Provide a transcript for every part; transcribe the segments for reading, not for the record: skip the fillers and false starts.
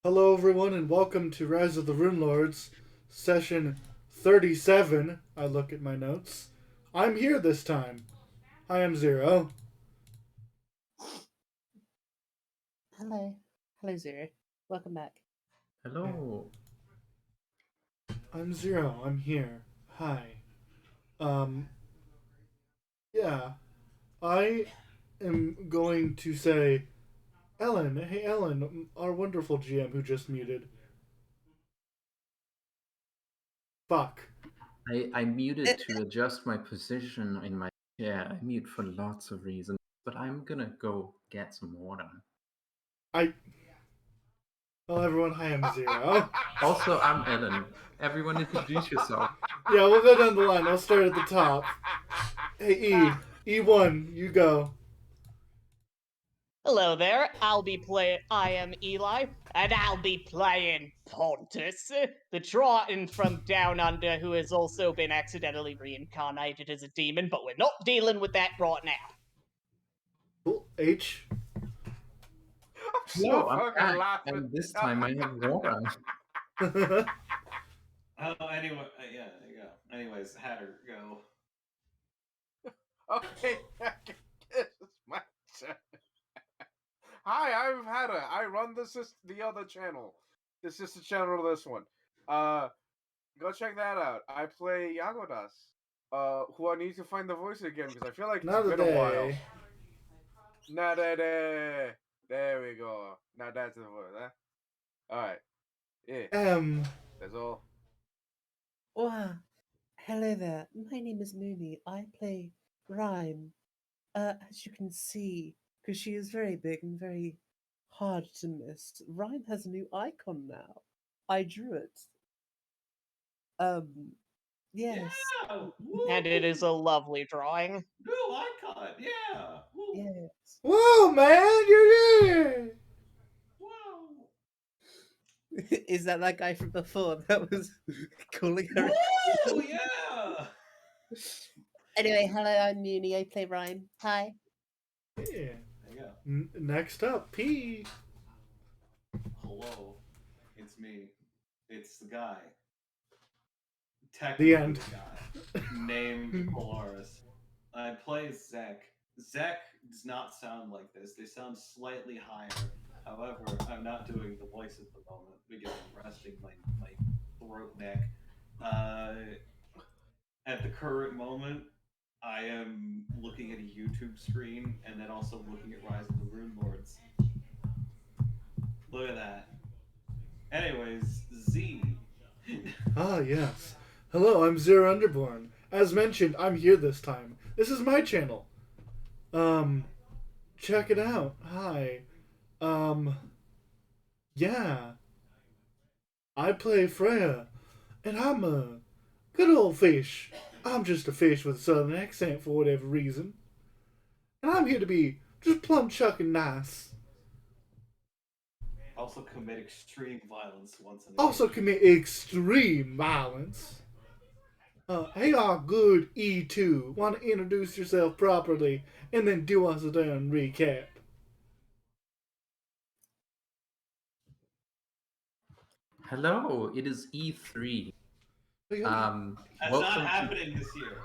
Hello, everyone, and welcome to Rise of the runelords, session 37. I look at my notes. I'm here this time. I am Zero. Hello. Hello, Zero. Welcome back. Hello. I'm Zero. I'm here. Hi. Um, yeah. I am going to say, Ellen. Hey, Ellen, our wonderful GM who just muted. Fuck. I muted to adjust my position in my chair. I mute for lots of reasons, but I'm gonna go get some water. I. Hello, everyone. Hi, I'm Zero. Also, I'm Ellen. Everyone introduce yourself. Yeah, we'll go down the line. I'll start at the top. Hey, E. E1, you go. Hello there, I am Eli, and I'll be playing Pontus, the Triton from Down Under who has also been accidentally reincarnated as a demon, but we're not dealing with that right now. Cool. H. Hello, I'm fucking back, laughing. and this time I have water. Oh, anyway, yeah, there you go. Anyways, Hatter, go. Okay, it's my turn. Hi, I'm Hatter. I run the other channel. This is the channel of this one. Go check that out. I play Yagodas. Who I need to find the voice again because I feel like Not it's a been a while. day. Nadade. There we go. Now that's the voice, huh? Alright. Yeah, M. that's all. Wow. Hello there. My name is Mooney. I play Rhyme. As you can see, because she is very big and very hard to miss, Rhyme has a new icon now. I drew it. Yes. Yeah! Woo! And it is a lovely drawing. New icon! Yeah! Woo! Yes. Whoa, man, you're here. Wow! Is that guy from before that was calling her? Woo! Yeah! Anyway, hello, I'm Mooney. I play Rhyme. Hi. Yeah. There you go. Next up, P. Hello. It's me. It's the guy. The Technically end. the guy. Named Polaris. I play Zek. Zek does not sound like this. They sound slightly higher. However, I'm not doing the voice at the moment because I'm resting my throat neck. At the current moment, I am looking at a YouTube screen and then also looking at Rise of the runelords. Look at that. Anyways, Z. Ah, yes. Hello, I'm Zero Underborn. As mentioned, I'm here this time. This is my channel. Check it out. Hi. Yeah. I play Freya, and I'm a good old fish. I'm just a fish with a southern accent for whatever reason. And I'm here to be just plum chucking nice. Also commit extreme violence once in a Also commit extreme violence. Hey, our good E2. Want to introduce yourself properly and then do us a damn recap. Hello, it is E3. That's not Welcome happening this year.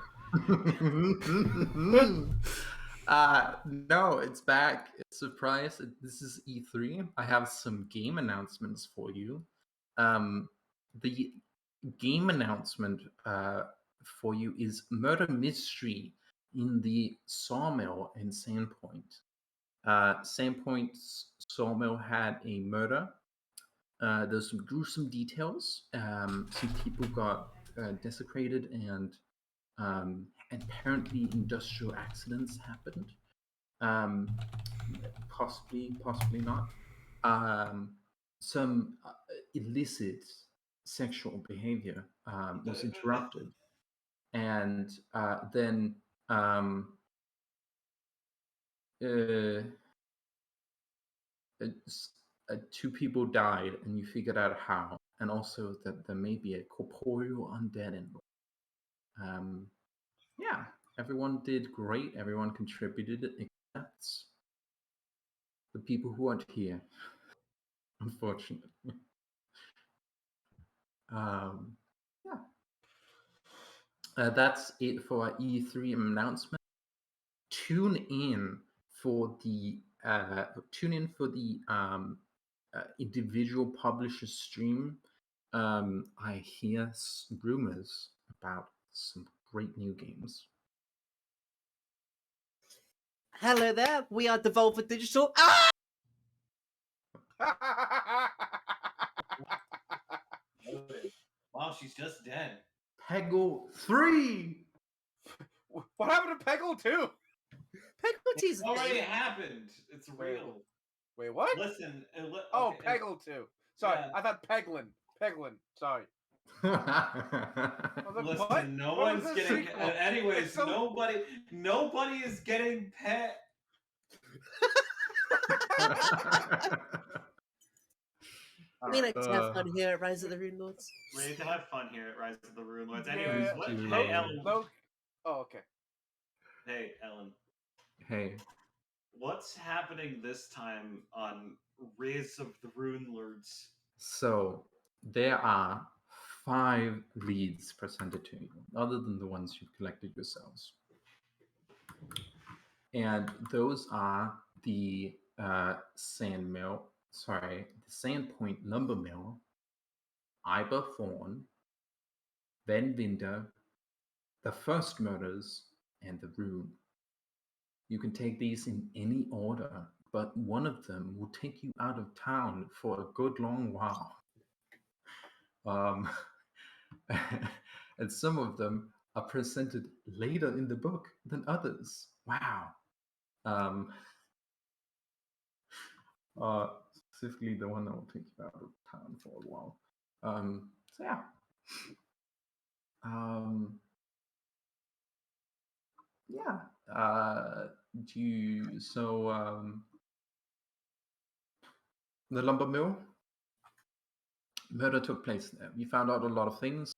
to. No, it's back. It's a surprise. This is E3. I have some game announcements for you. The game announcement for you is Murder Mystery in the Sawmill in Sandpoint. Sandpoint Sawmill had a murder. There's some gruesome details. Some people got desecrated, and apparently industrial accidents happened. Possibly not. Some illicit sexual behavior was interrupted, and then uh, two people died, and you figured out how, and also that there may be a corporeal undead involved. Yeah, everyone did great. Everyone contributed except the people who aren't here. unfortunately. Yeah. That's it for our E3 announcement. Tune in for the individual publisher stream. I hear rumors about some great new games. Hello there, we are Devolver Digital. Wow, she's just dead. Peggle 3! What happened to Peggle 2? Penalties It already happened. It's real. Wait, what? Listen. Oh, okay, Peggle 2. Sorry, yeah. I thought Peglin. Peglin, sorry. I was like, Listen, what? no What was one's this getting. sequel? Anyways, It's so- nobody is getting pet. We like to have fun here at Rise of the Runelords. We need to have fun here at Rise of the Runelords. Yeah, Anyways, what? dude. Hey, Ellen. Oh, okay. Hey, Ellen. Hey, What's happening this time on Rise of the Runelords? so there are 5 leads presented to you, other than the ones you've collected yourselves. And those are the Sandpoint Lumber Mill, Iberthorn, Van Winder, the First Murders, and the Rune. You can take these in any order, but one of them will take you out of town for a good long while. And some of them are presented later in the book than others. Wow. Specifically the one that will take you out of town for a while. So yeah. The lumber mill, murder took place there. You found out a lot of things.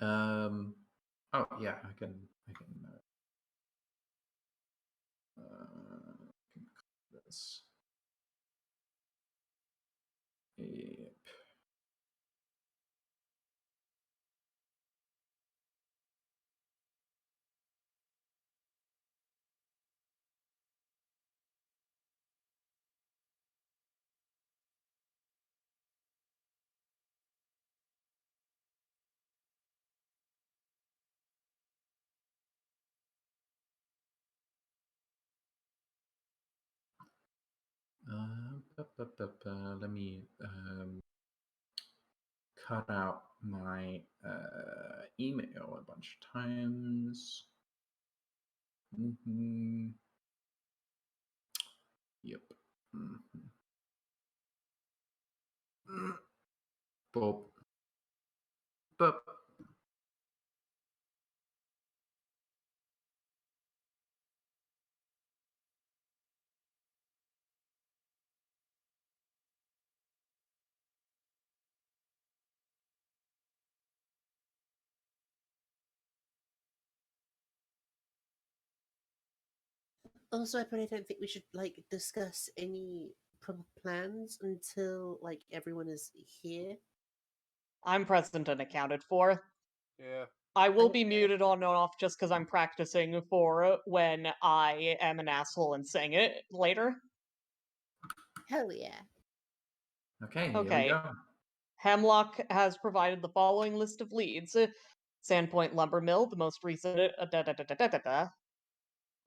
Oh yeah, I can this. Yep. Let me cut out my email a bunch of times. Yep. Bob. Bob. Also, I probably don't think we should discuss any proper plans until everyone is here. I'm present and accounted for. Yeah. I will be muted on and off just because I'm practicing for when I am an asshole and sing it later. Hell yeah. Okay, here we Okay. go. Hemlock has provided the following list of leads. Sandpoint Lumber Mill, the most recent.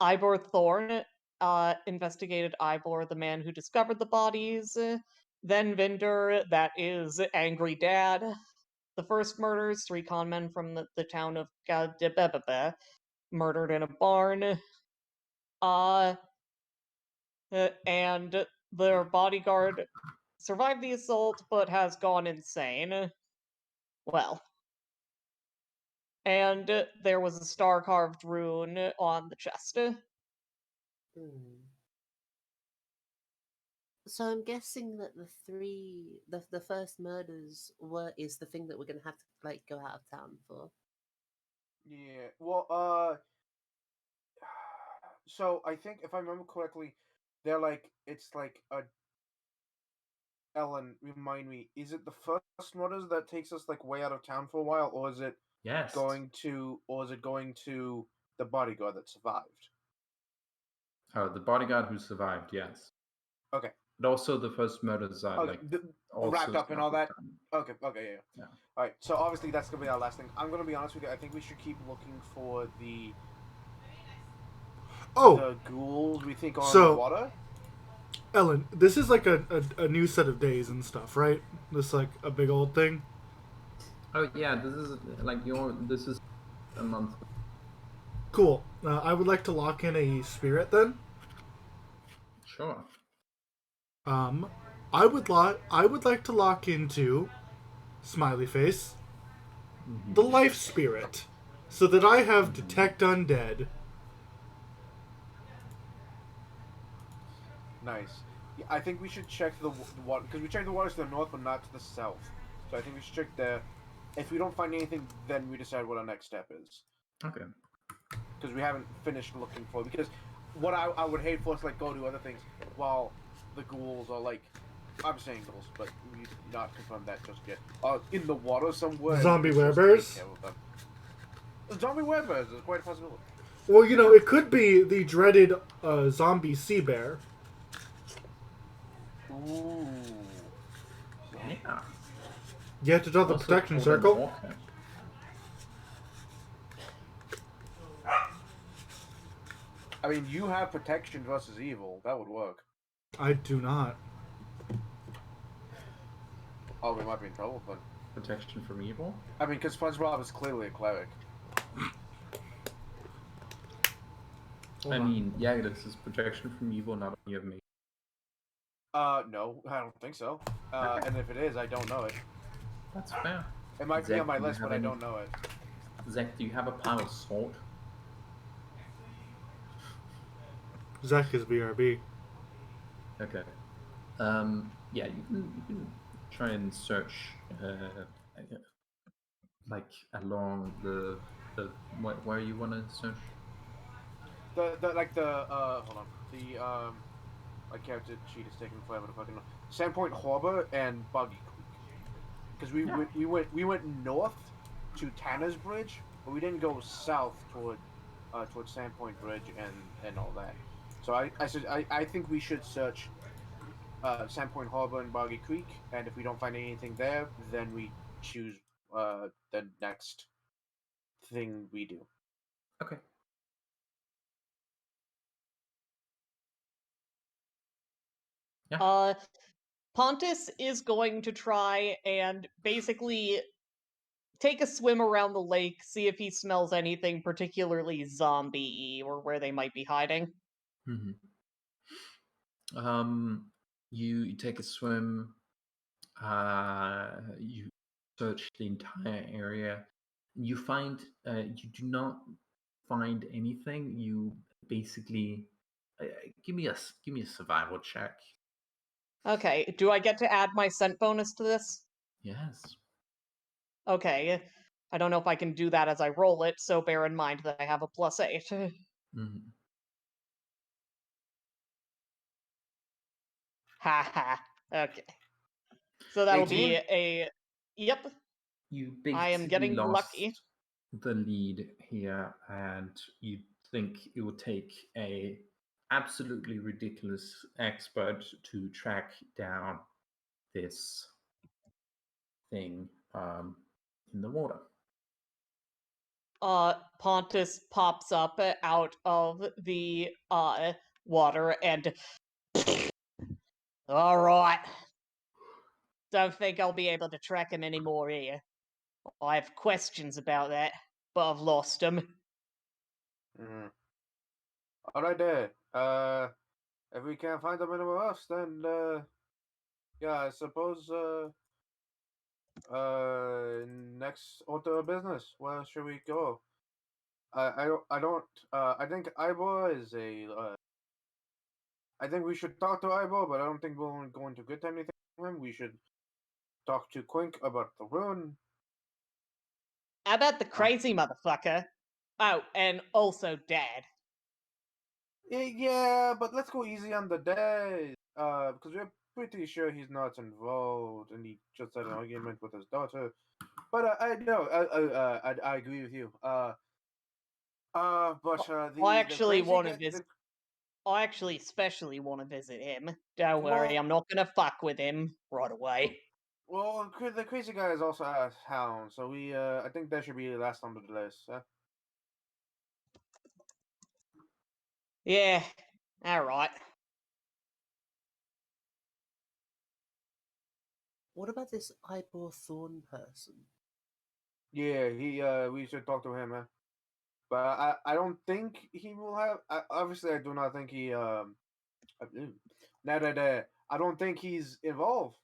Ivor Thorne investigated Ivor, the man who discovered the bodies. Then Vinder, that is Angry Dad. The first murders, 3 conmen from the town of Gadebebebe, murdered in a barn. And their bodyguard survived the assault but has gone insane. Well. And there was a star-carved rune on the chest. So I'm guessing that the first murders is the thing that we're gonna have to go out of town for. Yeah. Well, so I think if I remember correctly, they're it's like a Ellen, remind me, is it the first murders that takes us like way out of town for a while, or is it Yes. going to the bodyguard that survived? Oh, the bodyguard who survived, yes. Okay. But also the first murders are Okay, also wrapped up and all that. done. Okay, yeah. Yeah. All right, so obviously that's gonna be our last thing. I'm gonna be honest with you. I think we should keep looking for the Oh, ghouls we think are on so- the water. Ellen, this is like a new set of days and stuff, right? This like a big old thing. Oh yeah, this is this is a month. Cool. I would like to lock in a spirit then. Sure. I would like to lock into smiley face, the life spirit, so that I have detect undead. Nice. Yeah, I think we should check the water because we checked the waters to the north, but not to the south. So I think we should check there. If we don't find anything, then we decide what our next step is. Okay. Because we haven't finished looking for. Because what I would hate for us like go do other things while the ghouls are like, I'm saying ghouls, but we not confirmed that just yet. In the water somewhere. Zombie and we just werebears? take care of them. Zombie werebears is quite a possibility. Well, you know, it could be the dreaded zombie sea bear. Ooh. Yeah. You have to draw the Also protection called circle. an orca. I mean, you have protection versus evil. That would work. I do not. Oh, we might be in trouble then. Protection from evil. I mean, because SpongeBob is clearly a cleric. Hold I on. mean, yeah, this is protection from evil, not only of me. No, I don't think so. And if it is, I don't know it. That's fair. It might be Zach, on my do you list, have but I any- don't know it. Zach, do you have a pile of salt? Zach is BRB. Okay. Yeah, you can try and search, like along the where you want to search. Hold on. My character sheet is taking forever to fucking know. Sandpoint Harbor and Buggy Creek. Because we went north to Tanner's Bridge, but we didn't go south towards Sandpoint Bridge and all that. So I think we should search Sandpoint Harbor and Boggy Creek, and if we don't find anything there, then we choose the next thing we do. Okay. Yeah. Pontus is going to try and basically take a swim around the lake, see if he smells anything particularly zombie-y or where they might be hiding. Mm-hmm. You take a swim. You search the entire area. You find you do not find anything. You basically give me a survival check. Okay, do I get to add my scent bonus to this? Yes. Okay, I don't know if I can do that as I roll it, so bear in mind that I have a +8. Mm-hmm. Haha. Okay. So that'll 18? be a. Yep. You I am basically getting lost lucky. the lead here, and you think it will take a absolutely ridiculous expert to track down this thing in the water. Pontus pops up out of the water and. Alright. Don't think I'll be able to track him anymore here. I have questions about that, but I've lost him. Mm-hmm. All right, there. If we can't find them anywhere else, then yeah, I suppose next order of business. Where should we go? I think Ivor is a. I think we should talk to Ivor, but I don't think we're going to get anything from him. We should talk to Quink about the rune. How about the crazy motherfucker? Oh, and also Dad. Yeah, but let's go easy on the day. Because we have pretty sure he's not involved, and he just had an argument with his daughter. But I know, I agree with you. But I the actually crazy want to guy, visit. I actually especially want to visit him. Don't Well- worry, I'm not gonna fuck with him right away. well, the crazy guy is also a hound, so I think that should be the last on the list. Yeah, alright. What about this Ybor Thorn person? Yeah, we should talk to him, man. But I don't think he will have. Obviously, I do not think he. Now that I don't think he's involved,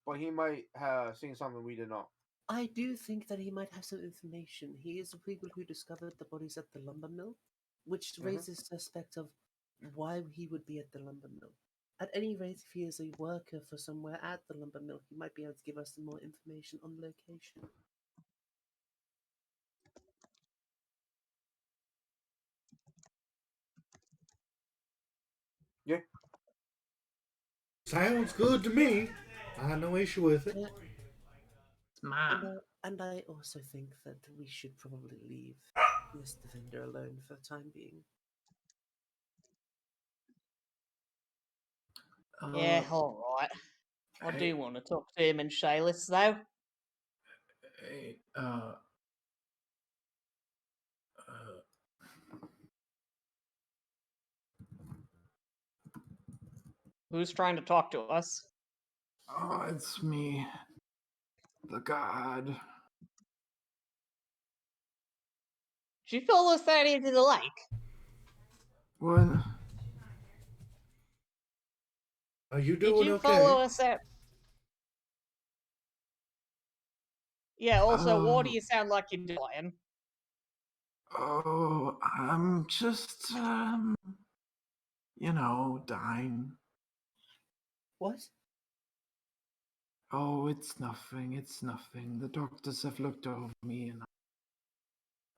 but he might have seen something we didn't know. I do think that he might have some information. He is the people who discovered the bodies at the lumber mill, which raises suspect of why he would be at the lumber mill. At any rate, if he is a worker for somewhere at the lumber mill, he might be able to give us some more information on the location. Yeah. Sounds good to me. I have no issue with it. Yeah, It's mine. and I also think that we should probably leave Mr. Vendor alone for the time being. Yeah, alright. I Hey, do want to talk to him and Shayless, though. hey, Who's trying to talk to us? oh, it's me, the god. Did you follow us out into the lake? What? Are you Did doing you okay? follow us out? Yeah, also, why do Oh. you sound like you're dying? Oh, I'm just, dying. What? Oh, it's nothing, it's nothing. The doctors have looked over me and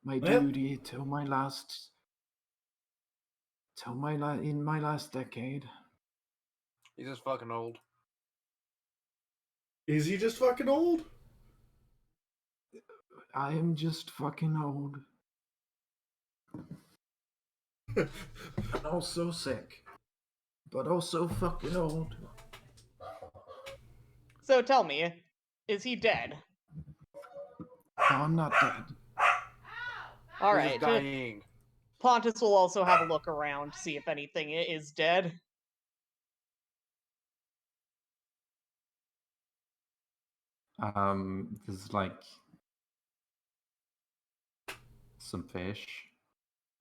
my Well- duty till my last, in my last decade. He's just fucking old. Is he just fucking old? I am just fucking old. And also sick. But also fucking old. So tell me, is he dead? No, I'm not dead. He's Alright. just dying. Pontus will also have a look around, see if anything is dead. There's like some fish,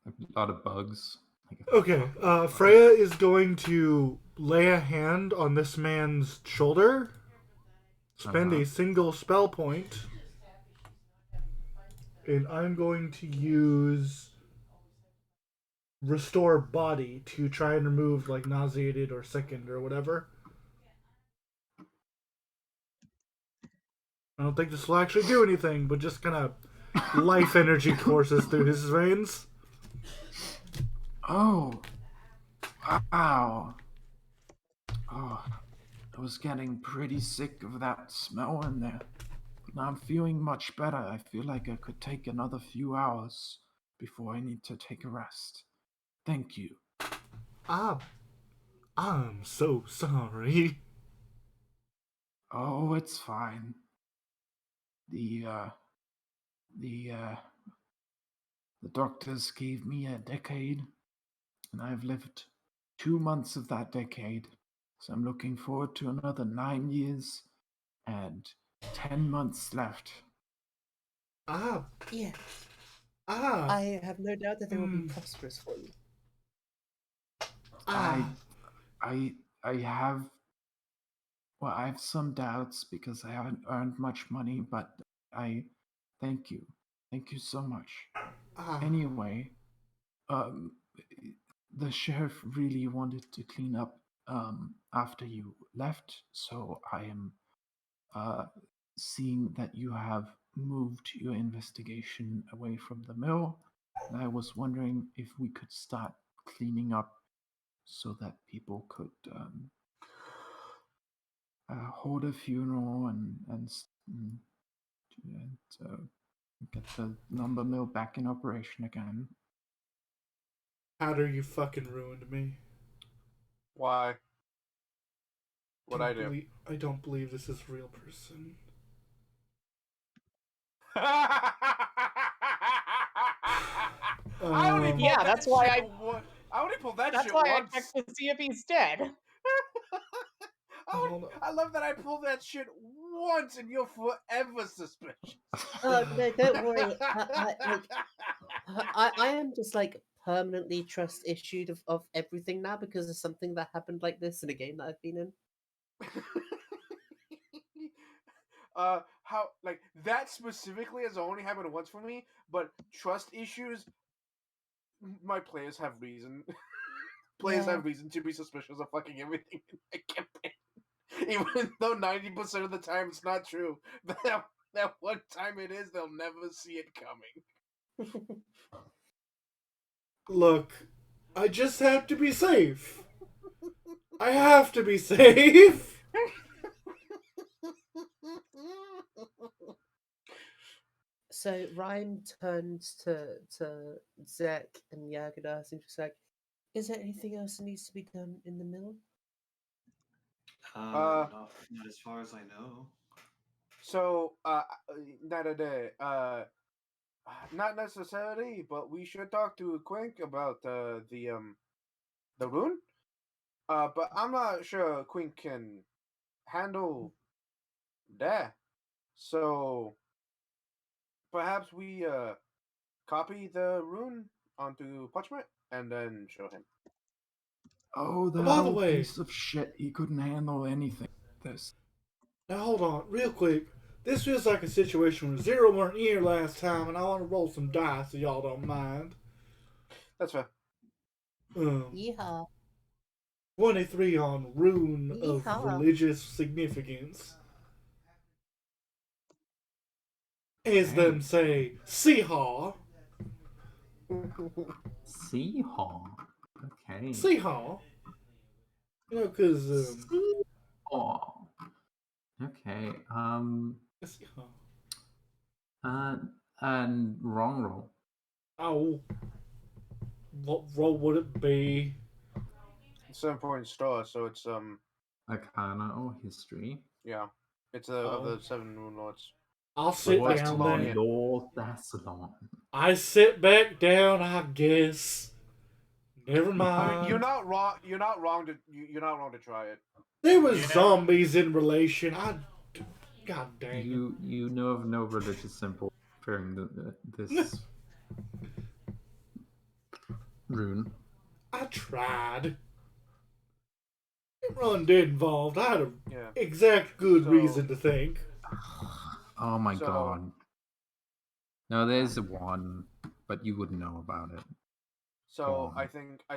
a lot of bugs. Okay, Freya is going to lay a hand on this man's shoulder, spend a single spell point, and I'm going to use Restore Body to try and remove, like, nauseated or sickened or whatever. I don't think this will actually do anything, but just kind of life energy courses through his veins. Oh, wow. Oh, I was getting pretty sick of that smell in there. But now I'm feeling much better. I feel like I could take another few hours before I need to take a rest. Thank you. I'm so sorry. Oh, it's fine. The doctors gave me a decade, and I've lived 2 months of that decade. So I'm looking forward to another 9 years and 10 months left. Yeah, Ah, I have no doubt that they will be prosperous for you. I have, well, I have some doubts because I haven't earned much money, but I thank you. Thank you so much. Anyway, um, the sheriff really wanted to clean up after you left, so I am seeing that you have moved your investigation away from the mill. And I was wondering if we could start cleaning up so that people could hold a funeral and get the lumber mill back in operation again. Hatter, you fucking ruined me. Why? What'd I do? I don't believe this is a real person. I only pulled Yeah, that that's why shit I only pulled that That's shit why once. I checked to see if he's dead. I love that I pulled that shit once and you're forever suspicious. No, don't worry. I am just like permanently trust issued of everything now because of something that happened like this in a game that I've been in. How like that specifically has only happened once for me, but trust issues, my players have reason. Players Yeah. have reason to be suspicious of fucking everything in my campaign. Even though 90% of the time it's not true. That one time it is, they'll never see it coming. Look, I just have to be safe. I have to be safe. So Ryan turns to Zek and Yagadas and just like, is there anything else that needs to be done in the mill? Not as far as I know. So, Narade, not necessarily, but we should talk to Quink about the rune. But I'm not sure Quink can handle that. So perhaps we copy the rune onto parchment and then show him. Oh, that By the old way, piece of shit. He couldn't handle anything. This. now hold on, real quick. This feels like a situation where Zero weren't here last time, and I want to roll some dice, so y'all don't mind. That's fair. Yeehaw. 23 on rune of Yeehaw. religious significance. As them say, Seehaw. Seahaw. Okay. Seehaw. You know, because, Seahaw. Okay. Seehaw. And wrong roll. Oh. What role would it be? It's an important star, so it's Arcana or history. yeah. It's of Oh. the 7 rune lords. I'll sit What down Thessalonian. then. Lord Thessalon. I sit back down, I guess. Never I mind. mean, you're not wrong. You're not wrong to try it. There was zombies in relation. God dang it. You know of no religious symbol bearing this rune. I tried. Run did involved. I had an Yeah. exact good So- reason to think. Oh my So- god. No, there's one, but you wouldn't know about it. So Go I on.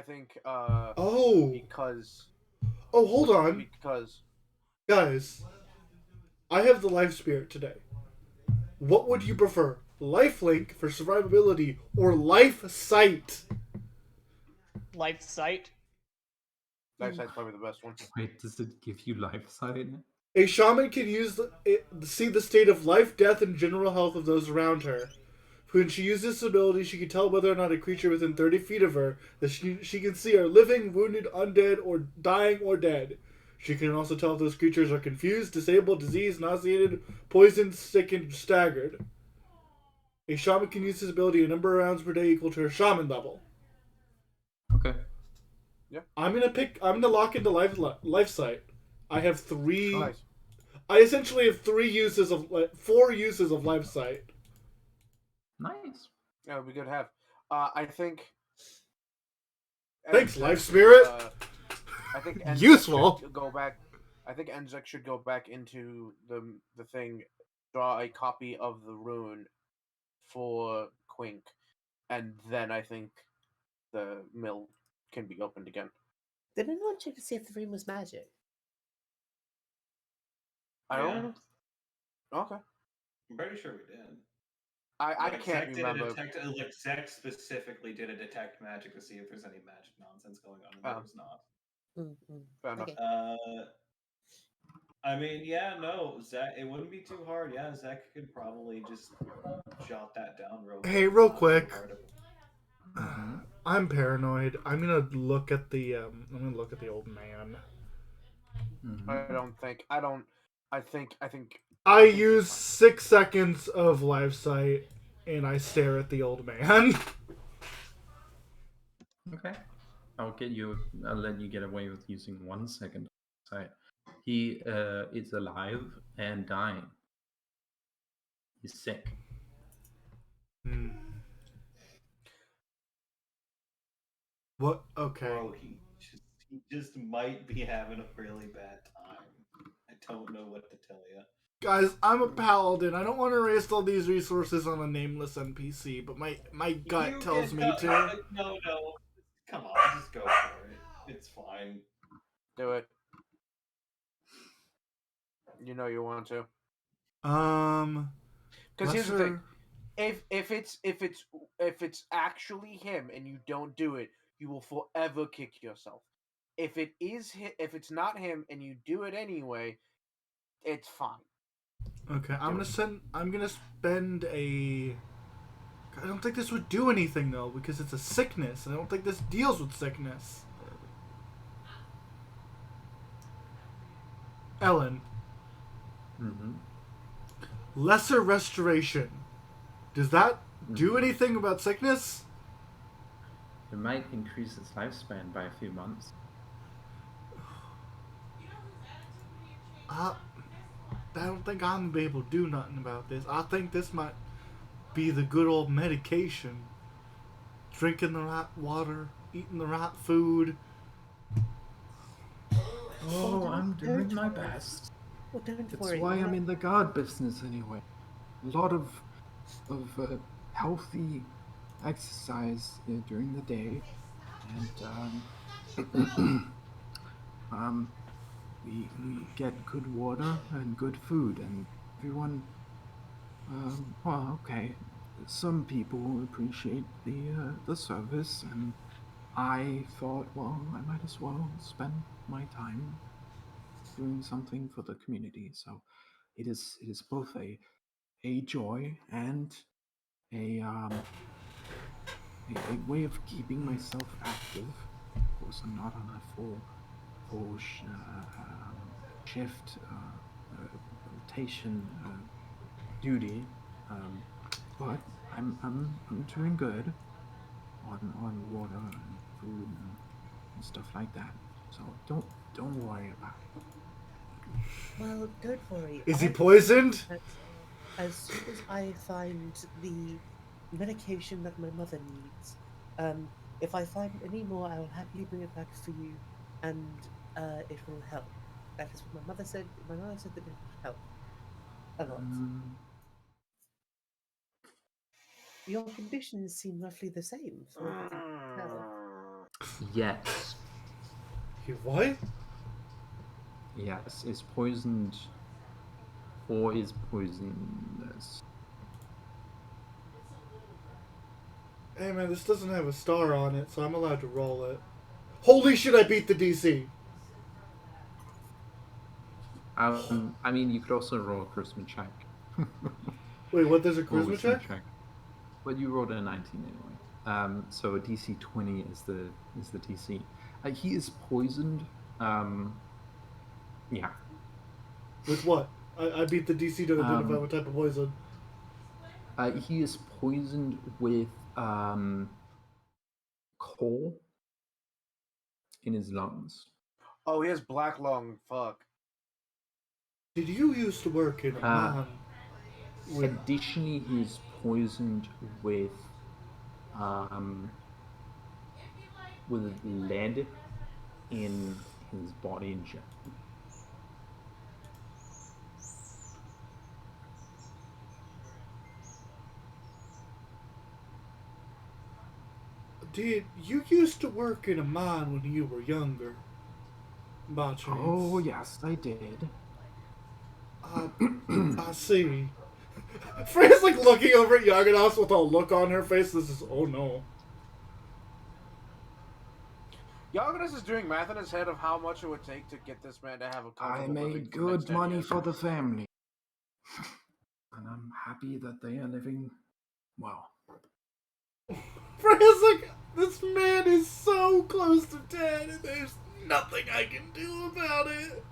think Oh. because Oh, hold on. because Guys, I have the life spirit today. What would you prefer? Lifelink for survivability or life sight? Life sight. Life Sight's probably the best one. Wait, does it give you life sight? A shaman can see the state of life, death, and general health of those around her. When she uses this ability, she can tell whether or not a creature within 30 feet of her that she can see are living, wounded, undead, or dying, or dead. She can also tell if those creatures are confused, disabled, diseased, nauseated, poisoned, sick, and staggered. A shaman can use this ability a number of rounds per day equal to her shaman level. Okay. I'm gonna lock into life sight. I have three. Nice. I essentially have 4 uses of life sight. Nice. Yeah, we could have. I think. Thanks, Enzek, life spirit. I think Enzek Useful. should go back. I think Enzek should go back into the thing, draw a copy of the rune for Quink, and then I think the mill can be opened again. Did anyone check to see if the room was magic? I don't. Okay. I'm pretty sure we did. I Like, can't Zek remember. Like Zek specifically did a detect magic to see if there's any magic nonsense going on, and there was not. Mm-hmm. Fair enough. Okay. I mean, yeah, no, Zach. It wouldn't be too hard. Yeah, Zach could probably just jot that down real quick. Hey, It's real not too quick. hard of Mm-hmm. I'm paranoid. I'm gonna look at the old man. I Mm-hmm. don't think. I don't. I think. I think he's use fine. 6 seconds of live sight, and I stare at the old man. Okay. I'll let you get away with using 1 second. Sorry. He is alive and dying. He's sick. Hmm. What? Okay. Bro, he just might be having a really bad time. I don't know what to tell you. Guys, I'm a paladin. I don't want to waste all these resources on a nameless NPC, but my gut tells me to. No. Come on, just go for it. It's fine. Do it. You know you want to. Because here's the thing: if it's actually him and you don't do it, you will forever kick yourself. If it's not him and you do it anyway, it's fine. Okay, I'm gonna spend a. I don't think this would do anything though because it's a sickness. I don't think this deals with sickness. Ellen, Mm-hmm. lesser restoration. Does that do Mhm. anything about sickness? It might increase its lifespan by a few months. I don't think I'm gonna be able to do nothing about this. I think this might be the good old medication. Drinking the right water, eating the right food. Oh, I'm doing don't my worry. best. Well, don't That's worry. why I'm in the guard business anyway. A lot of healthy exercise during the day, and we get good water and good food, and everyone. Well, okay. Some people appreciate the service, and I thought, well, I might as well spend my time doing something for the community. So it is both a joy and a a way of keeping myself active. Of course, I'm not on a shift rotation duty, but I'm doing good on water and food and stuff like that. So don't worry about it. Well, don't worry. Is he I poisoned? that as soon as I find the medication that my mother needs, if I find any more, I will happily bring it back for you, and it will help. That is what my mother said. My mother said that it would help a lot. Um, Your conditions seem roughly the same, from everything I can tell. Yes. You what? Yes. Is poisoned or is poisonous. Hey man, this doesn't have a star on it, so I'm allowed to roll it. Holy shit! I beat the DC. I mean, you could also roll a charisma check. Wait, what? There's a Or charisma wisdom check? check. But you rolled a 19 anyway. So a DC 20 is the DC. He is poisoned. Yeah. With what? I beat the DC to identify Um, what type of poison. He is poisoned with coal in his lungs. Oh, he has black lung. Fuck. Did you used to work in a mine? With Additionally, he is poisoned um, with lead in his body in general. Did you used to work in a mine when you were younger? By chance? oh yes, I did. I see. Freya's like looking over at Yaganos with a look on her face. This is oh no. Yaganis is doing math in his head of how much it would take to get this man to have a I comfortable living made for the next good 10 money years. for the family. And I'm happy that they are living well. Freya's like, this man is so close to dead, and there's nothing I can do about it.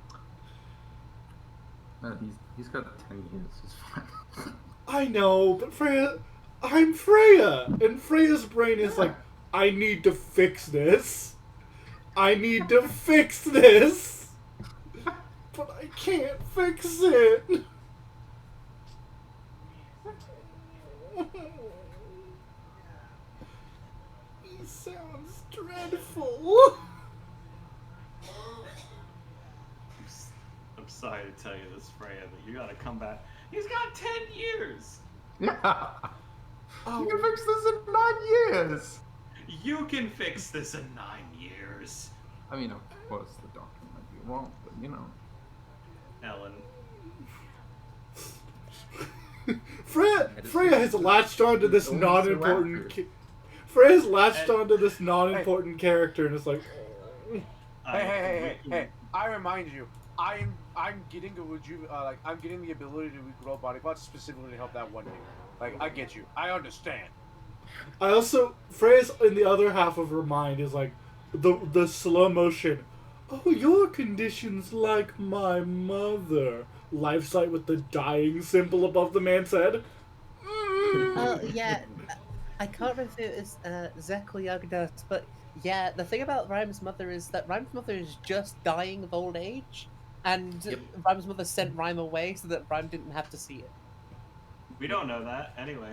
He's got 10 years. It's fine. I know, but Freya, I'm Freya, and Freya's brain is like, I need to fix this. I need to fix this, but I can't fix it. He sounds dreadful. I'm sorry to tell you this, Freya, but you gotta come back. He's got 10 years! Yeah. Oh. You can fix this in 9 years. You can fix this in 9 years. I mean, of course, the doctor might be wrong, but you know. Ellen. Freya has latched onto this non-important. Freya's latched onto this non-important character, and it's like, Hey! I remind you, I'm getting I'm getting the ability to regrow body parts specifically to help that one thing. Like, I get you. I understand. I also Freya's in the other half of her mind is like the slow motion. Oh, your condition's like my mother. Life sight with the dying symbol above the man's head. Oh, yeah. I can't remember if it was Zek or Yagadas, but yeah, the thing about Rhyme's mother is that Rhyme's mother is just dying of old age, and Rhyme's mother sent Rhyme away so that Rhyme didn't have to see it. We don't know that, anyway.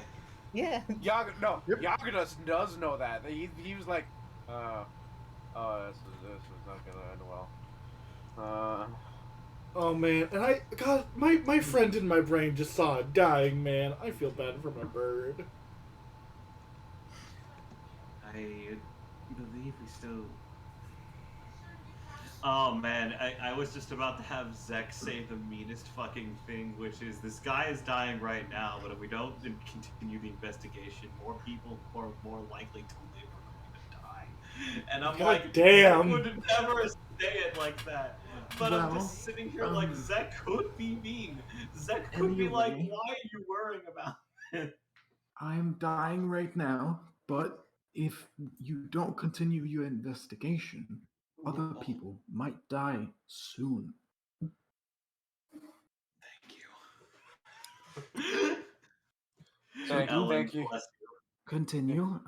Yeah. Yagadas does know that. He was like, this is not gonna end well. Oh man, and my friend in my brain just saw a dying man. I feel bad for my bird. I believe we still... Oh man, I was just about to have Zek say the meanest fucking thing, which is, this guy is dying right now, but if we don't continue the investigation, more people who are more likely to live are going to die. And I'm God like, damn. I would never say it like that. But I'm just sitting here like, Zek could be mean. Zek could be like, why are you worrying about it? I'm dying right now, but if you don't continue your investigation, other people might die soon. Thank you. Thank you. Continue.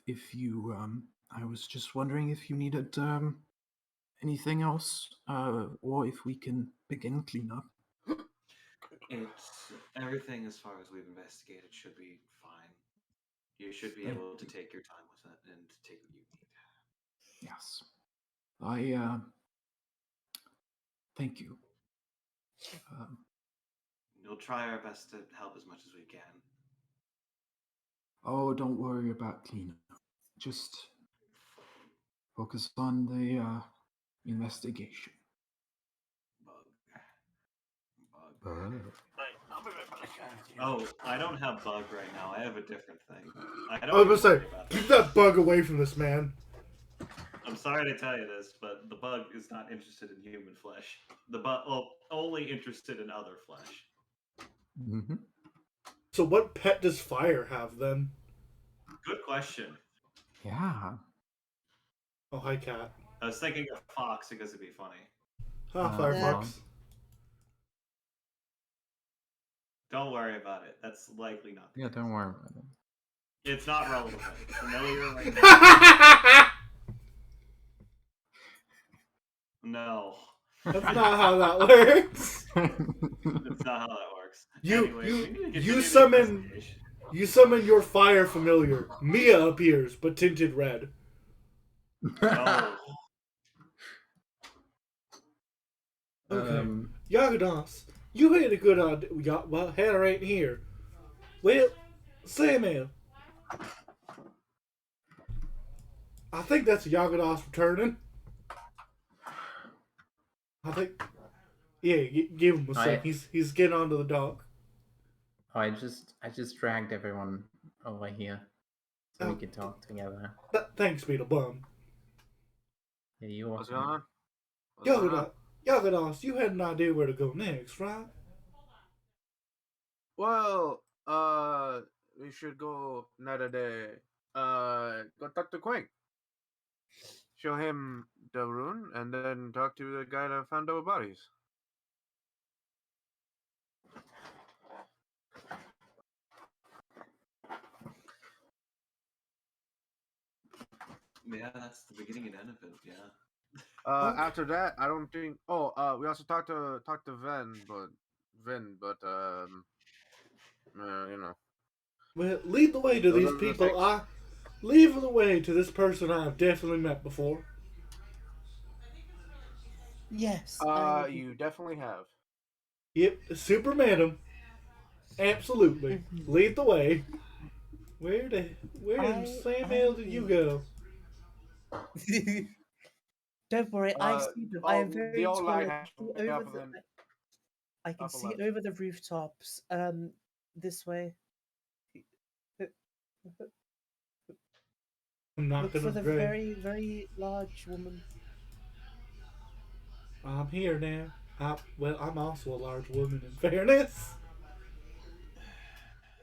If you I was just wondering if you needed anything else, or if we can begin cleanup. It's everything as far as we've investigated should be fine. You should be able to take your time with it and take what you need. Yes. I thank you. We'll try our best to help as much as we can. Oh, don't worry about cleanup. Just focus on the investigation. Bug. Oh, I don't have bug right now. I have a different thing. I was gonna say, worry about keep that bug away from this man. I'm sorry to tell you this, but the bug is not interested in human flesh. The bug, only interested in other flesh. Mm-hmm. So what pet does Fire have then? Good question. Yeah. Oh, hi, cat. I was thinking of fox because it'd be funny. Firefox. Don't worry about it. That's likely not. Yeah, don't worry about it. It's not relevant. Familiar right now. No. That's not how that works. That's not how that works. You summon your fire familiar. Mia appears, but tinted red. Oh. Okay. Yagadas, you had a good idea. Well, Hannah ain't here. Well, Samuel. I think that's Yagadas returning. I think. Yeah, give him a sec. He's getting onto the dock. Oh, I just dragged everyone over here so we could talk together. Thanks, Beetle Bum. Yeah, you What's are. going on? What's going on? Yagados, you had an idea where to go next, right? Well, we should go another day. Go talk to Quink. Show him the rune, and then talk to the guy that found our bodies. Yeah, that's the beginning and end of it. Yeah. Okay. After that, I don't think. Oh, we also talked to Vin, but you know, Well, lead the way to those these are the people. things. Lead the way to this person I have definitely met before. Yes, I agree. You definitely have. Yep, super met him. Absolutely. Mhm. Lead the way. Where in Sam I Hill did you go? Don't worry, I see them. I am The very old tall. I lighthouse can see way over up and the. then I can upper see left. over the rooftops. This way. I'm not Look for gonna the drag. very, very large woman. I'm here now. I'm also a large woman, in fairness.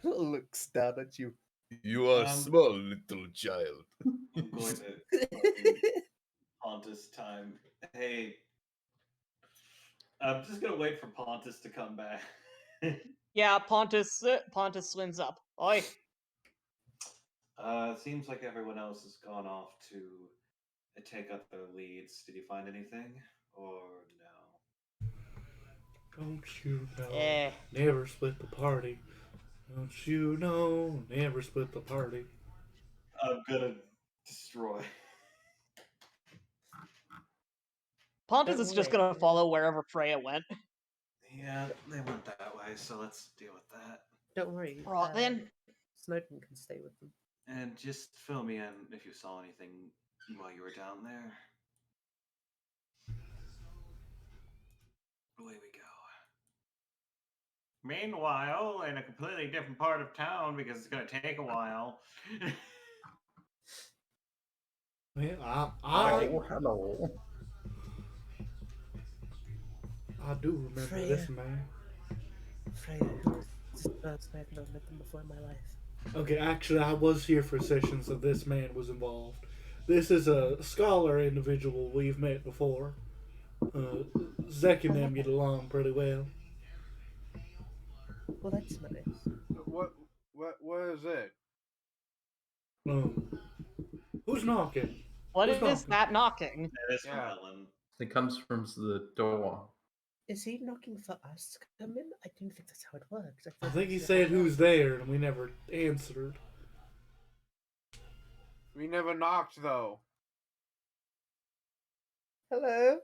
Looks down at you. You are Um, small, little child. I'm going to fucking Pontus time. Hey, I'm just gonna wait for Pontus to come back. Yeah, Pontus swims up. Oi. Seems like everyone else has gone off to take up their leads. Did you find anything, or no? Don't you know? Eh. Never split the party. Don't you know? Never split the party. I'm gonna destroy. Pontus Don't is just worry. gonna follow wherever Freya went. Yeah, they went that way, so let's deal with that. Don't worry. Right then. Snowden can stay with them. And just fill me in if you saw anything while you were down there. Away we go. Meanwhile, in a completely different part of town, because it's going to take a while. Well, Hello. I do remember Freya. this man. Freya, who is this person? I have not met them before in my life. Okay, actually, I was here for sessions that this man was involved. This is a scholar individual we've met before. Zek and them get along pretty well. Well, that's nice. What is it? Um, who's knocking? What Who's is knocking? that knocking? That is from Yeah. Ellen. It comes from the door. Is he knocking for us to come in? I didn't think that's how it works. I thought think it he was the said other way who's there, and we never answered. We never knocked though. around. Hello?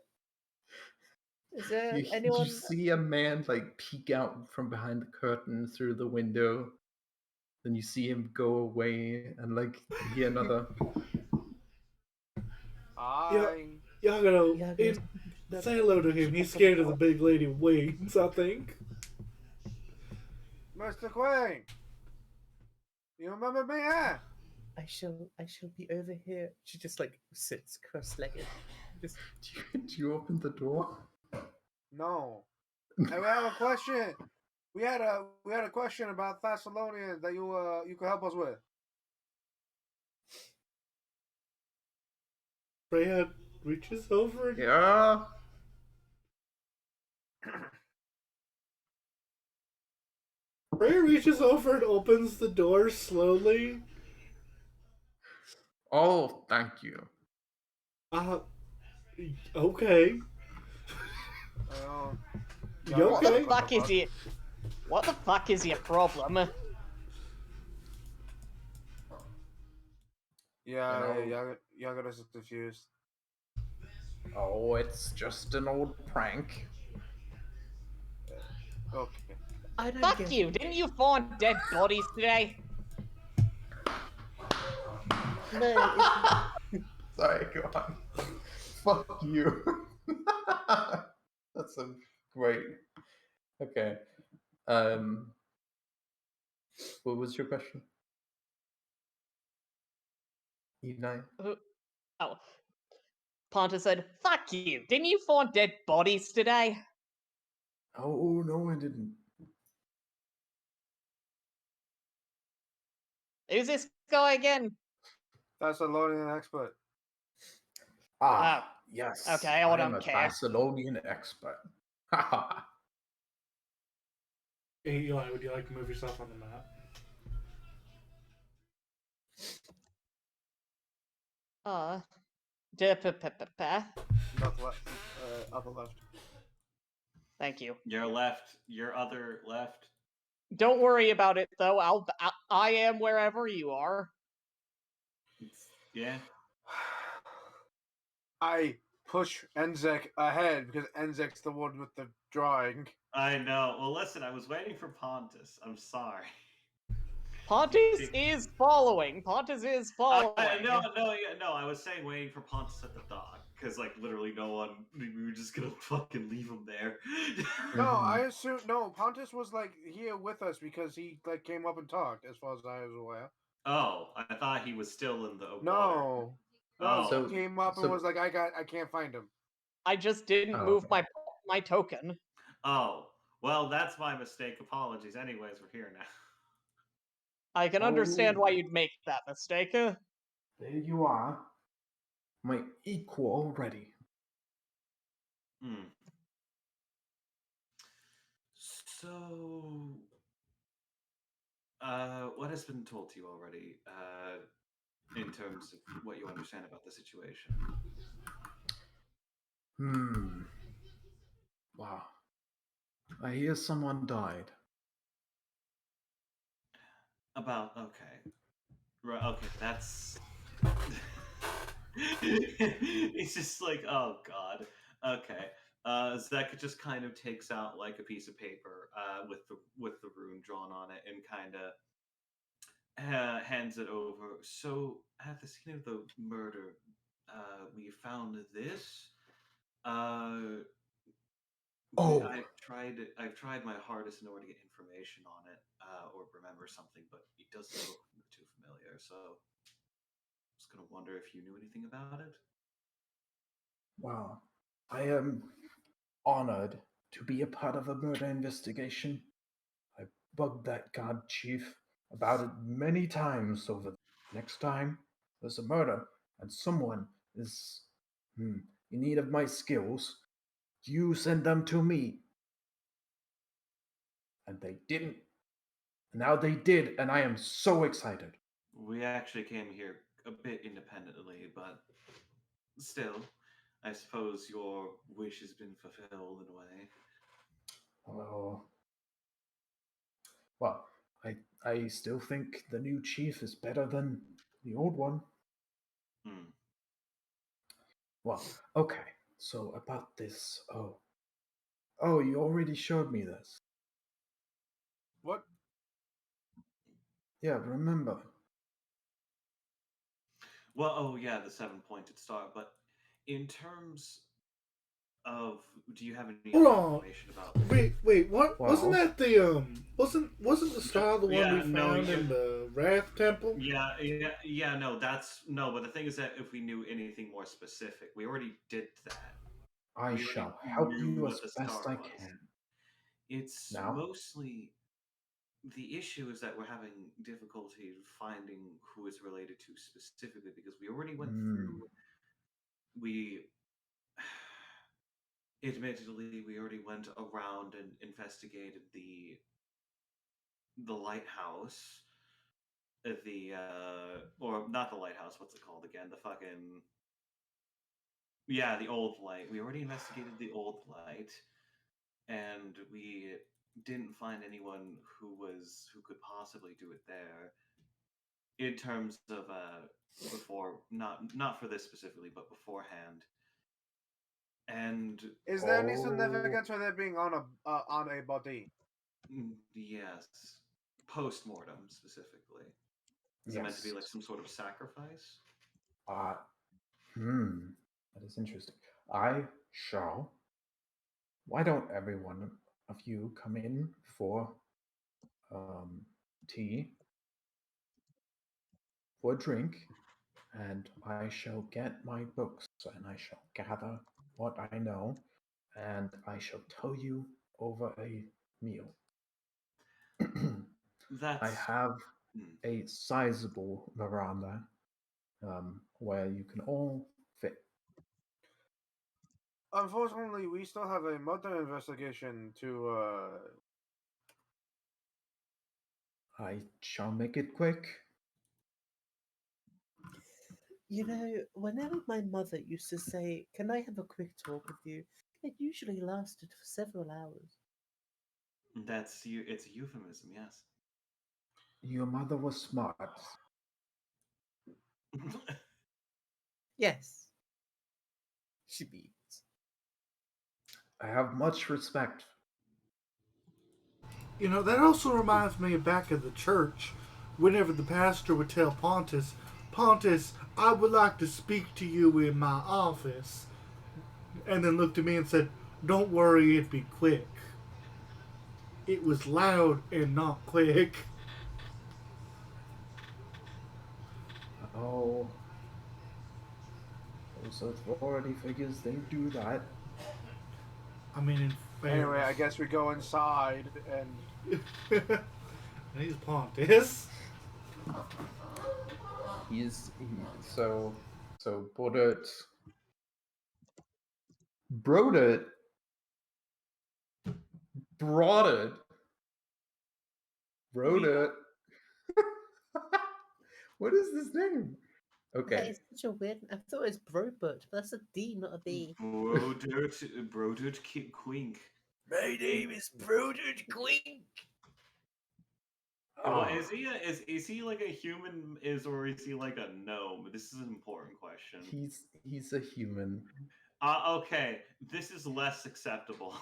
Is there You anyone? see a man like peek out from behind the curtain through the window. Then you see him go away, and like you hear another. I Y'all gotta Yeah, guys, say hello to him. He's scared of the big lady with wings, I think. Mr. Quang. You remember me, huh? I shall be over here. She just like sits cross-legged. Just Do you open the door? No. And we have a question. We had a question about Thessalonians that you could help us with. Freya reaches over and Yeah. Freya reaches over and opens the door slowly. Oh, thank you. Okay. You What the okay? fuck is your What the fuck is your problem? Yeah, You know- y'all got us confused. Oh, it's just an old prank. Okay. I don't Fuck get you! it. Didn't you find dead bodies today? No, Sorry, go on. Fuck you. That's a great. Okay. What was your question? E9? Oh, Pontus said, "Fuck you! Didn't you find dead bodies today?" Oh, no, I didn't. Who's this guy again? That's a loading expert. Ah, Oh, yes. okay, I I am don't a care. Thessalonian expert. Haha. Hey, Eli, would you like to move yourself on the map? Not left. Upper left. Thank you. Your left, your other left. Don't worry about it, though. I am wherever you are. Yeah. I push Enzek ahead because Enzek's the one with the drawing. I know. Well, listen, I was waiting for Pontus. I'm sorry. Pontus is following. Pontus is following. No. I was saying waiting for Pontus at the dock because, like, literally no one. We were just gonna fucking leave him there. No, I assume no. Pontus was like here with us because he like came up and talked, as far as I was aware. Oh, I thought he was still in the water. No, Oh. he came up and was like, I can't find him. I just didn't move my token. Oh, well, that's my mistake. Apologies. Anyways, we're here now. I can understand why you'd make that mistake. There you are. My equal already. Hmm. So, what has been told to you already, in terms of what you understand about the situation? Wow. I hear someone died. Okay. Right, okay, that's... It's just like, oh god. Okay. Zek just kind of takes out like a piece of paper with the rune drawn on it and kind of hands it over. So at the scene of the murder, we found this. Oh. I've tried my hardest in order to get information on it or remember something, but it doesn't look too familiar. So I was gonna wonder if you knew anything about it. Wow. I am honored to be a part of a murder investigation. I bugged that god chief about it many times over. Next time there's a murder and someone is in need of my skills, you send them to me. And they didn't. Now they did, and I am so excited. We actually came here a bit independently, but still, I suppose your wish has been fulfilled in a way. Oh. Well, I still think the new chief is better than the old one. Well, okay. So about this, oh, you already showed me this. What? Yeah, remember. Well, oh yeah, the 7-pointed star. But in terms of, do you have any Hold other on. information about? Wait, what? Well, wasn't that the wasn't the star the one we no, found in the Wrath Temple? Yeah. No, that's no. But the thing is that if we knew anything more specific, we already did that. I We shall already help knew you what as the best star I was. can. It's Now? mostly the issue is that we're having difficulty finding who is related to specifically because we already went through. We admittedly we already went around and investigated the lighthouse, or not the lighthouse. What's it called again? The fucking the old light. We already investigated the old light, and we didn't find anyone who could possibly do it there. In terms of before, not for this specifically, but beforehand. And Is there any significance for there being on a body? yes, post-mortem specifically. Is it meant to be like some sort of sacrifice? That is interesting. I shall. Why don't every one of you come in for tea, for a drink, and I shall get my books and I shall gather what I know, and I shall tell you over a meal. I That's have hmm. a sizable veranda where you can all fit. Unfortunately, we still have a murder investigation to. I shall make it quick. You know, whenever my mother used to say, "Can I have a quick talk with you?" it usually lasted for several hours. That's you. It's a euphemism, yes. Your mother was smart. Yes, she beats. I have much respect. You know, that also reminds me of back at the church, whenever the pastor would tell Pontus, Pontus, I would like to speak to you in my office. And then looked at me and said, Don't worry, it'd be quick. It was loud and not quick. Oh, those authority figures, they do that. I mean, in Anyway, I fairness. guess we go inside and. And he's Pontus. So Brodert Brodert Brodert. What is this name? That Okay. is such a weird. I thought it was Brobert, but that's a D, not a B. Brodert Quink. My name is Brodert Quink. Well, Oh, is he like a human or is he like a gnome? This is an important question. he's a human. Okay, this is less acceptable.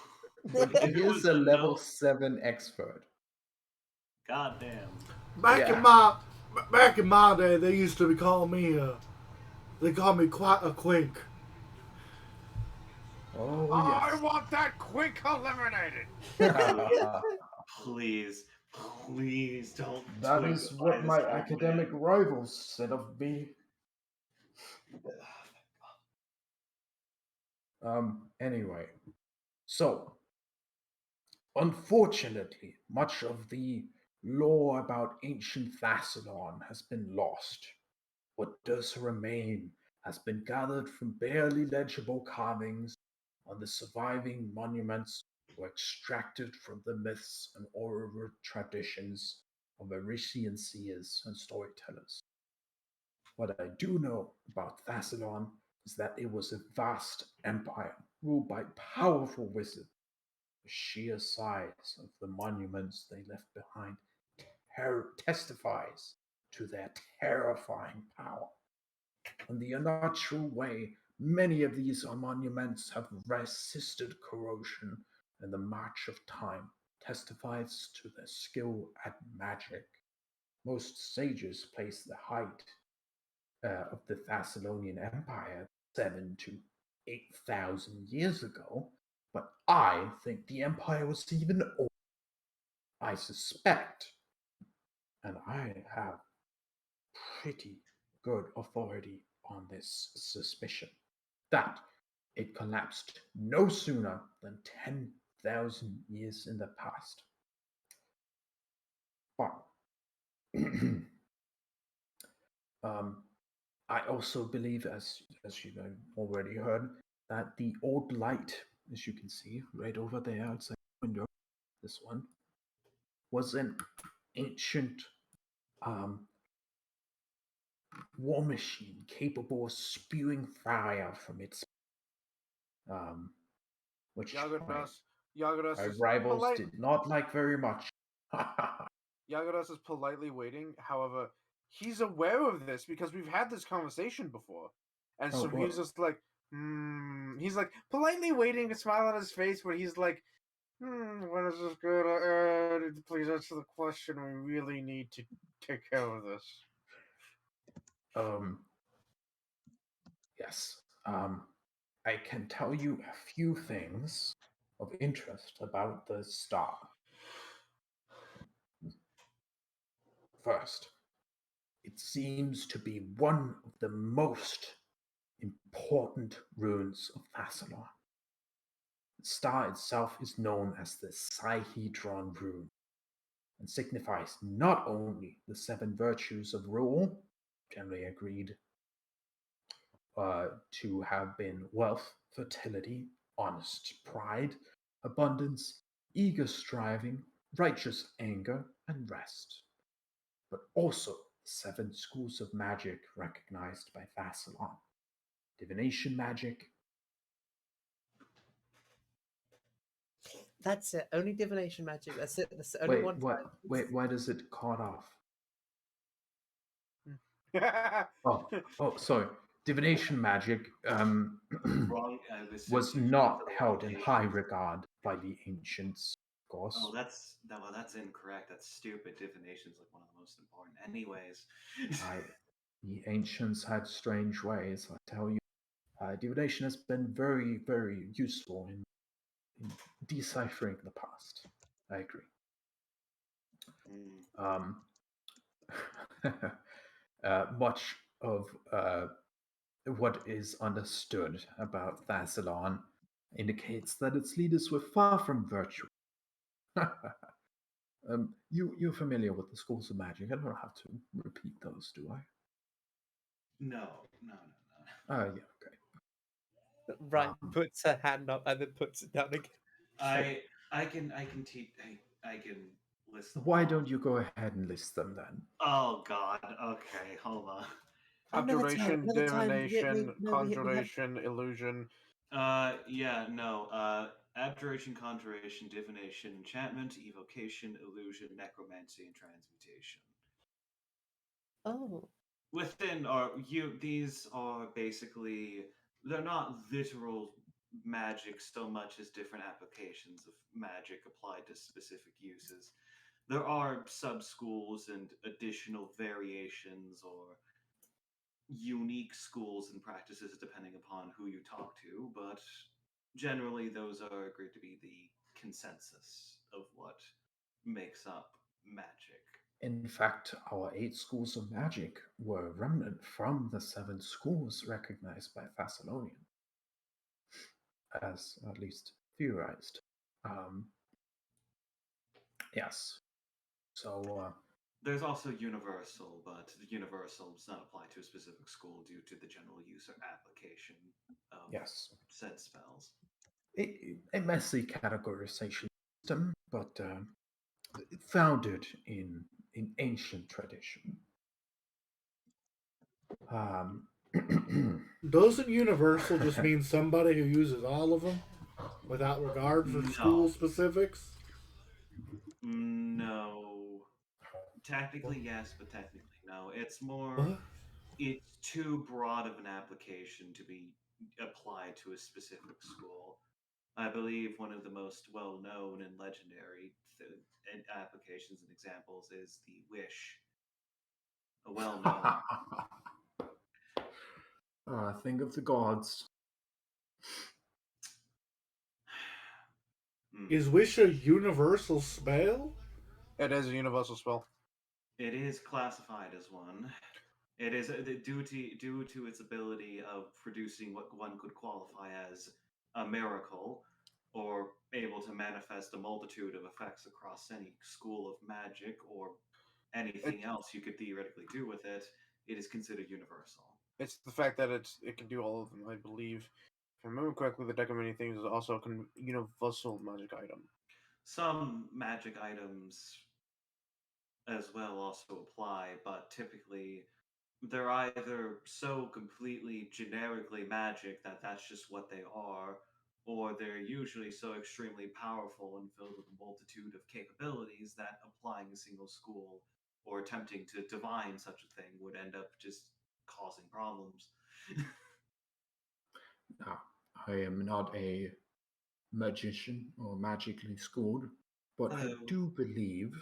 But If he it is was a a level gnome, 7 expert. goddamn. Back in Yeah. my back in my day, they used to call me they called me quite a quick. Oh I yes. want that quick eliminated! Please, please don't That is twigify what this my old academic man. rivals said of me. Anyway, so unfortunately, much of the lore about ancient Thassilon has been lost. What does remain has been gathered from barely legible carvings on the surviving monuments or extracted from the myths and oral traditions of Arician seers and storytellers. What I do know about Thassilon is that it was a vast empire ruled by powerful wizards. The sheer size of the monuments they left behind testifies to their terrifying power. In the unnatural way, many of these monuments have resisted corrosion, and the march of time testifies to their skill at magic. Most sages place the height of the Thessalonian Empire 7 to 8,000 years ago, but I think the empire was even older. I suspect, and I have pretty good authority on this suspicion, that it collapsed no sooner than 10,000 years in the past. But um, I also believe, as you have already heard, that the old light, as you can see right over there outside the window, this one, was an ancient um, war machine capable of spewing fire from its um, which my Yagadas is rivals polite. did not like very much. Yagadas is politely waiting. However, he's aware of this because we've had this conversation before, and Oh, so he's just like, He's like politely waiting, a smile on his face, where he's like, when is this gonna end? Please answer the question. We really need to take care of this. um, yes. I can tell you a few things of interest about the star. First, it seems to be one of the most important runes of Thassalon. The star itself is known as the Sihedron rune and signifies not only the seven virtues of rule, generally agreed to have been wealth, fertility, honest pride, abundance, eager striving, righteous anger, and rest, but also the seven schools of magic recognized by Thassalon: divination magic. That's it. Only divination magic. That's it. That's only Wait, one what? time. Wait, why does it cut off? yeah, Oh, sorry. Divination magic Wrong. I was was you not to the wrong held in page. high regard by the ancients, of course. Oh, that's incorrect. That's stupid. Divination is like one of the most important. Anyways, The ancients had strange ways, I tell you. Divination has been very, very useful in deciphering the past. I agree. Mm. Much of what is understood about Thassalon indicates that its leaders were far from virtuous. You're familiar with the schools of magic. I don't have to repeat those, do I? No. Yeah, okay. Right, puts her hand up and then puts it down again. I can teach. I can list them. Why off. don't you go ahead and list them then? Oh God. Okay, hold on. abjuration, Another time. divination, No, we have. conjuration, illusion. Yeah, no. Abjuration, conjuration, divination, enchantment, evocation, illusion, necromancy, and transmutation. Oh, These are basically, they're not literal magic so much as different applications of magic applied to specific uses. There are sub schools and additional variations or unique schools and practices depending upon who you talk to, but generally those are agreed to be the consensus of what makes up magic. In fact, our 8 schools of magic were a remnant from the 7 schools recognized by Thessalonian, as at least theorized. Yes. So, There's also universal, but the universal does not apply to a specific school due to the general use or application of yes, said spells. a messy categorization system, but founded in ancient tradition. Doesn't universal just mean somebody who uses all of them without regard for school No. specifics? No. Technically, yes, but technically, no. It's more, What? it's too broad of an application to be applied to a specific school. I believe one of the most well known and legendary applications and examples is the Wish. A well known. Think of the gods. Is Wish a universal spell? It is a universal spell. It is classified as one. It is due to its ability of producing what one could qualify as a miracle, or able to manifest a multitude of effects across any school of magic or anything else you could theoretically do with it. It is considered universal. It's the fact that it can do all of them. I believe, if I remember correctly, the deck of many things is also a universal magic item. Some magic items as well also apply, but typically they're either so completely generically magic that that's just what they are, or they're usually so extremely powerful and filled with a multitude of capabilities that applying a single school or attempting to divine such a thing would end up just causing problems. Now, I am not a magician or magically schooled, but I Oh. do believe.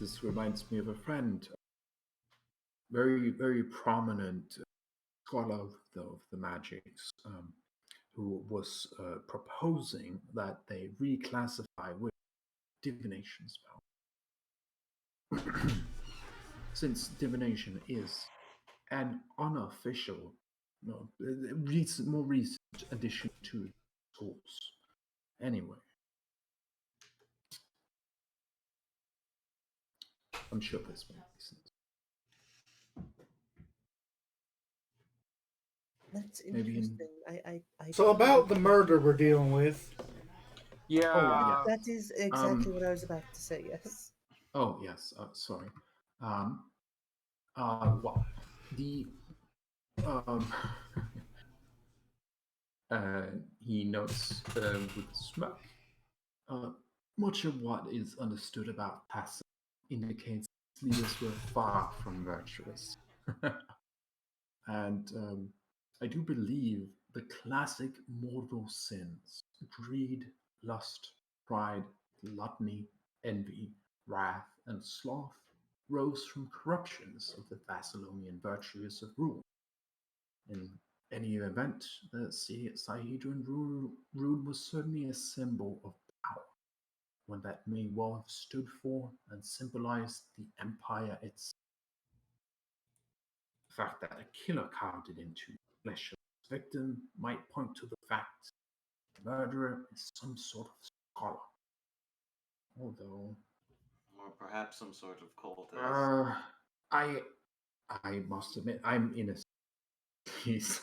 This reminds me of a friend, very, very prominent scholar of the magics, who was proposing that they reclassify with divination spell. Since divination is an unofficial, no, more recent addition to the schools. Anyway, I'm sure this makes sense. That's Maybe interesting. I So don't about the know. murder we're dealing with. Yeah. Oh, That is exactly what I was about to say. Yes. Oh yes, sorry. Well, the um, he notes with smirk. Uh, Much of what is understood about Tassim indicates leaders were far from virtuous, and I do believe the classic mortal sins: greed, lust, pride, gluttony, envy, wrath, and sloth rose from corruptions of the Thessalonian virtues of rule. In any event, the Sahedron rune was certainly a symbol of power, one that may well have stood for and symbolized the empire itself. The fact that a killer carved it into the flesh of his victim might point to the fact the murderer is some sort of scholar. Although, Or perhaps some sort of cultist. I must admit, I'm innocent. Please,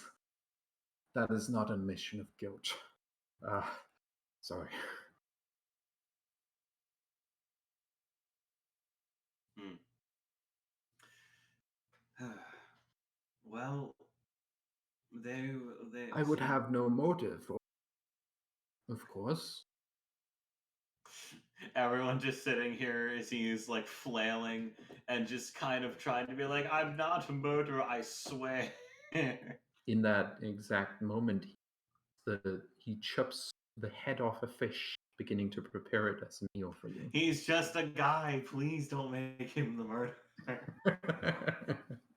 that is not a mission of guilt. Sorry. Well, they. I would see, have no motive, of course. Everyone just sitting here as he's like flailing and just kind of trying to be like, I'm not a murderer, I swear. In that exact moment, he chops the head off a fish, beginning to prepare it as a meal for you. He's just a guy. Please don't make him the murderer.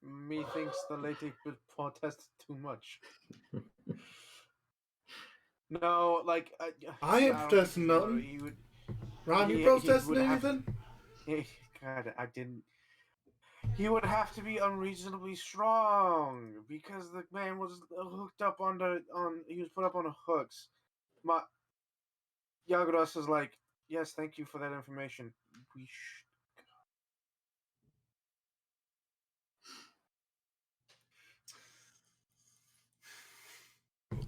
Methinks the lady will protest too much. No, like I ain't don't think protesting he's a murderer. nothing. He would. Ron, you He protesting would have. anything? God, I didn't. He would have to be unreasonably strong because the man was hooked up he was put up on hooks. My Yagros is like, yes, thank you for that information. We should.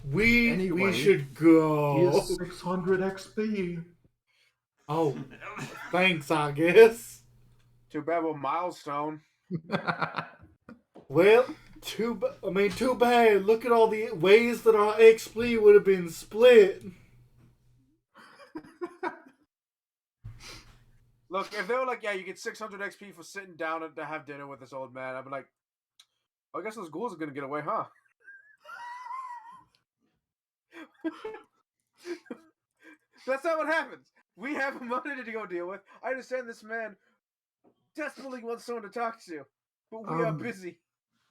We Anyway, should go. Here's 600 XP. Oh, thanks, I guess. Too bad we're milestone. Well, too bad. Look at all the ways that our XP would have been split. Look, if they were like, yeah, you get 600 XP for sitting down to have dinner with this old man, I'd be like, I guess those ghouls are gonna get away, huh? That's not what happens. We have money to go deal with. I understand this man desperately wants someone to talk to, but we are busy.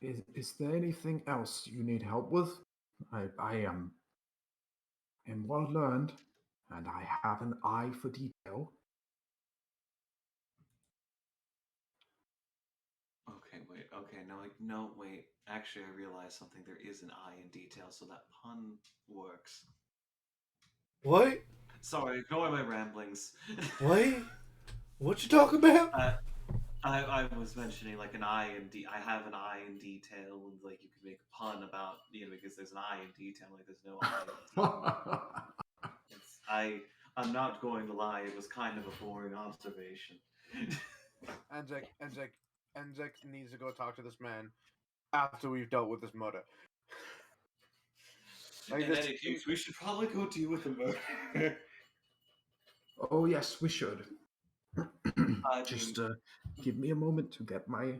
Is there anything else you need help with? I am well learned, and I have an eye for detail. Okay, wait. Okay, no, wait. Actually, I realized something. There is an eye in detail, so that pun works. What? Sorry, ignore my ramblings. What? What you talking about? I was mentioning like an eye in I have an eye in detail, and like you could make a pun about because there's an eye in detail, like there's no eye in detail. I'm not going to lie, it was kind of a boring observation. Anzek needs to go talk to this man after we've dealt with this murder. In any case, we should probably go deal with the murder. Oh yes, we should. Just give me a moment to get my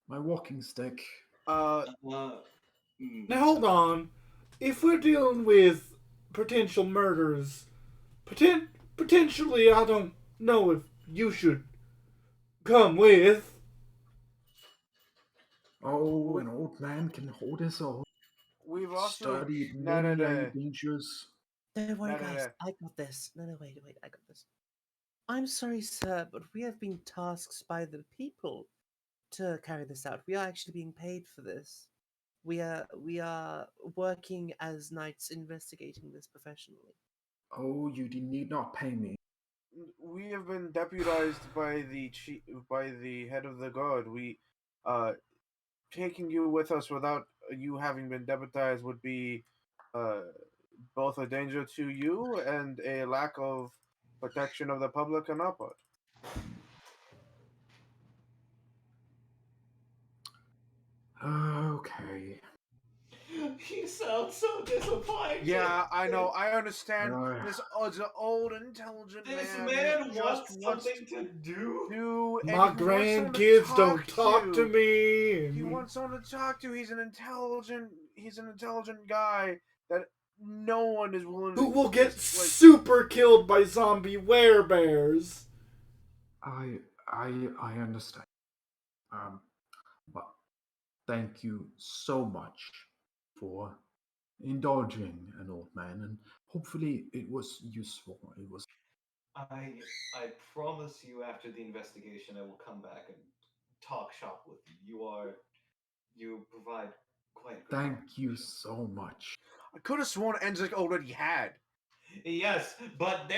walking stick. Now hold on. If we're dealing with potential murders, potentially, I don't know if you should come with. Oh, an old man can hold his own. We've also studied many dangers. Don't worry, guys. I got this. No, wait. I got this. I'm sorry, sir, but we have been tasked by the people to carry this out. We are actually being paid for this. We are working as knights investigating this professionally. Oh, you need not pay me. We have been deputized by by the head of the guard. Uh, taking you with us without you having been deputized would be, uh, both a danger to you and a lack of protection of the public on our part. Okay. You sound so disappointed. Yeah, I know. I understand. Uh, This is an old, intelligent This man man who just wants wants something to do. to, and My he wants someone to grandkids don't talk to to. me. He And wants someone to talk to. He's an intelligent guy that no one is willing who to will get just, like. super killed by zombie werebears. I understand. But thank you so much for indulging an old man, and hopefully it was useful. It was. I promise you after the investigation I will come back and talk shop with you. You provide quite good. Thank you so much. I could have sworn Enzik already had. Yes, but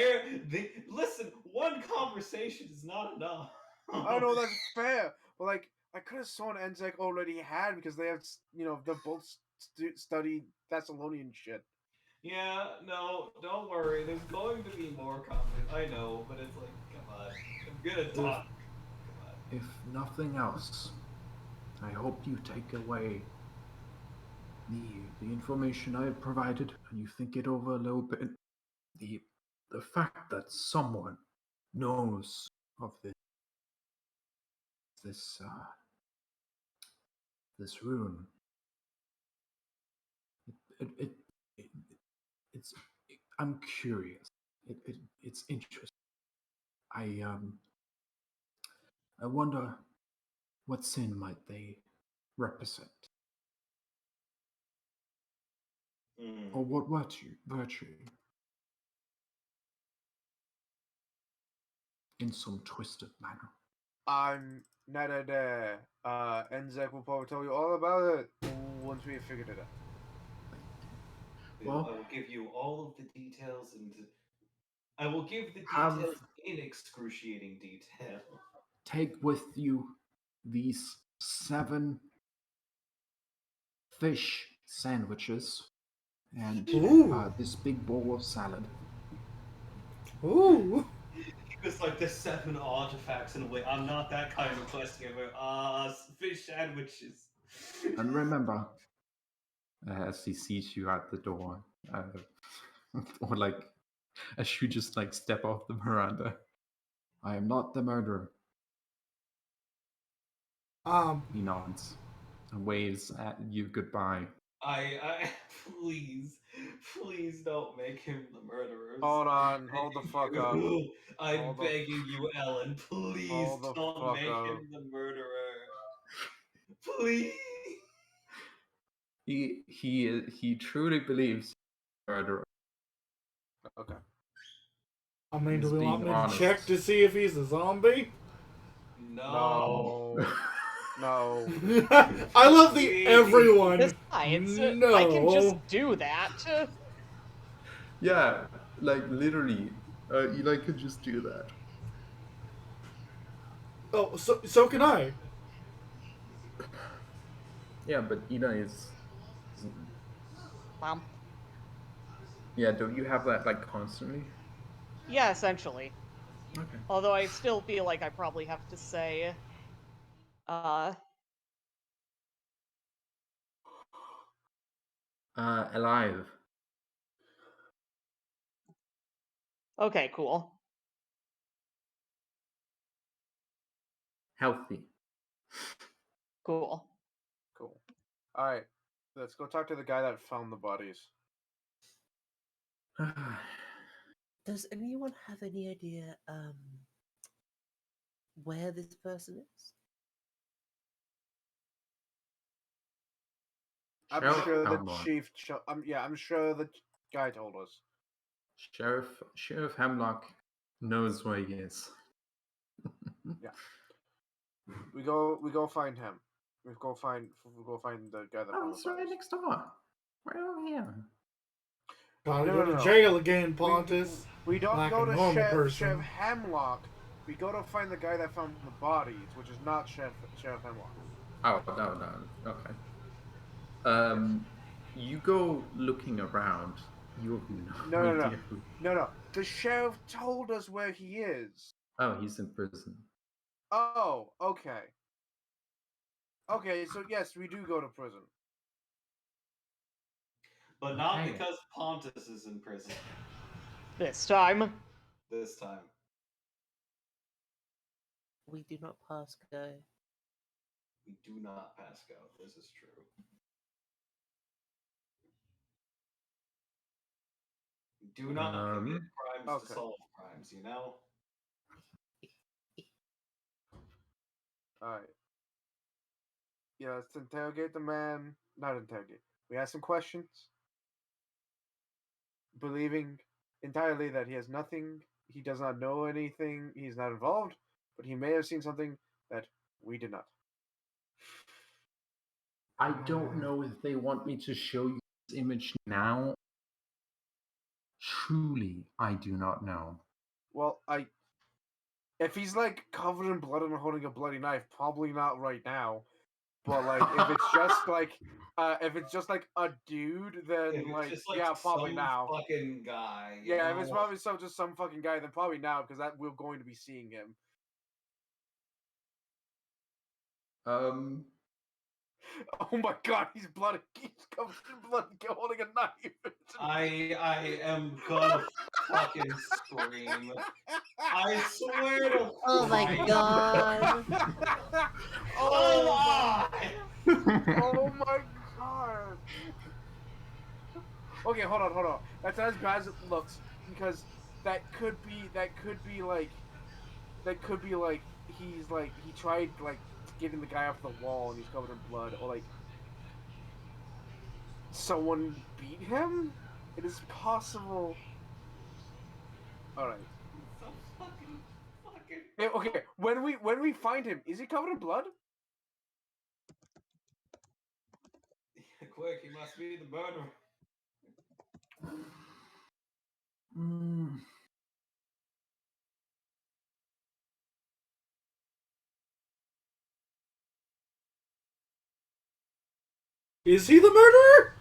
listen, one conversation is not enough. I know that's fair, but like I could have sworn Enzik already had because they have, they're both studied Thessalonian shit. Yeah, no, don't worry. There's going to be more conversation. I know, but it's like, come on. I'm gonna talk. Come on. If nothing else, I hope you take away the information I provided and you think it over a little bit. The fact that someone knows of this this rune, it, it, it it's I'm curious. It's interesting. I wonder what sin might they represent, or what virtue, in some twisted manner. I'm not there. Enzik will probably tell you all about it once we have figured it out. Well, I will give you all of the details, and I will give the have details in excruciating detail. take with you these 7 fish sandwiches and Ooh. this big bowl of salad. Ooh. It's like the 7 artifacts in a way. I'm not that kind of quest giver. Fish sandwiches. And remember, as he sees you at the door, or like as you just like step off the veranda, I am not the murderer. He nods and waves at you goodbye. I please don't make him the murderer. Hold on, hold the fuck up. I'm Hold the begging you, Ellen. Please hold the don't fuck make up. him the murderer. Please. He truly believes murderer. Okay. I mean, do He's we being want me to honest. check to see if he's a zombie? No. No. I love the everyone. Besides, No. I can just do that. Yeah, like literally, Eli could just do that. Oh, so can I. Yeah, but Eli is. Mom. Yeah, don't you have that like constantly? Yeah, essentially. Okay. Although I still feel like I probably have to say, Alive, okay, cool. healthy. Cool. Cool. All right. Let's go talk to the guy that found the bodies. Does anyone have any idea where this person is? I'm Sheriff sure the Hemlock. chief. I'm sure the guy told us. Sheriff Hemlock knows where he is. Yeah. We go find him. We go find the guy that Oh, found it's the right bodies. next door. Right over here. Gotta No, go no, to no. jail again, Pontus. We don't like go a to normal Chef person. Hemlock. We go to find the guy that found the bodies, which is not Sheriff Hemlock. Oh, no. Okay. You go looking around. You have no No. idea who. No. The sheriff told us where he is. Oh, he's in prison. Oh, okay. Okay, so yes, we do go to prison. But not Okay. because Pontus is in prison This time. this time. We do not pass go. We do not pass go. This is true. We do not commit crimes to Okay. solve crimes, you know? Alright. Yeah, let's interrogate the man. Not interrogate. We ask some questions. Believing entirely that he has nothing, he does not know anything, he's not involved, but he may have seen something that we did not. I don't know if they want me to show you this image now. Truly, I do not know. Well, if he's like covered in blood and holding a bloody knife, probably not right now. But like if it's just like a dude, then If it's just like yeah, probably some now. fucking guy. Yeah, if it's probably just some fucking guy, then probably now because that we're going to be seeing him. Oh my god, he's bloody. He's covered in blood, holding a knife. I am gonna fucking scream. I swear to Oh my Christ. god! Oh my god. Okay, hold on. That's not as bad as it looks because that could be like he's like he tried like getting the guy off the wall and he's covered in blood, or like someone beat him. It is possible. All right. So fucking. Okay. When we find him, is he covered in blood? Quick, he must be the murderer. Is he the murderer?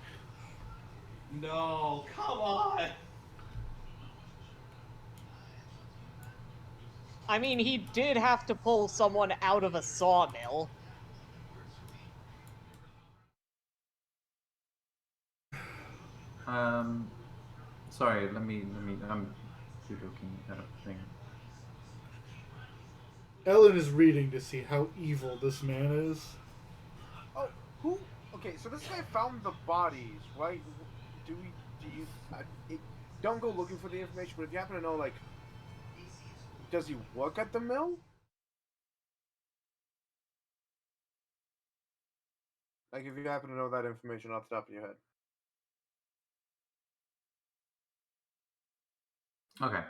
No, come on. I mean, he did have to pull someone out of a sawmill. Sorry, let me, I'm looking at a thing. Ellen is reading to see how evil this man is. Oh, who? Okay, so this guy found the bodies, right? Do you? Don't go looking for the information, but if you happen to know, like, does he work at the mill? Like, if you happen to know that information off the top of your head. Okay,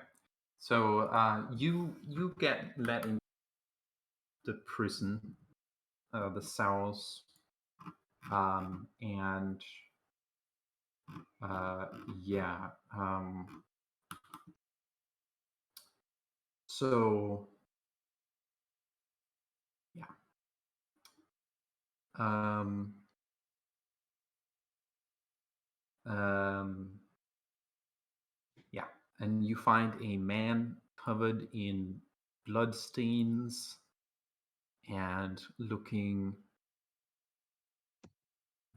so you get let in the prison, the cells, and yeah. So yeah. Um, yeah, and you find a man covered in bloodstains and looking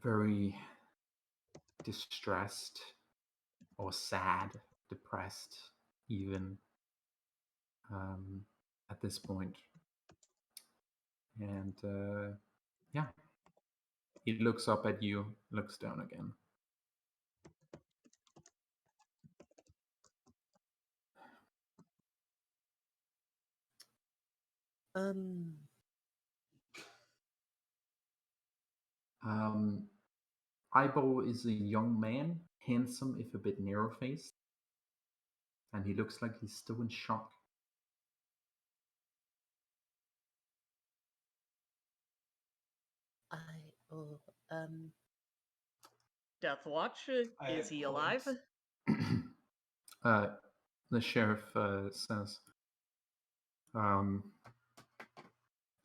very distressed or sad, depressed, even at this point. And yeah, he looks up at you, looks down again. Ibo is a young man, handsome if a bit narrow-faced, and he looks like he's still in shock. Oh, Deathwatch, I is have he alive? points. The sheriff says,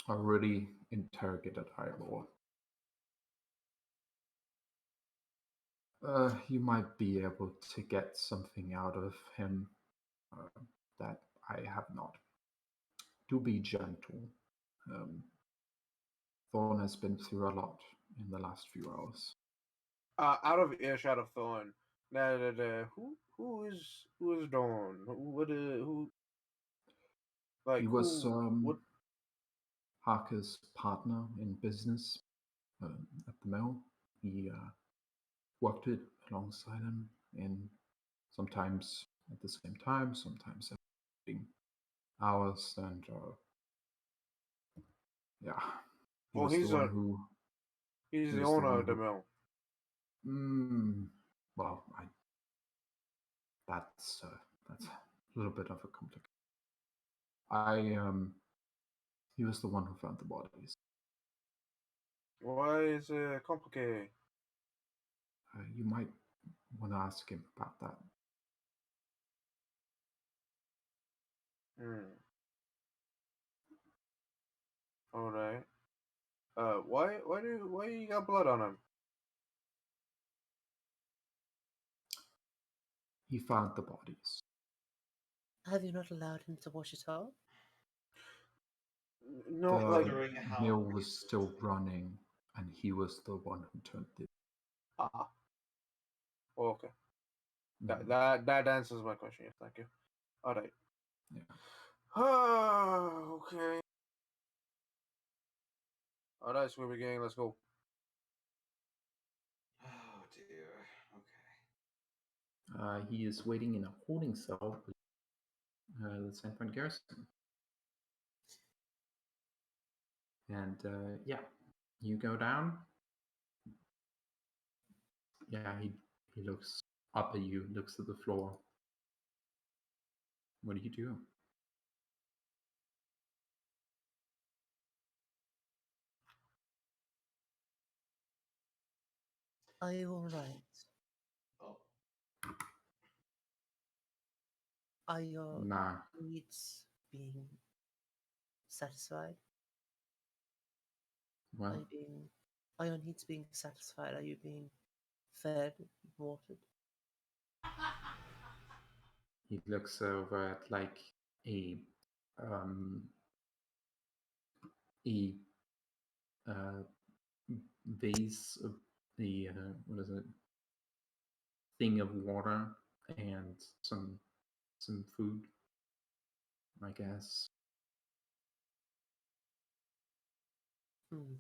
already interrogated High Lord. You might be able to get something out of him that I have not. Do be gentle. Thorn has been through a lot in the last few hours. Out of earshot of Thorn. Who is Dawn? Who? Like He was what? Harker's partner in business at the mill. He worked it alongside him, and sometimes at the same time, sometimes at hours, and yeah, he Well, was the one who. he's He the was the owner one of the who. mill. Well, that's a little bit of a complication. He was the one who found the bodies. Why is it complicated? You might want to ask him about that. All right. Why you got blood on him? He found the bodies. have you not allowed him to wash it off? No, The like Considering how mill was recent- still running, and he was the one who turned it. okay. Mhm. That answers my question. Yes, thank you. All right. Yeah. Okay. All right, Squibby Gang, let's go. Oh dear. Okay. He is waiting in a holding cell with the San Point Garrison. And yeah, you go down. Yeah, he looks up at you, looks at the floor. What do you do? Are you all right? Oh. Are your Nah. needs being satisfied? Well, Are your needs being satisfied? Are you being fed, watered? he looks over at like a um a vase of the what is it? Thing of water and some food, I guess. Hmm.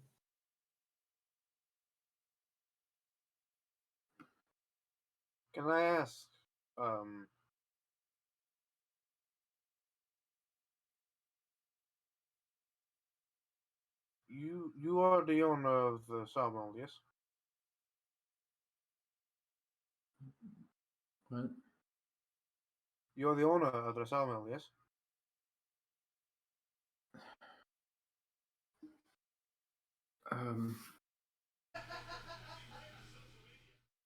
Can I ask? You are the owner of the sawmill, yes? What? You're the owner of the sawmill, yes? Um.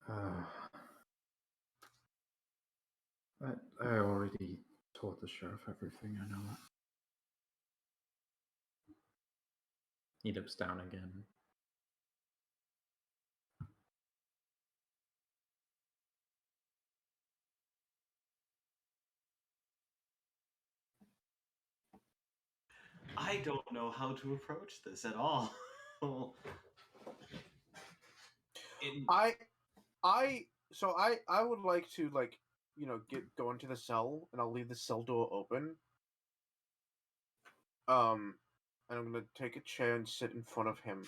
Uh, I already told the sheriff everything I know. He looks down again. I don't know how to approach this at all. I would like to go into the cell, and I'll leave the cell door open. And I'm gonna take a chair and sit in front of him.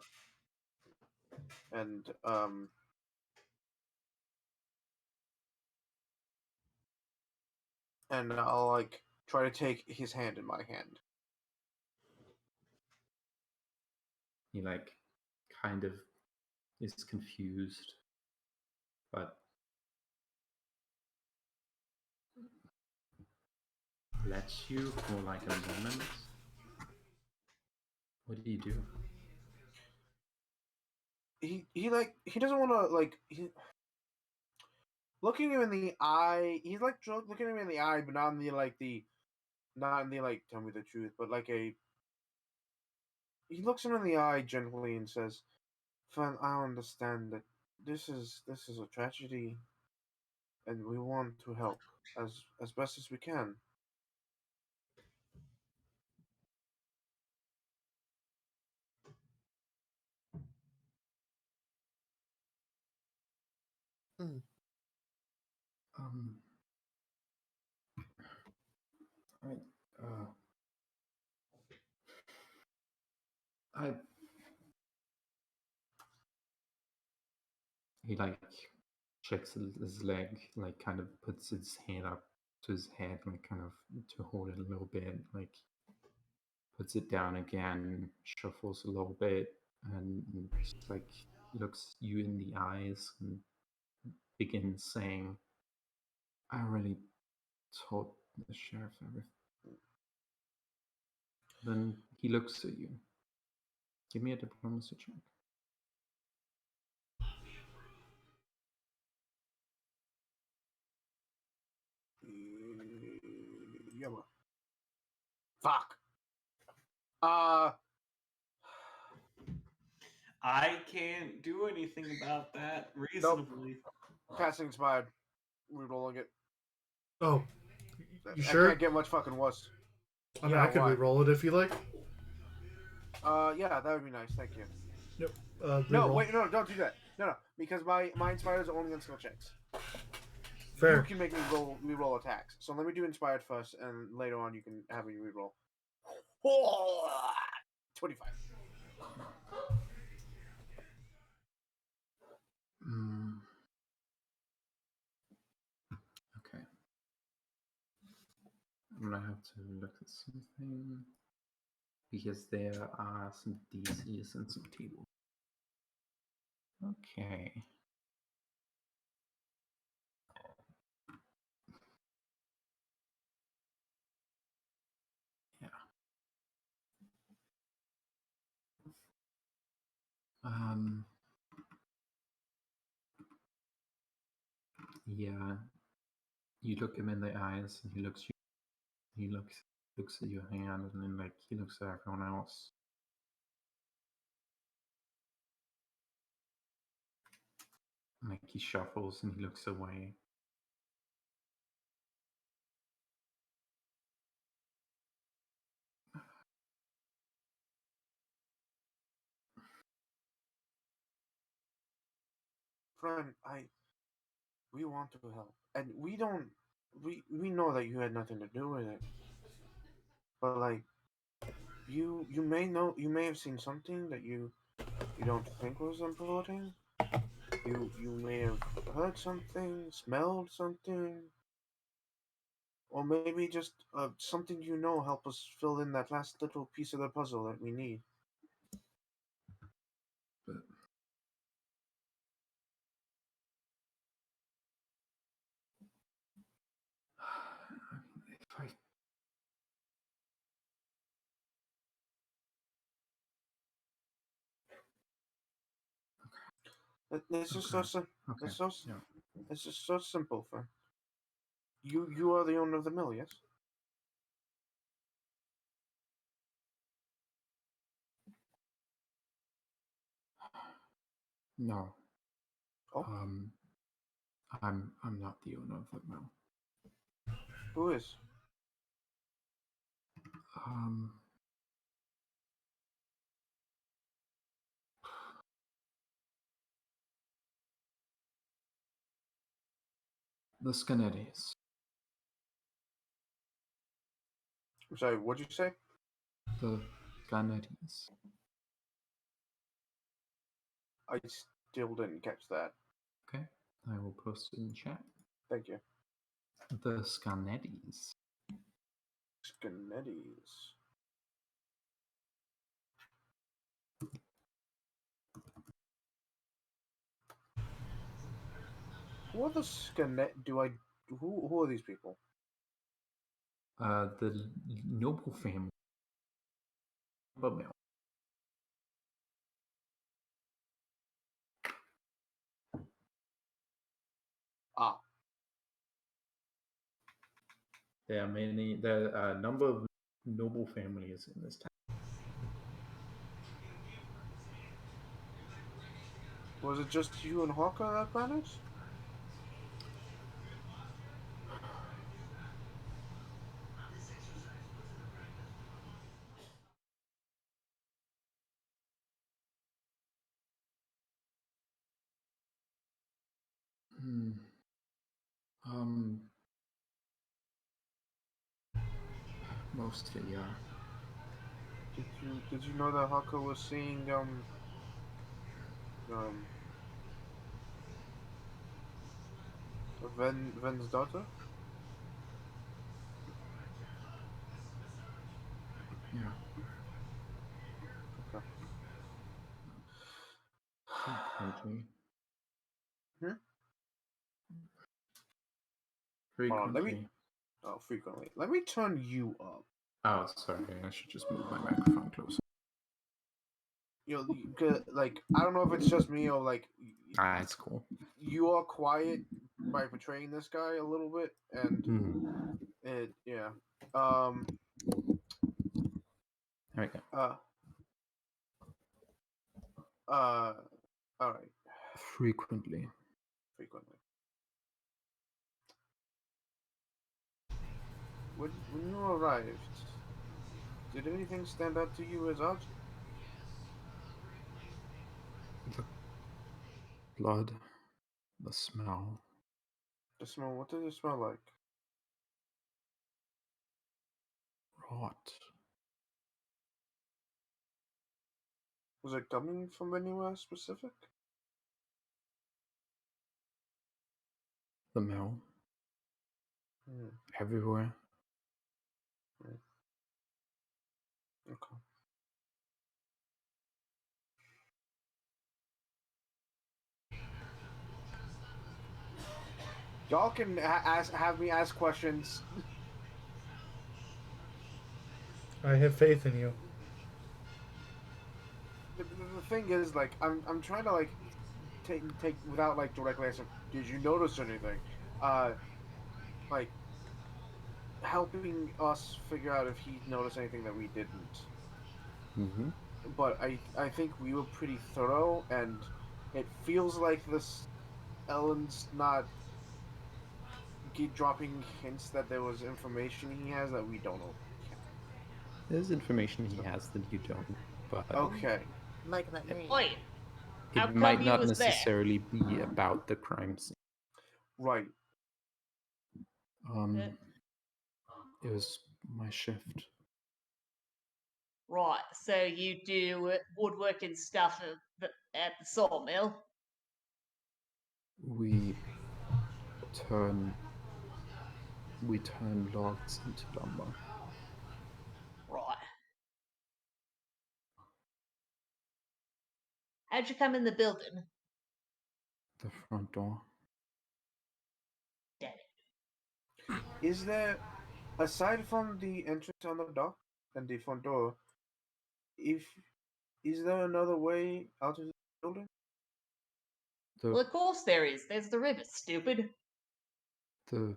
And I'll like try to take his hand in my hand. He like kind of is confused, but lets you for like a moment. What do you do? he doesn't want to looking him in the eye. He's like looking him in the eye, but not in the tell me the truth, but he looks him in the eye gently and says, "Fan, I understand that this is a tragedy, and we want to help as best as we can." Mm. I, I he checks his leg, kind of puts his hand up to his head, kind of to hold it a little bit, puts it down again, shuffles a little bit, and just looks you in the eyes and begins saying, "I already told the sheriff everything." Then he looks at you. Give me a diplomacy check. Yeah. Fuck. I can't do anything about that reasonably. Passing expired. Rerolling it. Oh, you I sure? can't get much fucking worse. I mean, Yeah, I could why? re-roll it if you like. Yeah, that would be nice. Thank you. Yep. No, Re-roll. wait, no, don't do that. No, because my inspired is only on skill checks. Fair. You can make me re-roll attacks. So let me do inspired first, and later on you can have me re-roll. 25. Okay. I'm gonna have to look at something because there are some DCs and some tables. Okay. Yeah. Yeah. You look him in the eyes, and he looks at your hand, and then he looks at everyone else. He shuffles and he looks away. Friend, we want to help, and we don't. We know that you had nothing to do with it, but you may have seen something that you don't think was important. You may have heard something, smelled something, or maybe just something help us fill in that last little piece of the puzzle that we need. But if I It's just okay. so Okay. Yeah. it's just so simple, friend. You are the owner of the mill, yes? No. Oh, I'm not the owner of the mill. who is? The Scannettis. I'm sorry. What'd you say? The Scannettis. I still didn't catch that. Okay. I will post it in chat. Thank you. The Scannettis. Scannettis. Who are the Scanet? Who are these people? The noble family. But mill. There are a number of noble families in this town. Was it just you and Hawk on that planet? Hmm. Mostly, yeah. Did you know that Hawker was seeing Ven's daughter? Yeah. Okay. Frequently. Hmm? Hold on, Frequently. frequently. Let me turn you up. Oh, sorry. I should just move my microphone closer. Like, I don't know if it's just me or like It's cool. you are quiet by portraying this guy a little bit, and yeah. There we go. All right. Frequently. Frequently. When you arrived, did anything stand out to you as odd? The blood, the smell. The smell. What did it smell like? Rot. Was it coming from anywhere specific? The mill. Hmm. Everywhere. Okay. Y'all can have me ask questions. I have faith in you. The thing is, like, I'm trying to like take without like directly asking. Did you notice anything? Like helping us figure out if he noticed anything that we didn't. Mm-hmm. But I think we were pretty thorough, and it feels like this Ellen's not dropping hints that there was information he has that we don't know. There's information he has that you don't, but Okay. Like that name. Wait, how it come might he not was there? necessarily be about the crime scene. Right. It was my shift. Right, so you do woodworking stuff at the sawmill? We turn logs into lumber. Right. How'd you come in the building? The front door. Dead. Is there, aside from the entrance on the dock and the front door, is there another way out of the building? Well, of course there is. There's the river, stupid. The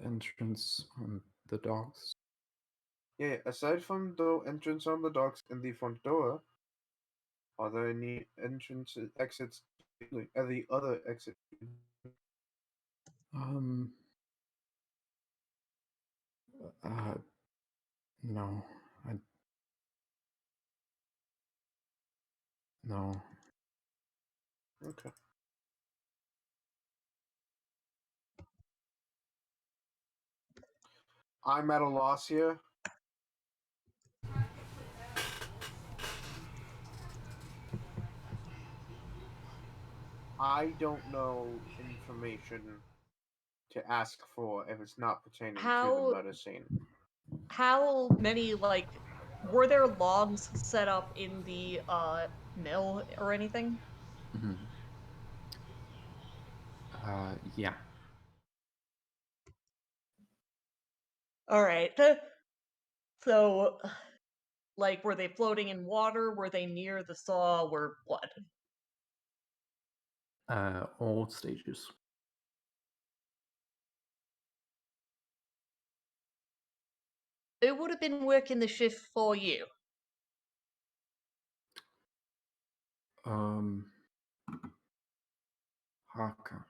entrance on the docks. Yeah, aside from the entrance on the docks and the front door, are there any exits, the other exit? No, no. Okay. I'm at a loss here. I don't know information to ask for if it's not pertaining to the murder scene. How many, like, were there logs set up in the mill or anything? Mm-hmm. Yeah. Alright. So, like, were they floating in water? Were they near the saw? Were what? All stages. Who would have been working the shift for you? Haka.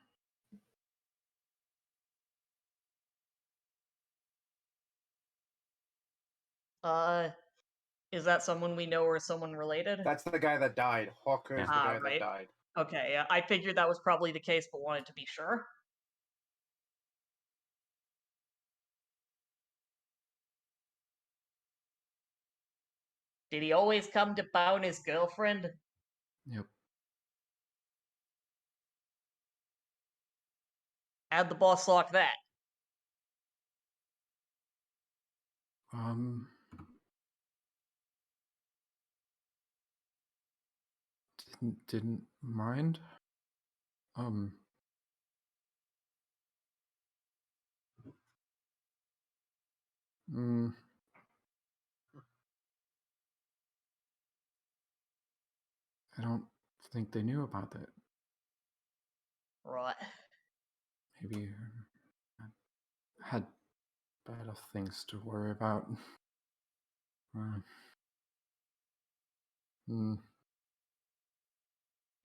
Is that someone we know or someone related? That's the guy that died. Hawker is the guy right. that died. Okay, yeah, I figured that was probably the case, but wanted to be sure. Did he always come to bone his girlfriend? Yep. How'd the boss like that? Didn't mind. I don't think they knew about that. Right. Maybe I had better things to worry about.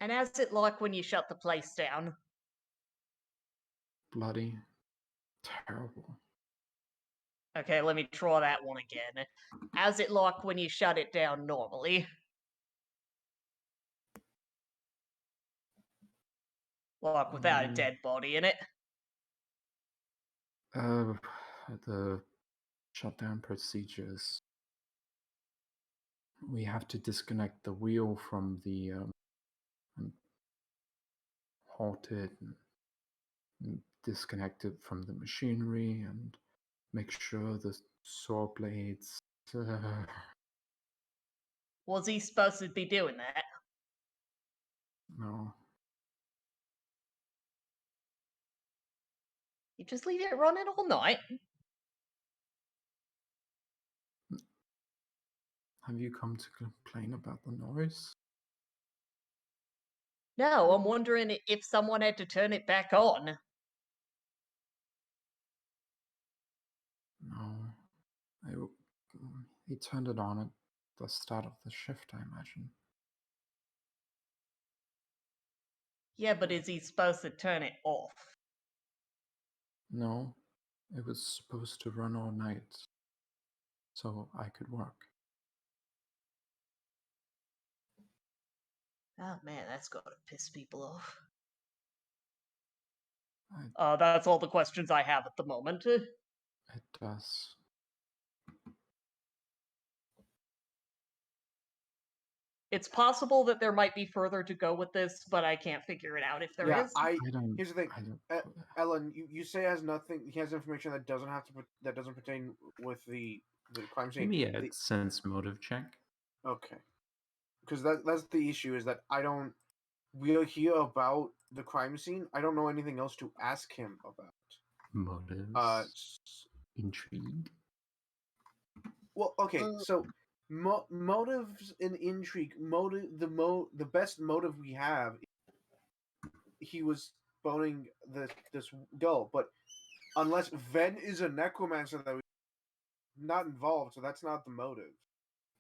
And how's it like when you shut the place down? Bloody terrible. Okay, let me try that one again. How's it like when you shut it down normally? Like without a dead body in it? The shutdown procedures. We have to disconnect the wheel from the and halt it and disconnect it from the machinery and make sure the saw blades. Was he supposed to be doing that? No. You just leave it running all night? Have you come to complain about the noise? No, I'm wondering if someone had to turn it back on. No. He turned it on at the start of the shift, I imagine. Yeah, but is he supposed to turn it off? No. It was supposed to run all night, so I could work. Oh man, that's gotta piss people off. It That's all the questions I have at the moment. does. It's possible that there might be further to go with this, but I can't figure it out if there is. I don't. Here's the thing, I don't. Ellen. You say has nothing. He has information that doesn't have to. That doesn't pertain with the crime scene. Give me a The- sense motive check. okay, because that's the issue is that I don't. We'll hear about the crime scene. I don't know anything else to ask him about. Motives. Intrigue. Well, okay, so motives and intrigue. The best motive we have. He was boning this girl, but unless Ven is a necromancer that we not involved, so that's not the motive.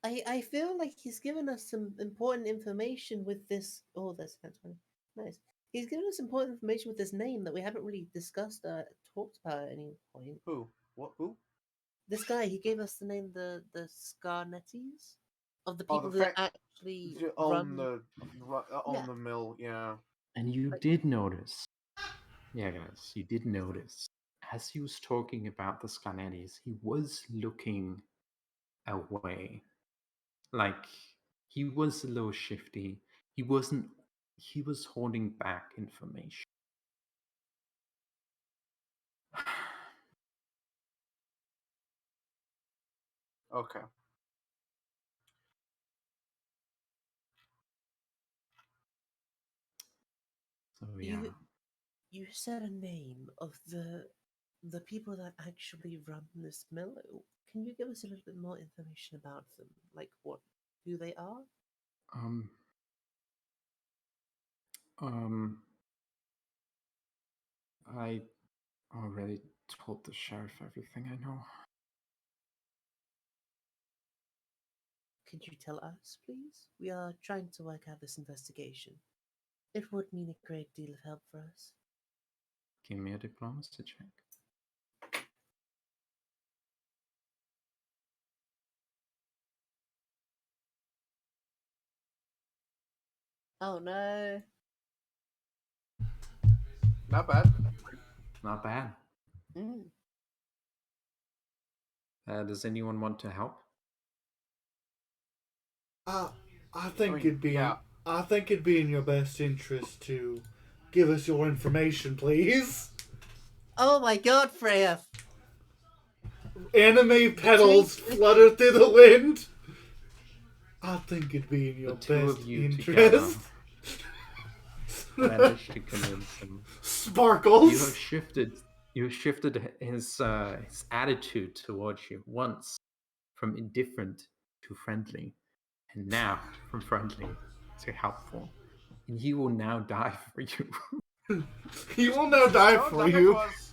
I feel like he's given us some important information with this. Oh, that's funny. Nice. He's given us important information with this name that we haven't really discussed, talked about at any point. Who? What? Who? This guy, he gave us the name the Scarnettis of the Oh, people the that actually own run. the mill. Yeah. And you did notice. Yeah, guys, you did notice. As he was talking about the Scarnettis, he was looking away. Like, he was a little shifty. He wasn't. He was holding back information. Okay. So yeah. You said a name of the people that actually run this mill. Can you give us a little bit more information about them? Like who they are? I already told the sheriff everything I know. could you tell us, please? We are trying to work out this investigation. It would mean a great deal of help for us. Give me a diplomacy check. Oh no. Not bad. Not bad. Mm. Does anyone want to help? I think mean, it'd be yeah. I think it'd be in your best interest to give us your information, please. Oh my god, Freya! Anime petals flutter through the wind. I think it'd be in your The two best of you together interest. managed to convince him. Sparkles. You have shifted his attitude towards you once from indifferent to friendly, and now from friendly to helpful. And he will now die for you. He will now die Don't for die you. for us.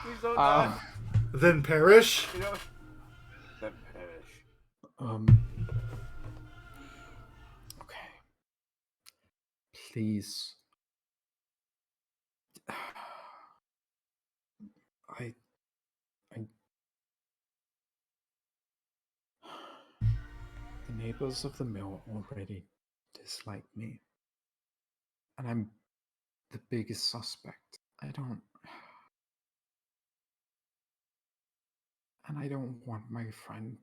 Please don't die. Then perish. You know, then perish. Okay. Please. I The neighbors of the mill already dislike me. And I'm the biggest suspect. I don't want my friend.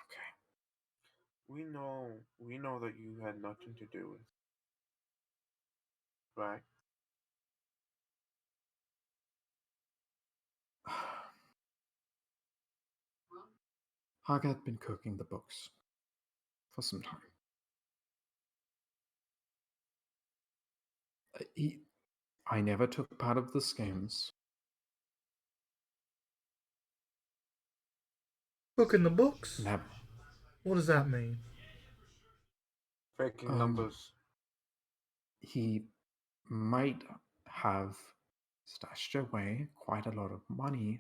Okay. We know that you had nothing to do with it. Right? Haga had been cooking the books for some time. I never took part of the scams. Book in the books? Never. What does that mean? Faking numbers. He might have stashed away quite a lot of money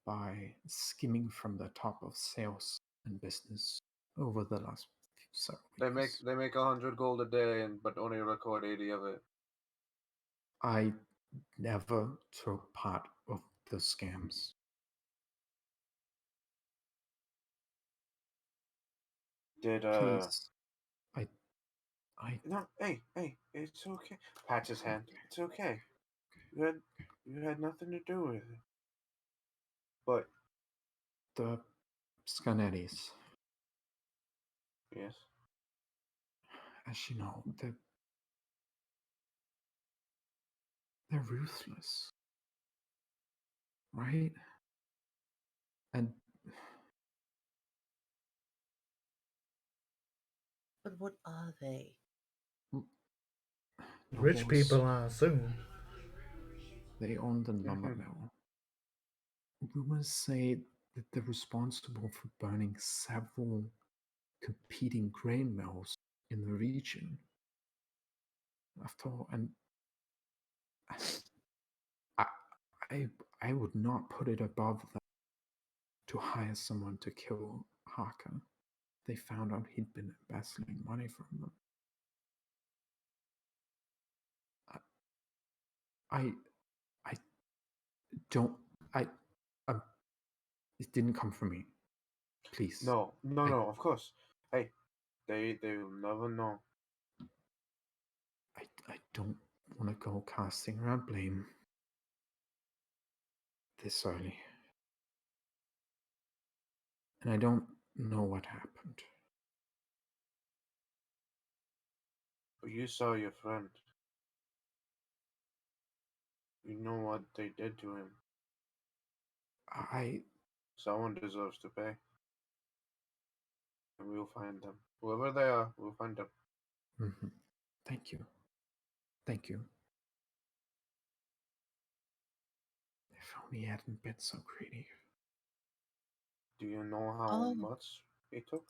by skimming from the top of sales and business over the last several years. They make 100 gold a day, but only record 80 of it. I never took part of the scams. Did Please, No, hey, it's okay. Pat his hand. It's okay. You had nothing to do with it. But the Scanettis, yes, as you know, they're ruthless, right? And But what are they? Rich people, I assume. They own the lumber mill. Rumors say that they're responsible for burning several competing grain mills in the region. After all, and I would not put it above them to hire someone to kill Harker. They found out he'd been embezzling money from them. I don't. It didn't come from me. Please. No, of course. Hey, they'll never know. I don't want to go casting around blame this early. And I don't know what happened. But you saw your friend. You know what they did to him. Someone deserves to pay. And we'll find them. Whoever they are, we'll find them. Mm-hmm. Thank you. Thank you. If only he hadn't been so greedy. Do you know how much he took?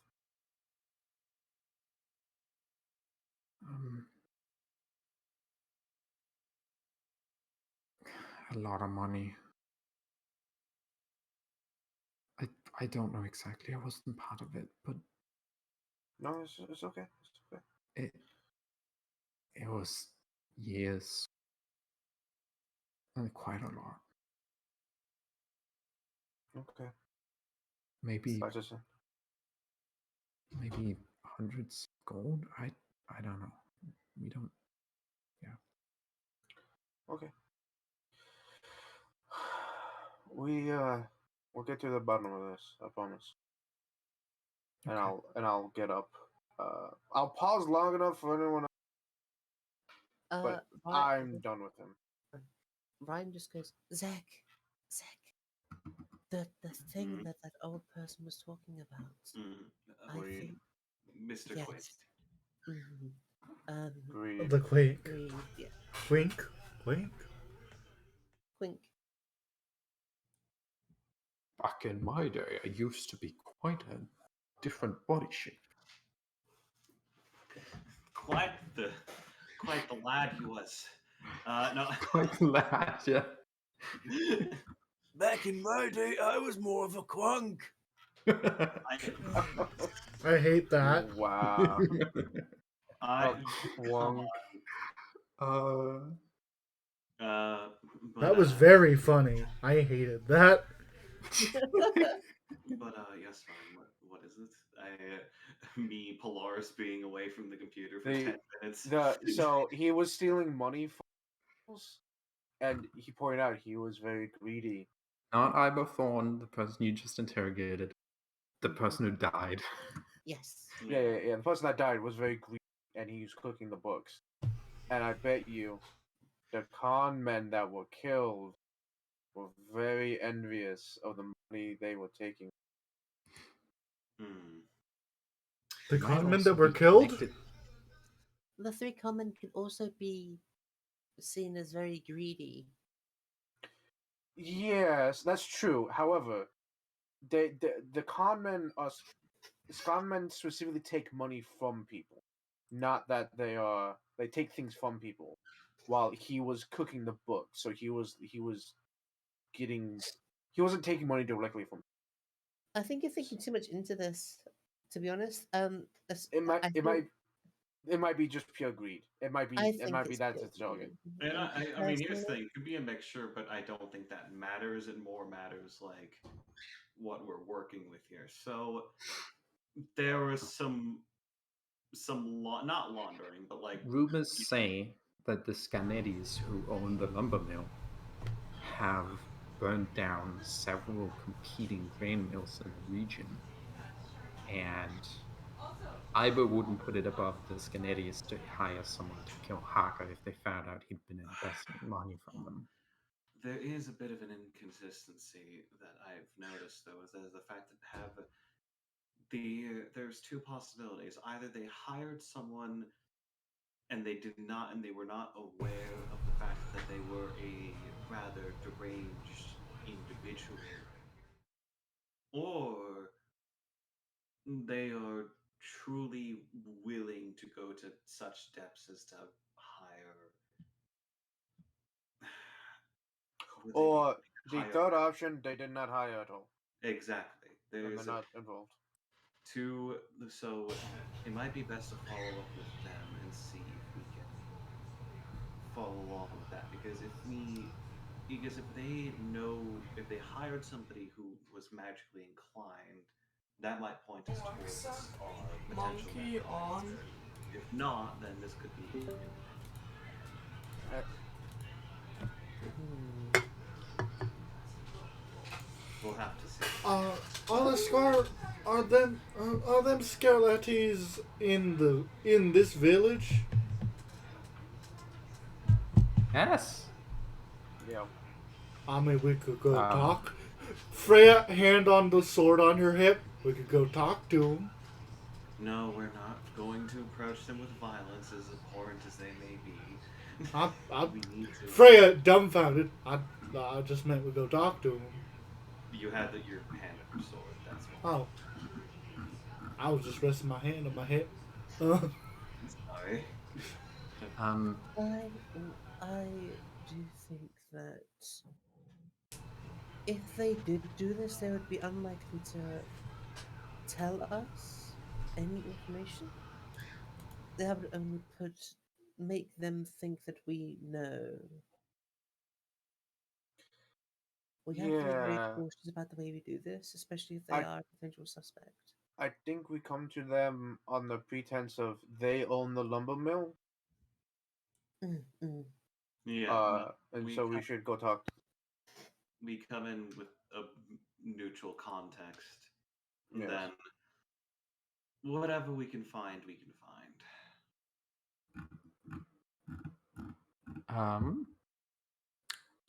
A lot of money. I don't know exactly. I wasn't part of it, but No, it's okay. It's okay. it it was years and quite a lot. Okay. Maybe I just maybe hundreds of gold. I don't know. We don't. Yeah. okay. We'll get to the bottom of this. I promise. And Okay. I'll get up. I'll pause long enough for anyone, but I'm done with him. Ryan just goes, Zach, the thing that old person was talking about. I Greed. think Mr. yes. Quist. Greed. The quake. Greed, yeah. Wink. Wink. Quink. Back in my day, I used to be quite a different body shape. Quite the lad he was. No. Quite lad, yeah. Back in my day, I was more of a quunk. I hate that. Wow. I Wong. but, That was very funny. I hated that. But yes, Ryan. What is it? Me Polaris being away from the computer for The- 10 minutes. So he was stealing money from us, and he pointed out he was very greedy. Not Iberthorn, the person you just interrogated. The person who died. Yes. Yeah. The person that died was very greedy, and he was cooking the books. And I bet you, the con men that were killed were very envious of the money they were taking. Hmm. The Might conmen also that were be killed? connected- The three common can also be seen as very greedy. Yes, that's true. However, the con men specifically take money from people, not that they take things from people. While he was cooking the book, so he wasn't taking money directly from. I think you're thinking too much into this, to be honest. It might be just pure greed. It might I be think it's that's pure its target. greed. And I mean, here's the Personally, thing: it could be a mixture, but I don't think that matters. It more matters like what we're working with here. So there was not laundering, but like Rumors say that the Scanettis who own the lumber mill have burned down several competing grain mills in the region. And Iber wouldn't put it above the Scanettis to hire someone to kill Haka if they found out he'd been investing money from them. there is a bit of an inconsistency that I've noticed, though, is the fact that there's two possibilities. Either they hired someone and they were not aware of the fact that they were a rather deranged individual, or they are truly willing to go to such depths as to hire. Would they Or be the hire third option, they did not hire at all, exactly? and There's they're not involved. so it might be best to follow up with them and see if we can follow along with that, because if they hired somebody who was magically inclined, that might point us towards our potential Monkey on. necromancer. If not, then this could be we'll have to see. On the scar, are them Scarlettis in this village? Yes. Yeah. I mean, we could go Um, talk. Freya, hand on the sword on her hip. We could go talk to him. No, we're not going to approach them with violence, as abhorrent as they may be. We need to. Freya, dumbfounded. I just meant we go talk to him. You had your hand on your sword. That's why. Oh, I was just resting my hand on my hip. Sorry. I do think that if they did do this, they would be unlikely to tell us any information. That would only make them think that we know. We have to be very Yeah, cautious about the way we do this, especially if they I are a potential suspect. I think we come to them on the pretense of they own the lumber mill, Mm. Yeah, no, and so we should go talk. we come in with a neutral context, and Yes. then whatever we can find, we can find.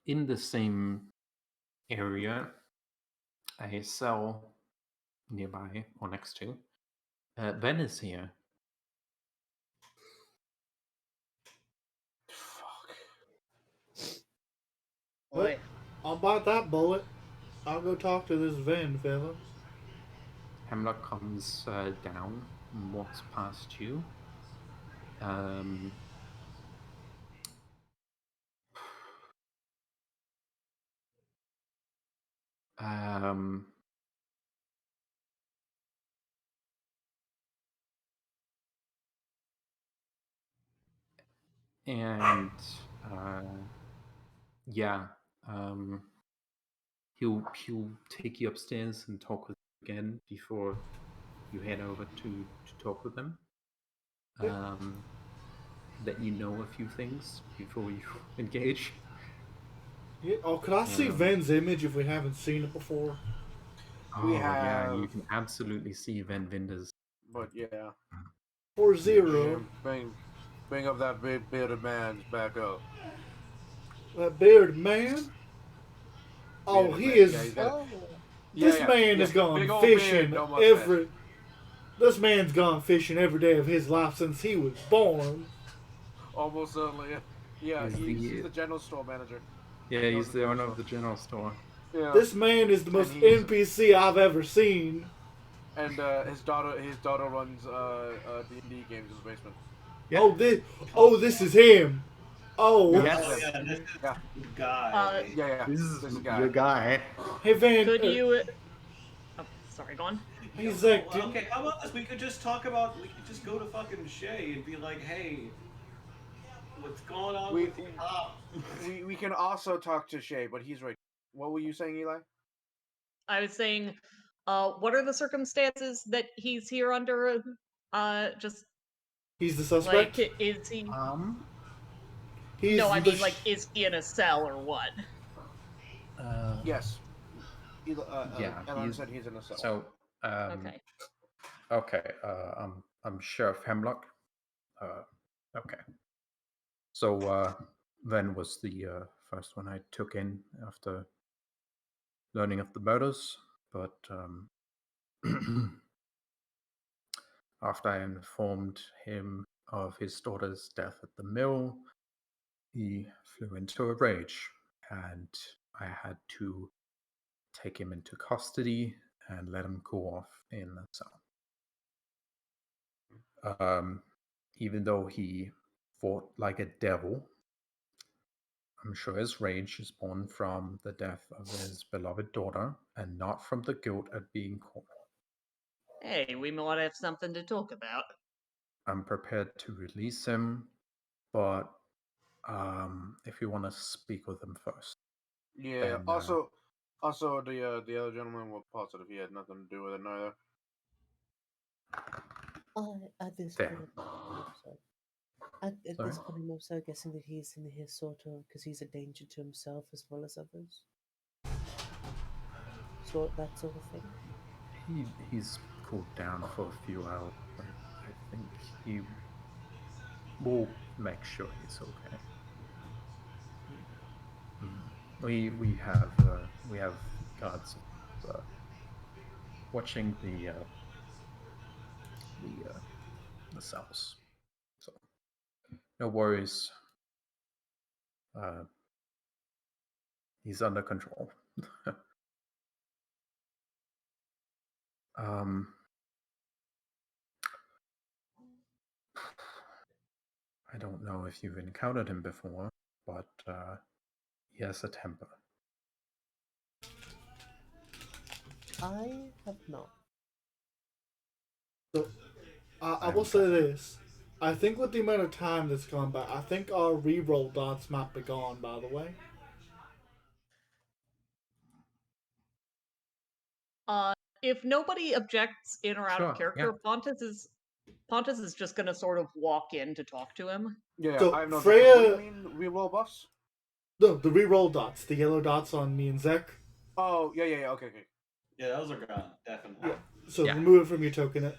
In the same area, a cell nearby or next to, Ben is here. Fuck. Well, Boy. I'll bite that bullet. I'll go talk to this Ven fella. Hemlock comes down and walks past you. Um, and yeah, he'll take you upstairs and talk with you again before you head over to talk with them. Let you know a few things before you engage. Yeah. Oh, could I see Ven's image if we haven't seen it before? We Yeah, have, you can absolutely see Van Vinder's. but yeah. 4-0. Bring up that big bearded man's back up. That bearded man. Oh, Bearded he man. is. Yeah, he's got a. Oh, Yeah, This man yeah. has gone Big old beard, fishing no mustache. This man's gone fishing every day of his life since he was born. Almost certainly. Yeah, he's the the general store manager. yeah, He owns he's the the general owner store. of the general store. Yeah. This man is the most he's- NPC I've ever seen. And his daughter runs D&D games in the basement. Yeah. This is him. Oh, Yes. Oh yeah, this is Yeah. the guy. Yeah. This is the guy. your guy. hey Van. Could you? Oh, sorry, go on. Hey, Zach, did- Okay, how about this? We could just talk about. We could just go to fucking Shay and be like, "Hey, what's going on We- with the cop?" we can also talk to Shay, but he's right. What were you saying, Eli? I was saying, what are the circumstances that he's here under? Just He's the like, suspect. is he? He's No, I the mean, like, is he in a cell or what? Yes. Yeah, Elon said he's in a cell. So, Okay. okay. I'm Sheriff Hemlock. Okay. So, Ven was the first one I took in after learning of the murders, but after I informed him of his daughter's death at the mill, he flew into a rage, and I had to take him into custody and let him go off in the cell. Even though he fought like a devil, I'm sure his rage is born from the death of his beloved daughter and not from the guilt at being caught. Hey, we might have something to talk about. I'm prepared to release him, but if you want to speak with him first. Yeah. Then, Also, the other gentleman was positive he had nothing to do with it neither. at this There. point, also. At Sorry? this point, I'm also guessing that he's in here sort of because he's a danger to himself as well as others. That sort of thing. He's cooled down for a few hours. I think he will make sure he's okay. We have guards watching the cells, so no worries. He's under control. I don't know if you've encountered him before, but he has a temper. I have not. So I I'm will say done. this. I think with the amount of time that's gone by, I think our reroll dots might be gone, by the way. If nobody objects in or out of Sure, character, Pontus is just gonna sort of walk in to talk to him. Yeah, So, I have no objection. What do you Freya- mean reroll buffs? No, the reroll dots, the yellow dots on me and Zek. Oh, yeah, okay. Yeah, those are gone, definitely. Yeah. So Yeah. remove it from your token,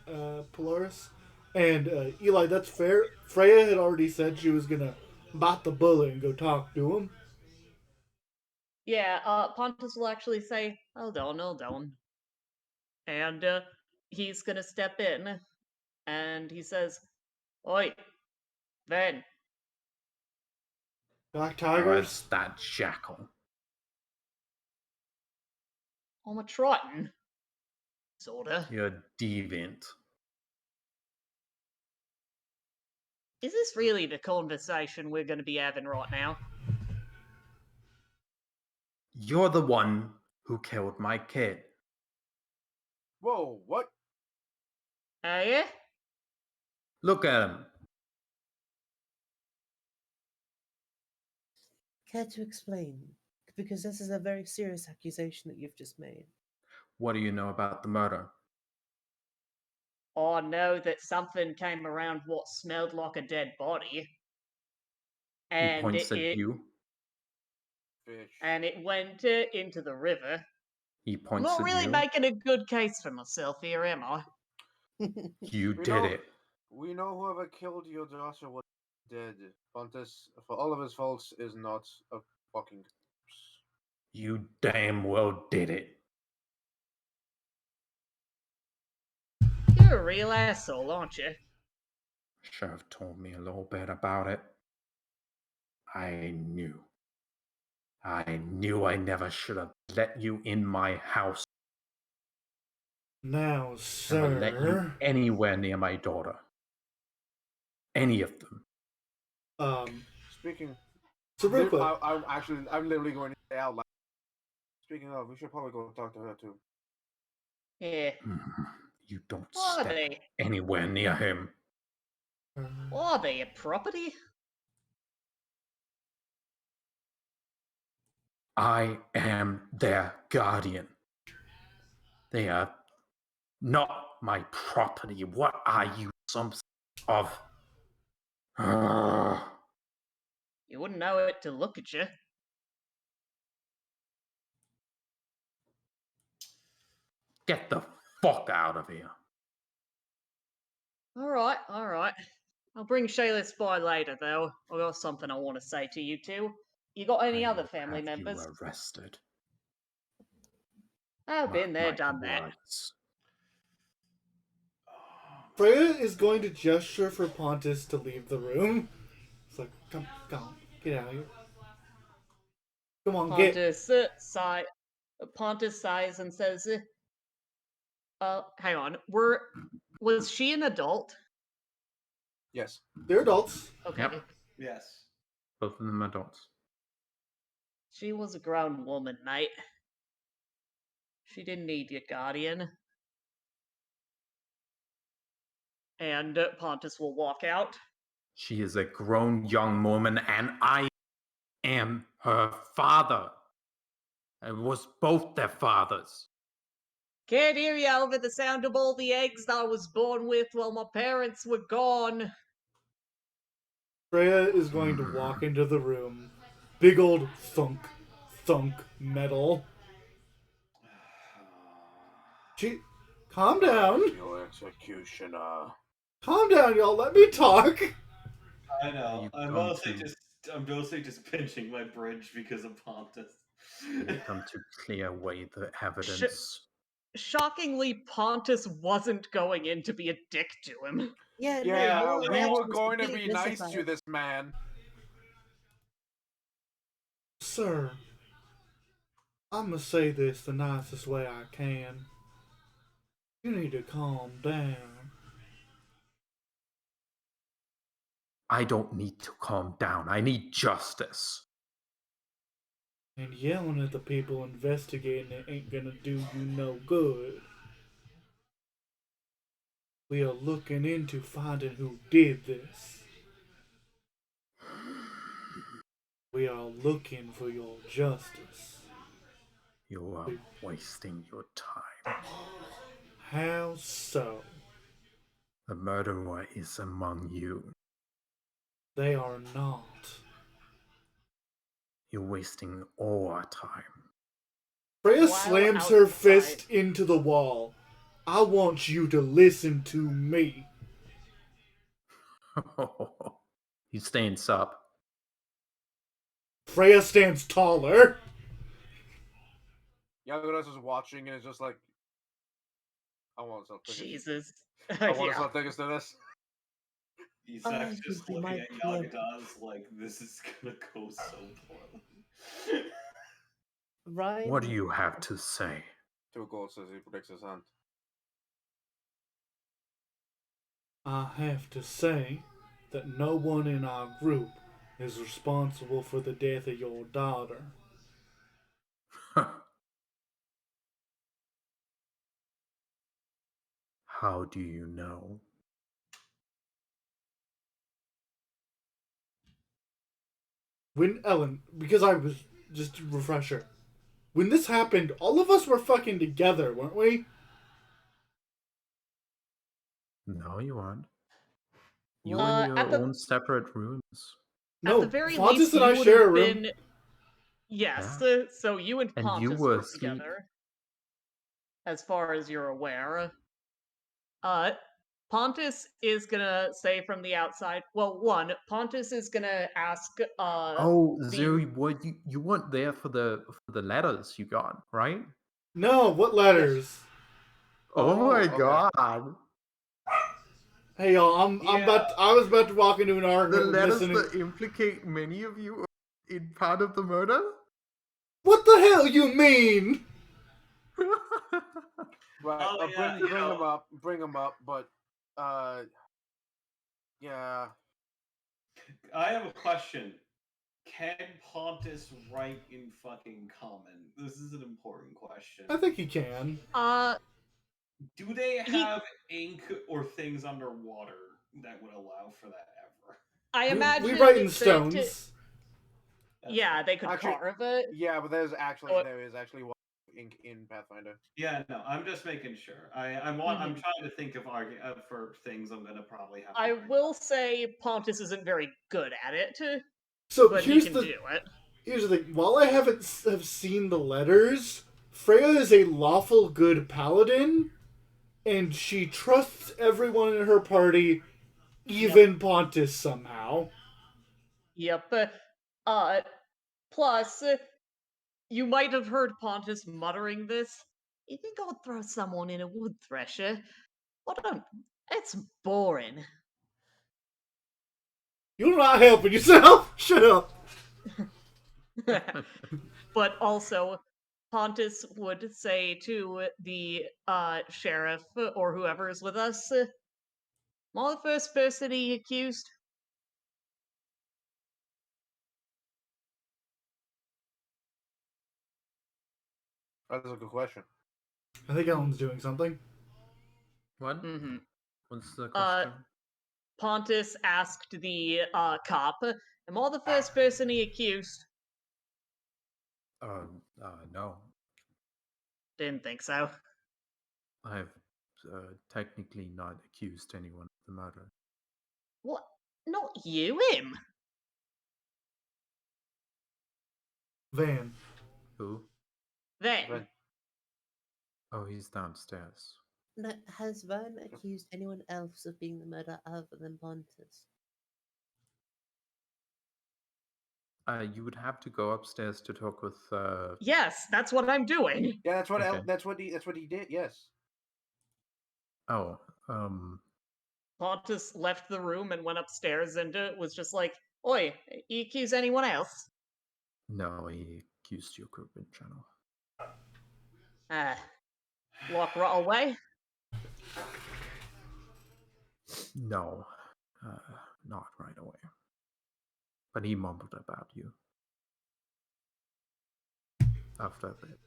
Polaris. And Eli, that's fair. Freya had already said she was gonna bite the bullet and go talk to him. Yeah, Pontus will actually say, hold on. And he's gonna step in, and he says, Oi, Ven, Black tigers. Arrest that jackal. I'm a Triton. Sorta. You're a deviant. Is this really the conversation we're gonna be having right now? You're the one who killed my kid. Whoa, what? Yeah? Look at him. Care to explain? Because this is a very serious accusation that you've just made. What do you know about the murder? I know that something came around what smelled like a dead body. He And points at you. Fish. And it went into the river. He I'm points not at really you. making a good case for myself here, am I? You We did know- it. We know whoever killed your daughter was dead. Pontus, for all of his faults, is not a fucking corpse. You damn well did it. You're a real asshole, aren't you? Should have told me a little bit about it. I knew I never should have let you in my house. Now, Never let you sir. anywhere near my daughter. Any of them. Speaking, So real quick, I'm literally going to say out loud. Speaking of, we should probably go talk to her too. Yeah. You don't Are step they? anywhere near him. Are they a property? I am their guardian. They are not my property. What are you, some of? You wouldn't know it to look at you. Get the fuck out of here. Alright. I'll bring Shayla's by later, though. I got something I want to say to you two. You got any I other will family have members? You arrested. I've been there, Mark my done that. words. Freya is going to gesture for Pontus to leave the room. It's like, come, get out of here. Come on, get. Pontus sighs and says, hang on. Was she an adult? Yes. They're adults. Okay. Yep. Yes. Both of them adults. She was a grown woman, mate. She didn't need your guardian. And Pontus will walk out. She is a grown young woman, and I am her father. I was both their fathers. Can't hear you over the sound of all the eggs I was born with while my parents were gone. Freya is going to walk into the room. Big old thunk, metal. Calm down. Your executioner. Calm down, y'all. Let me talk. I know. You've I'm come mostly just pinching my bridge because of Pontus. You've come to clear away the evidence. Shockingly, Pontus wasn't going in to be a dick to him. Yeah, Yeah, no, your we reaction were was going to completely be nice justified. to this man. Sir, I'm gonna say this the nicest way I can. You need to calm down. I don't need to calm down. I need justice. And yelling at the people investigating it ain't gonna do you no good. We are looking into finding who did this. We are looking for your justice. You are wasting your time. How so? The murderer is among you. They are not. You're wasting all our time. Freya While slams her outside- fist into the wall. I want you to listen to me. He stands up. Freya stands taller. Yaganos is watching and is just like, I want some tickets. Jesus. I want Yeah. some tickets to this. Isak's think just we looking might at be able- Yagadas like this is gonna go so poorly. Ryan, What do you have to say? 2 gold says he predicts his hunt. I have to say that no one in our group is responsible for the death of your daughter. How do you know? When Ellen, because I was just a refresher. When this happened, all of us were fucking together, weren't we? No, you aren't. You Well, in your at the- own separate rooms. At the No, very Fontes least, and you I would share a have room. been. Yes, Yeah. so you and And you Pontus were were asleep. together, as far as you're aware. Pontus is gonna say from the outside. Well, one, Pontus is gonna ask. Oh, the- Zuri, what you weren't there for the letters you got, right? No, what letters? Oh, my okay. god. Hey y'all, I was about to walk into an The argument with letters missing. that implicate many of you in part of the murder? What the hell you mean? Right, Oh, yeah, bring him up, but yeah. I have a question. Can Pontus write in fucking common? This is an important question. I think he can. Do they He- have ink or things underwater that would allow for that ever? I imagine We write in that- stones. That's yeah, fine. they could Actually- carve it. Yeah, but there is actually Oh, one ink in Pathfinder. Yeah, no, I'm just making sure. I'm trying to think of for things I'm gonna probably have to I bring will up. say Pontus isn't very good at it, So but he here's can the do it. here's the thing. While I haven't have seen the letters, Freya is a lawful good paladin, and she trusts everyone in her party, even Pontus somehow. Yep. Plus, you might have heard Pontus muttering this. You think I'd throw someone in a wood thresher? Well, don't. It's boring. You're not helping yourself. Shut up. But also, Pontus would say to the sheriff or whoever is with us, "Am I the first person he accused?" That's a good question. I think Ellen's doing something. What? Mm-hmm. What's the question? Pontus asked the cop, "Am I the first person he accused?" No. Didn't think so. I've technically not accused anyone of the murder. What? Not you, him. Van. Who? Then. But Oh, he's downstairs. No, has Van accused anyone else of being the murderer other than Pontus? You would have to go upstairs to talk with. Yes, that's what I'm doing. yeah, that's what Okay. that's what he did. Yes. Oh, Pontus left the room and went upstairs and was just like, "Oi, you accuse anyone else?" no, he accused your group in general. Walk right away. No, not right away. But he mumbled about you. after that.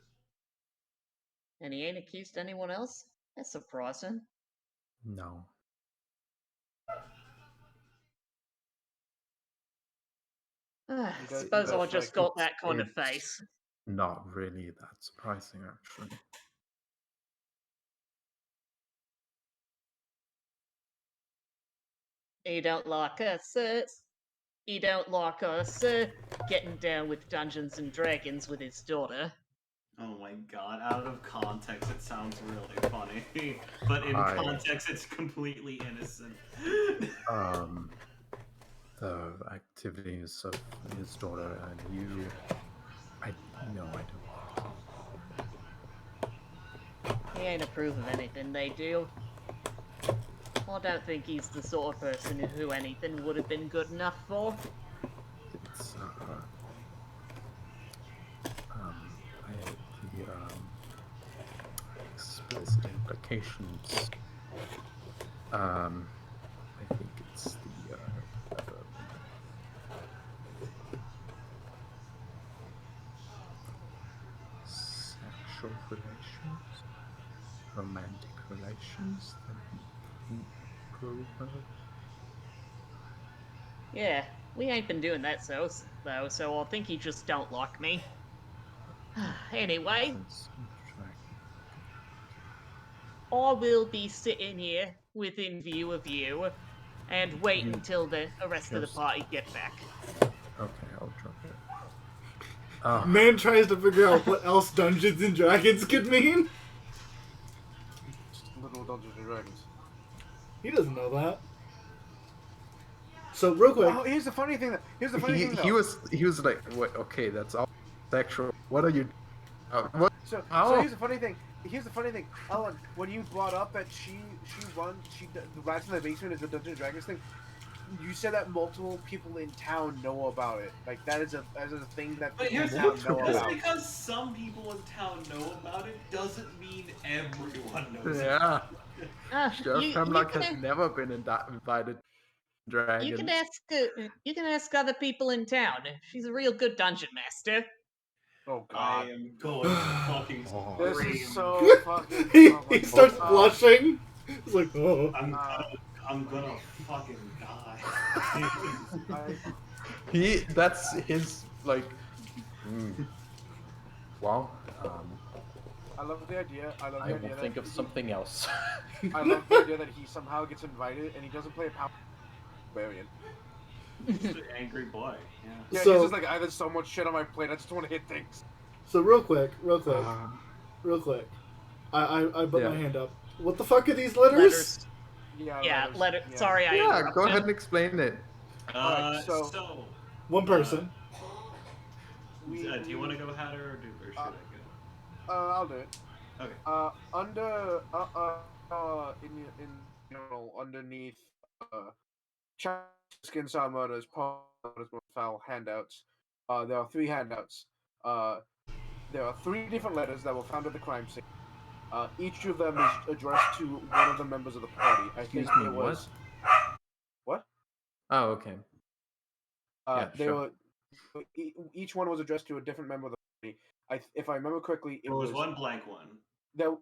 And he ain't accused anyone else? That's surprising. No. He does- Suppose he I does just like- got that kind of It's face. not really that surprising, actually. You don't like us, You don't like us, getting down with Dungeons and Dragons with his daughter. Oh my god, out of context it sounds really funny. But in I- context it's completely innocent. The activities of his daughter and you, I don't. He ain't approve of anything they do. I don't think he's the sort of person who anything would have been good enough for. It's explicit implications. I think it's the sexual relations, romantic relations that he approve of. Yeah, we ain't been doing that though, so I think he just don't like me. Anyway, Since drag- I will be sitting here within view of you and wait You until the rest of the just- party get back. Okay, I'll drop it. Oh, Man tries to figure out what else Dungeons and Dragons could mean. Little Dungeons and Dragons. He doesn't know that. So real quick, Oh, here's the funny thing. Here's the funny thing. he was like, what? Okay, that's all sexual. What are you? What? So How? here's the funny thing. Ellen, when you brought up that the Rats in the Basement is a Dungeons and Dragons thing, you said that multiple people in town know about it. Like that is a thing that But people here's in the town know just about. because some people in town know about it doesn't mean everyone knows Yeah. Sheriff You Hemlock can, has never been invited to Dragons. you can ask other people in town. She's a real good dungeon master. Oh I God, am going to fucking Oh. this scream. is so fucking. he, oh my he starts God. blushing. He's like, oh. I'm gonna fucking die. That's his like. Well, I love the idea. I love I the will idea think that of something else. I love the idea that he somehow gets invited and he doesn't play a power barbarian. Just an angry boy. Yeah. Yeah, So- he's just like, I have so much shit on my plate. I just want to hit things. So real quick. I put my Yeah. hand up. What the fuck are these letters? Letters. Yeah. Yeah, letters. letter. Sorry, I Yeah, interrupted. go ahead and explain it. Alright, so- So One person. do you want to go, Hatter, or should I go? I'll do it. Okay. Under in general underneath Skin Saw Murders, Foul handouts. There are 3 handouts. There are 3 different letters that were found at the crime scene. Each of them is addressed to one of the members of the party. I Excuse think me, it was what? Oh, okay. Yeah, They sure. were each one was addressed to a different member of the party. If I remember correctly, it There was one blank one. There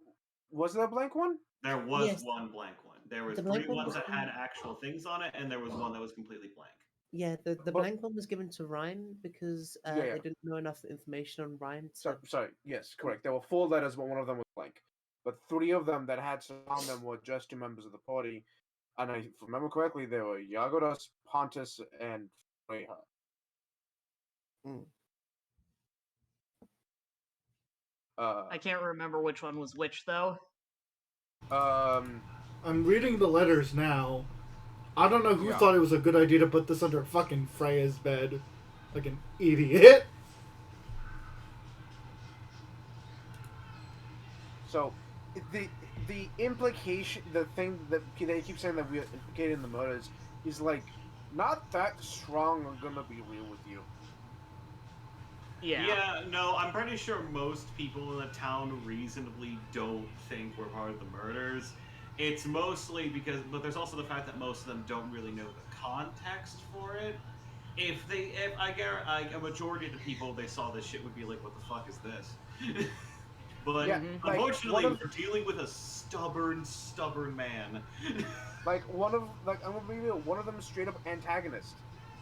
was there a blank one? There was Yes. one blank one. There was The 3 blank one ones was that had from- actual things on it, and there was one that was completely blank. Yeah, the But- blank one was given to Ryan because Yeah. they didn't know enough information on Ryan to. Sorry. Yes, correct. There were 4 letters, but one of them was blank. But 3 of them that had some on them were addressed to members of the party. And if I remember correctly, they were Yagodas, Pontus, and Freya. Mm. I can't remember which one was which though. I'm reading the letters now. I don't know who Yeah. thought it was a good idea to put this under fucking Freya's bed. Like an idiot. So, the implication, the thing that they keep saying that we are implicated in the murders is like not that strong. I'm gonna be real with you. Yeah. No, I'm pretty sure most people in the town reasonably don't think we're part of the murders. It's mostly because, but there's also the fact that most of them don't really know the context for it. if a majority of the people they saw this shit would be like, what the fuck is this? But Yeah, Mhm. like unfortunately, we're dealing with a stubborn man. I'm gonna be real. One of them is straight up antagonist.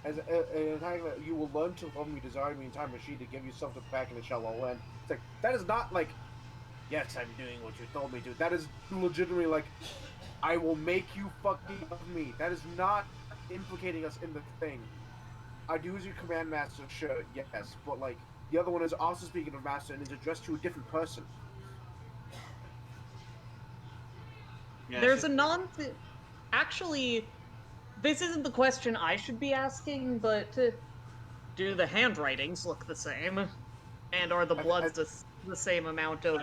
As an antagonist, you will learn to love me, desire me in time machine to give yourself to back and it shall all end. It's like that is not like, yes, I'm doing what you told me to. That is legitimately like, I will make you fucking love me. That is not implicating us in the thing. I do as your command master, sure, yes, but like the other one is also speaking of master and is addressed to a different person. Yeah, it's There's just a non. Actually, this isn't the question I should be asking, but do the handwritings look the same? And are the bloods the same amount of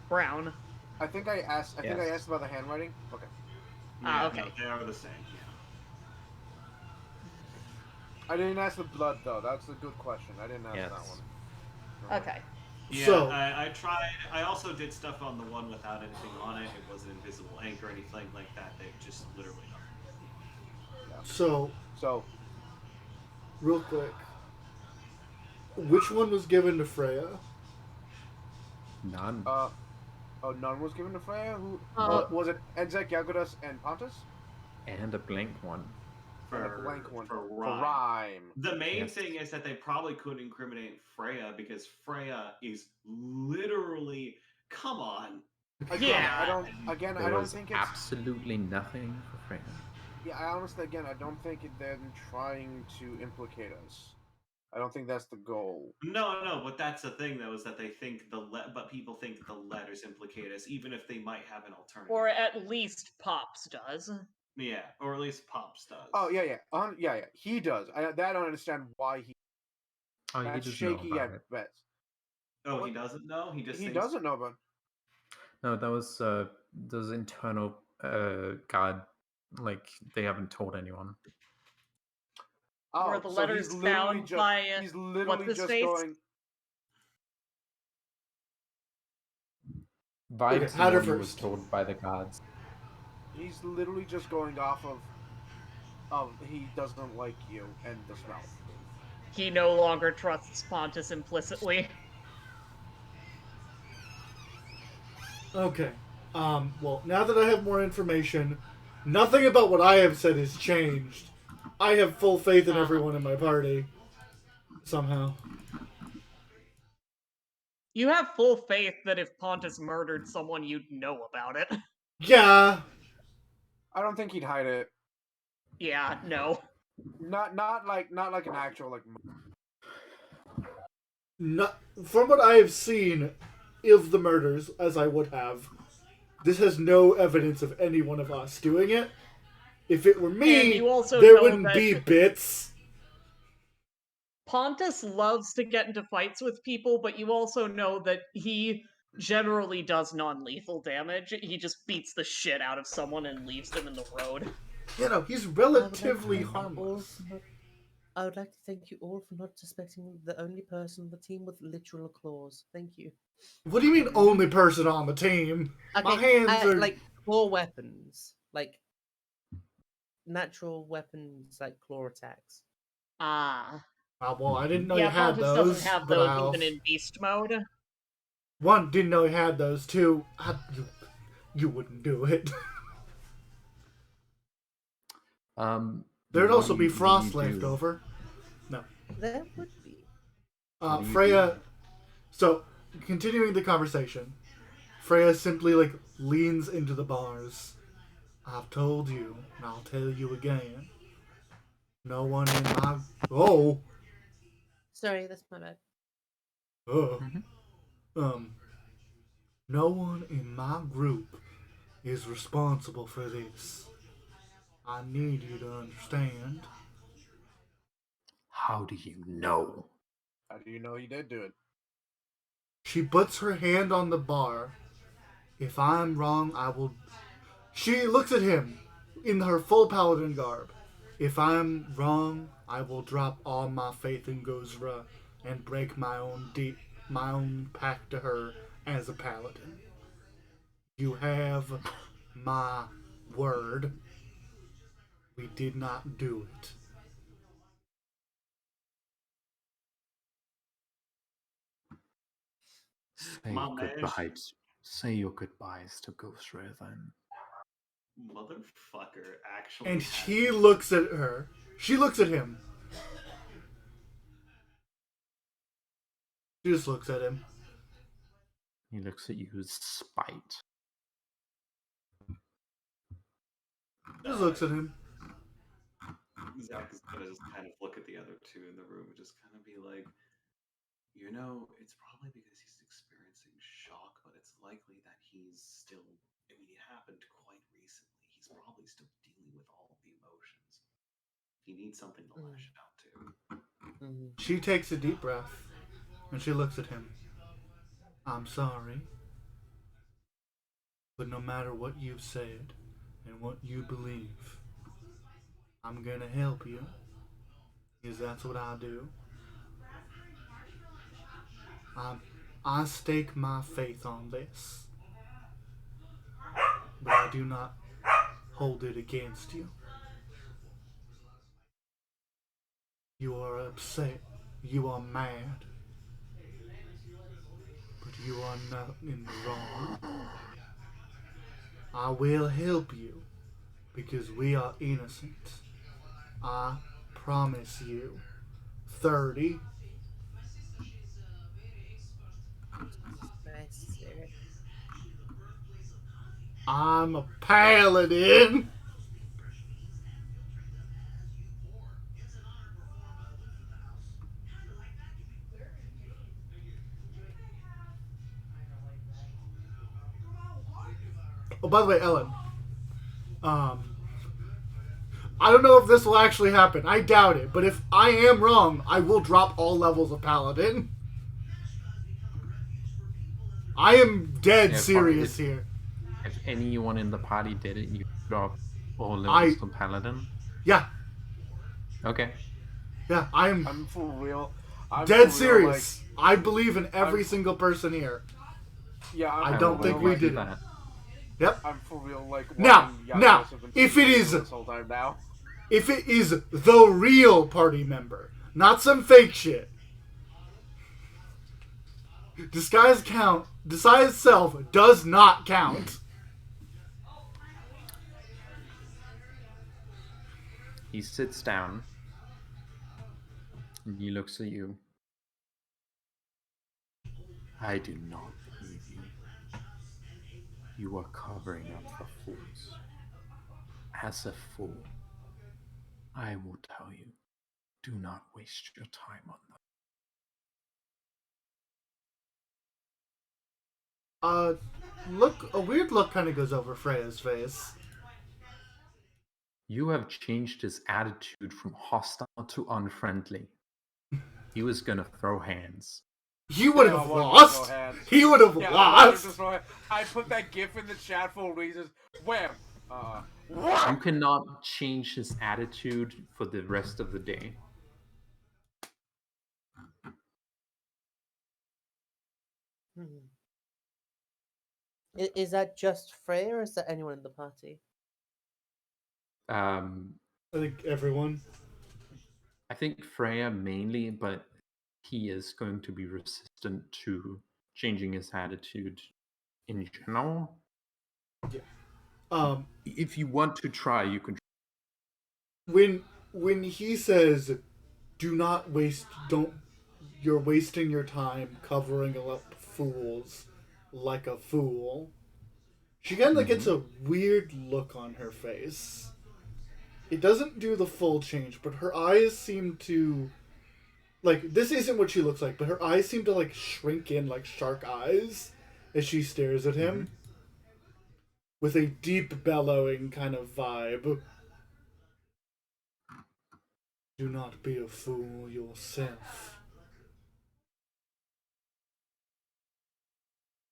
brown? I think I asked. I think I Yes. asked about the handwriting. Okay. Ah, yeah, no, okay. they are the same. Yeah. I didn't ask the blood though. That's a good question. I didn't ask that Yes. one. Okay. Okay. Yeah, So, I tried. I also did stuff on the one without anything on it. It wasn't invisible ink or anything like that. They just literally nothing. Yeah. so So, real quick, which one was given to Freya? None. uh, oh, none was given to Freya. Who? Uh, Was it Enzek, Yagodas, and Pontus, And a blank one. and a blank one For for rhyme. Rhyme? The main Yes. thing is that they probably couldn't incriminate Freya because Freya is literally, come on. Again, Come I yeah. don't. on. Again, I There don't was think it's. absolutely nothing for Freya. Yeah, I honestly, again, I don't think they're trying to implicate us. I don't think that's the goal. No, but that's the thing though, is that they think but people think the letters implicate us, even if they might have an alternative. Or at least Pops does. Yeah, or at least Pops does. Oh yeah, yeah. He does. I don't understand why he. Oh, he That's doesn't know shaky about at it. best. Oh, he What? doesn't know. He just He thinks. doesn't know about. No, that was those internal guard. Like they haven't told anyone. Were Oh, the so he's letters literally found just by he's what's literally his just face? going. Okay, Vibes Hatter only was first. told by the gods. He's literally just going off of he doesn't like you and the smell. He no longer trusts Pontus implicitly. Okay. Well, now that I have more information, nothing about what I have said has changed. I have full faith in Uh-huh. everyone in my party. Somehow. You have full faith that if Pontus murdered someone, you'd know about it. Yeah. I don't think he'd hide it. Yeah, no. Not like an actual like. Not, from what I have seen of the murders, as I would have, this has no evidence of any one of us doing it. If it were And me, you also there know wouldn't that be bits. Pontus loves to get into fights with people, but you also know that he generally does non lethal damage. He just beats the shit out of someone and leaves them in the road. You know, he's I would like to relatively thank you all harmless. for not. I would like to thank you all for not suspecting the only person on the team with literal claws. Thank you. What do you mean, only person on the team? My Okay, hands are. like claw weapons, like natural weapons, like claw attacks. Ah. Well, I didn't know you Yeah, had Pontus doesn't those, have but those I'll. even in beast mode. One, didn't know you had those. Two, you wouldn't do it. There'd What also do be what do you frost left do? over. No. There would be. What do you Freya. do? So, continuing the conversation, Freya simply leans into the bars. I've told you, and I'll tell you again. No one in my oh Sorry, that's my bad. uh, Mhm. um no one in my group is responsible for this. I need you to understand. How do you know? How do you know he did do it? She puts her hand on the bar. If I'm wrong, I will. She looks at him in her full paladin garb. If I'm wrong, I will drop all my faith in Gozra and break my own pact to her as a paladin. You have my word. We did not do it. Say My man. goodbyes. Say your goodbyes to Ghost Ray then. Motherfucker actually. And has- he looks at her. She looks at him. She just looks at him. He looks at you with spite. Just looks at him. Zach is gonna just kind of look at the other two in the room and just kind of be like, you know, it's probably because he's experiencing shock, but it's likely that he's still. I mean, it happened quite recently. He's probably still dealing with all of the emotions. He needs something to lash out to. She takes a deep breath and she looks at him. I'm sorry, but no matter what you've said and what you believe, I'm gonna help you. Because that's what I do. I stake my faith on this, but I do not hold it against you. You are upset. You are mad. But you are not in the wrong. I will help you because we are innocent. I promise you. 30. I see. I'm a paladin. Oh, by the way, Ellen. I don't know if this will actually happen. I doubt it. But if I am wrong, I will drop all levels of paladin. I am dead serious here. If anyone in the party did it, you drop all levels to Paladin. Yeah. Okay. Yeah, I'm for real. I'm dead for real, serious. I believe in every single person here. Yeah, I don't think we did it. Yep. I'm for real. Like Now, Yagos have been if it is this whole time now. If it is the real party member, not some fake shit. Disguise self does not count. He sits down and he looks at you. I do not believe you. You are covering up for fools. As a fool, I will tell you, do not waste your time on them. A weird look kind of goes over Freya's face. You have changed his attitude from hostile to unfriendly. He was gonna throw hands. He would have lost. He would have lost. I put that gif in the chat for reasons. Wham! You cannot change his attitude for the rest of the day. Is that just Freya, or is that anyone in the party? I think everyone. I think Freya mainly, but he is going to be resistant to changing his attitude in general. Yeah. If you want to try, you can. When he says, "Do not waste. Don't. You're wasting your time covering up fools like a fool." She kind of gets a weird look on her face. It doesn't do the full change, but her eyes seem to... Like, this isn't what she looks like, but her eyes seem to, like, shrink in like shark eyes as she stares at him. With a deep bellowing kind of vibe. Do not be a fool yourself.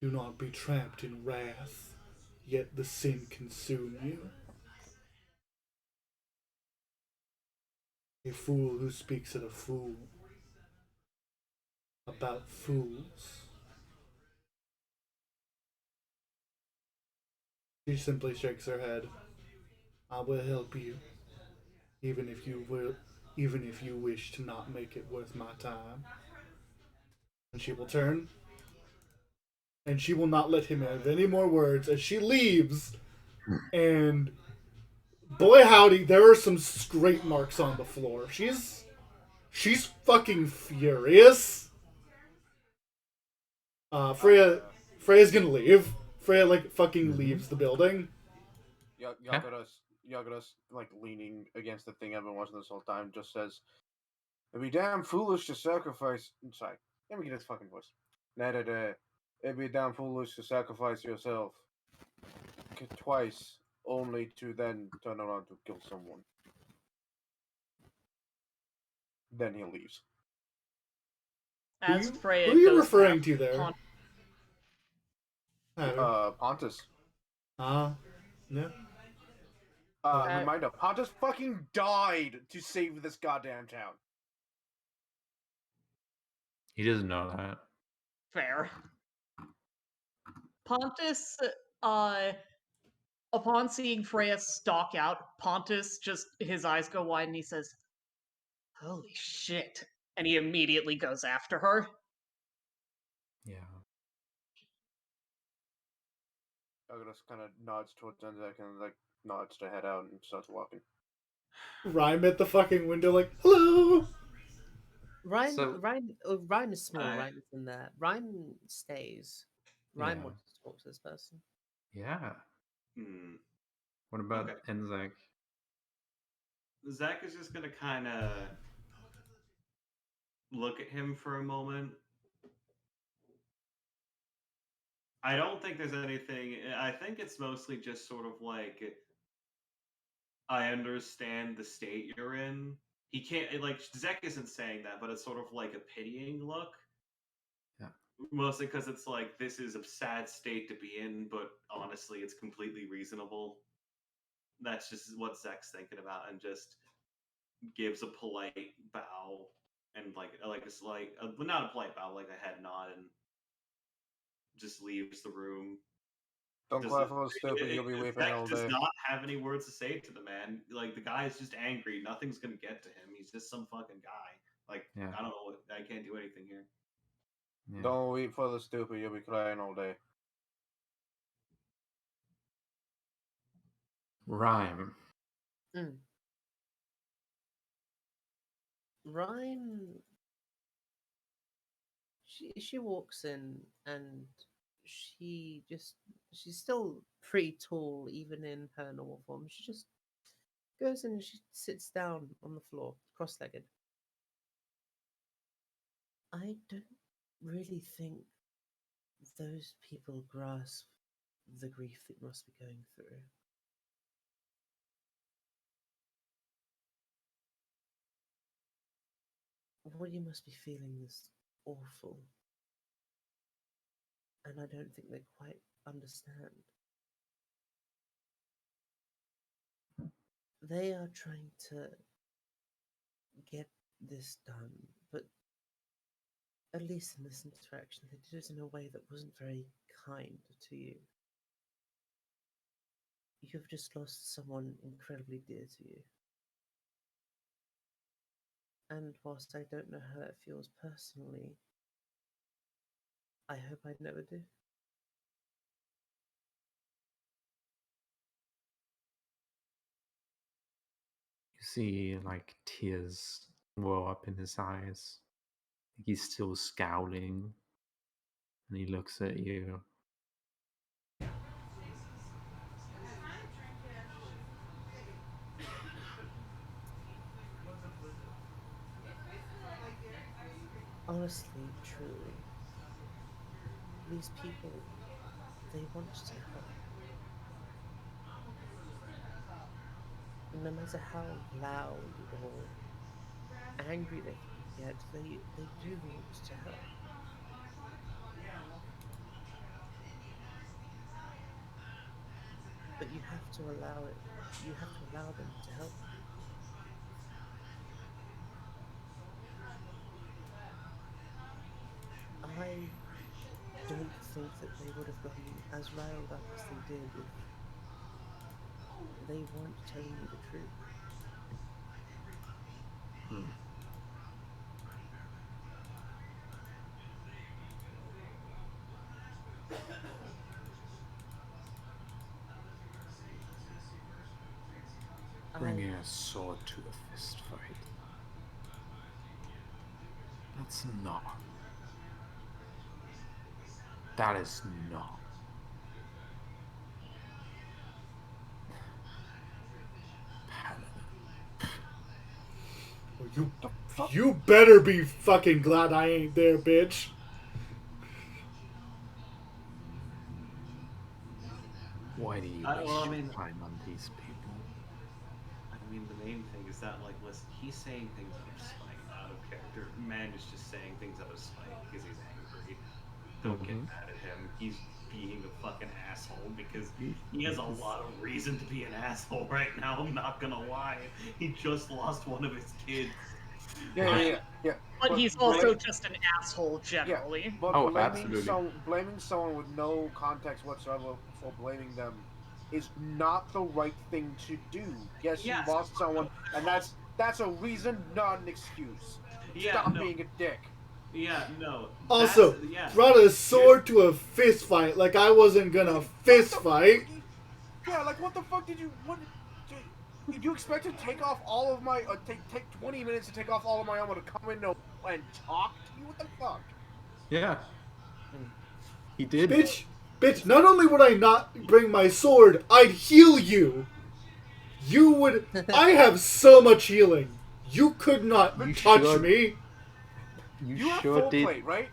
Do not be trapped in wrath, yet the sin consume you. A fool who speaks at a fool about fools. She simply shakes her head. I will help you, even if you wish to not make it worth my time. And she will turn and she will not let him have any more words as she leaves. And boy howdy, there are some scrape marks on the floor. She's fucking furious. Freya's gonna leave. Freya like fucking leaves the building. Yagura's like leaning against the thing I've been watching this whole time. Just says, "It'd be damn foolish to sacrifice." Sorry, let me get his fucking voice. It'd be damn foolish to sacrifice yourself twice, only to then turn around to kill someone. Then he leaves. As Who Freya are you goes referring past to there? Pon- Pontus. Yeah. Reminder: Pontus fucking died to save this goddamn town. He doesn't know that. Fair. Pontus, upon seeing Freya stalk out, Pontus just, his eyes go wide and he says, "Holy shit." And he immediately goes after her. Yeah. Yagura kind of nods towards Enzek and like nods to head out and starts walking. Rhyme at the fucking window like, hello! Rhyme is small. I- Rhyme is in there. Rhyme stays. Rhyme Yeah. wants to talk to this person. Yeah. Hmm. What about Okay. Enzek? Zach is just gonna kind of look at him for a moment. I don't think there's anything. I think it's mostly just sort of like, I understand the state you're in. He can't, like, Zek isn't saying that, but it's sort of like a pitying look. Yeah. Mostly because it's like, this is a sad state to be in, but honestly, it's completely reasonable. That's just what Zek's thinking about, and just gives a polite bow and like a slight, not a polite bow, like a head nod, and just leaves the room. Don't Does cry it, for us, stupid. You'll be weeping Zach all does day. not have any words to say to the man. Like, the guy's just angry. Nothing's gonna get to him. He's just some fucking guy. Like, Yeah. I don't know what. I can't do anything here. Yeah. Don't weep for the stupid. You'll be crying all day. Rhyme. Rhyme. She walks in and she's still pretty tall even in her normal form. She just goes in and she sits down on the floor, cross-legged. I don't really think those people grasp the grief that you must be going through. What you must be feeling is awful. And I don't think they quite understand. They are trying to get this done, but at least in this interaction, they did it in a way that wasn't very kind to you. You've just lost someone incredibly dear to you. And whilst I don't know how that feels personally, I hope I never do. You see, like, tears well up in his eyes. He's still scowling. And he looks at you. Honestly, truly, these people, they want to help. No matter how loud or angry they can get, they do want to help. But you have to allow it. You have to allow them to help you. I don't think that they would have gotten as riled up as they did if they weren't telling you the truth. bringing a sword to a fist fight. That's not. That is not. You better be fucking glad I ain't there, bitch. Why do you Well, waste I your mean- time on these people? I mean, the main thing is that, like, listen, he's saying things out of spite, out of character. Man is just saying things out of spite because he's angry. Don't get mad at him. He's being a fucking asshole because he has a lot of reason to be an asshole right now. I'm not gonna lie. He just lost one of his kids. Yeah. But he's also just an asshole generally. But Oh, blaming absolutely. blaming someone with no context whatsoever for blaming them is not the right thing to do. Yes, you Yes, lost someone, and that's a reason, not an excuse. Yeah, Stop no. being a dick. Yeah, no. Also, That's, yeah. brought a sword to a fist fight like I wasn't gonna fist fight. Yeah, like what the fuck did you did you expect to take off all of my take 20 minutes to take off all of my armor to come in and talk to you? What the fuck? Yeah. He did. Bitch, not only would I not bring my sword, I'd heal you. You would. I have so much healing. You could not You touch should. me. You have sure full did. plate, right?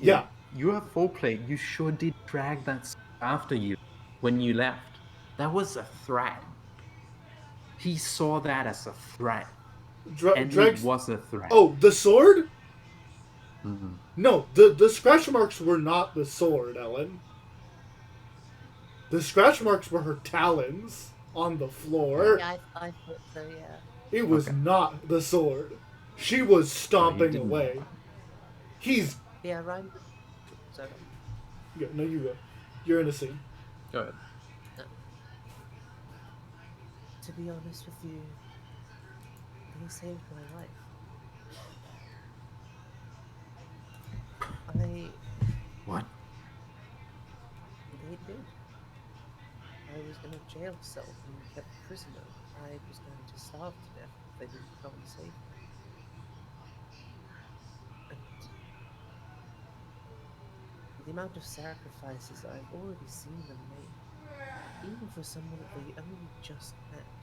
Yeah. You have full plate. You sure did drag that after you when you left. That was a threat. He saw that as a threat. And it was a threat. Oh, the sword? Mhm. No, the scratch marks were not the sword, Ellen. The scratch marks were her talons on the floor. Yeah, I thought so, yeah. It was Okay. not the sword. She was stomping didn't away. know. He's. Yeah, Ryan. Sorry. Yeah, no, you go. You're in a scene. Go ahead. To be honest with you, they saved my life. What? They did. I was in a jail cell being kept prisoner. I was going to starve to death if they didn't come and save me. And the amount of sacrifices I've already seen them make, even for someone that they only just met,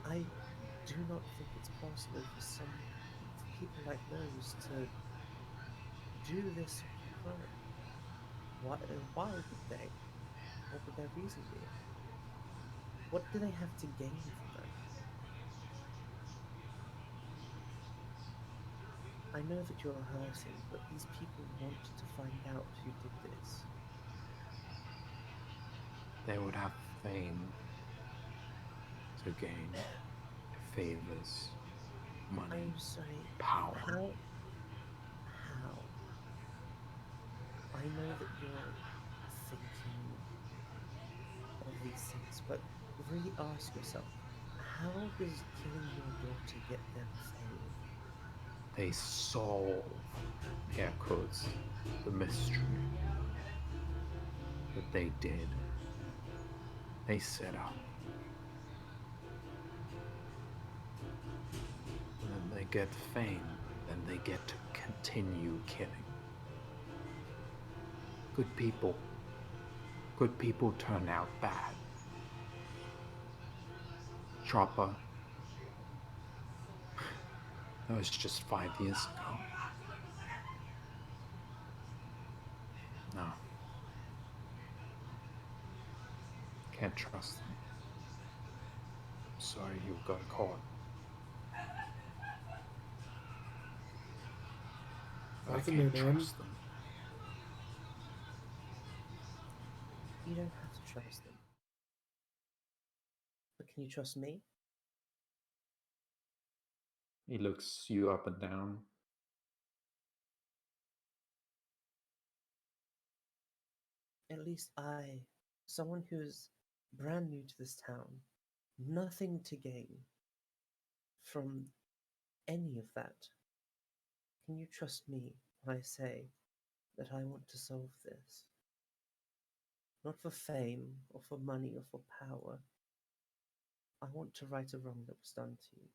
I do not think it's possible for people like those to do this sort of crime. Why would they? What would their reason be? What do they have to gain from that? I know that you're hurting, but these people want to find out who did this. They would have fame to gain, favors, money, I'm sorry. power. How? I know that you're thinking of these things, but really ask yourself, how does killing your daughter get them fame? They solve, air quotes, the mystery. But they did. They set up. And then they get fame, then they get to continue killing. Good people. Good people turn out bad. Chopper. That was just 5 years ago. No. Can't trust them. Sorry you got caught. But That's I a new can't name. trust them. You don't have to trust them. But can you trust me? He looks you up and down. At least I, someone who's brand new to this town, nothing to gain from any of that. Can you trust me when I say that I want to solve this? Not for fame or for money or for power, I want to right a wrong that was done to you.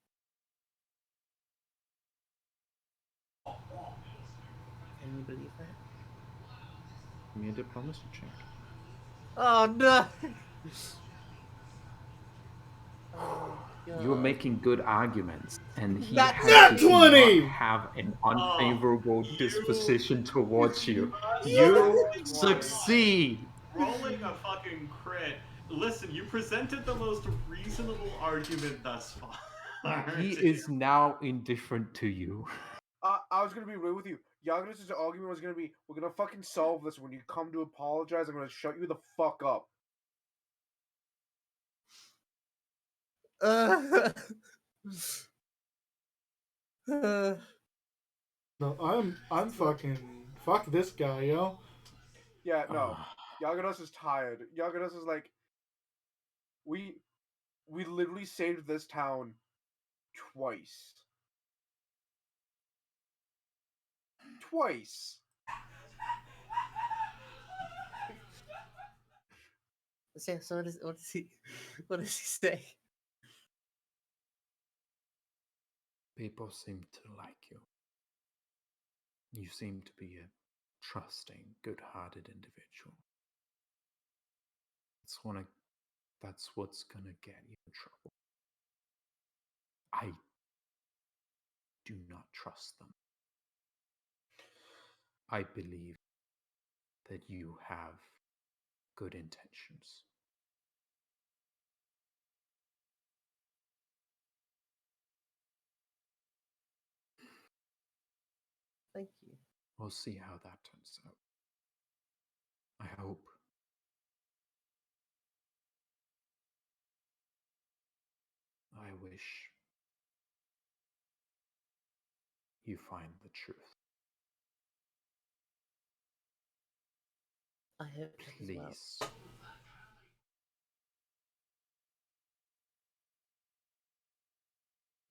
Can you believe that? Give me a diplomacy check. Oh no! Oh god. You were making good arguments, and he That's had Nat to not 20! have an Oh, unfavorable you- disposition towards you. I'm You rolling succeed. rolling a fucking crit. Listen, you presented the most reasonable argument thus far. He is now indifferent to you. I was gonna be real with you. Yagnus' argument was gonna be, we're gonna fucking solve this. When you come to apologize, I'm gonna shut you the fuck up. Uh, No, I'm fucking fuck this guy, yo. Yeah, no. Yagnus is tired. Yagnus is like, we literally saved this town twice. Twice. so what does he say? People seem to like you. You seem to be a trusting, good-hearted individual. That's what's gonna get you in trouble. I do not trust them. I believe that you have good intentions. Thank you. We'll see how that turns out. I hope. I wish you find the truth. I hope that as well. Please.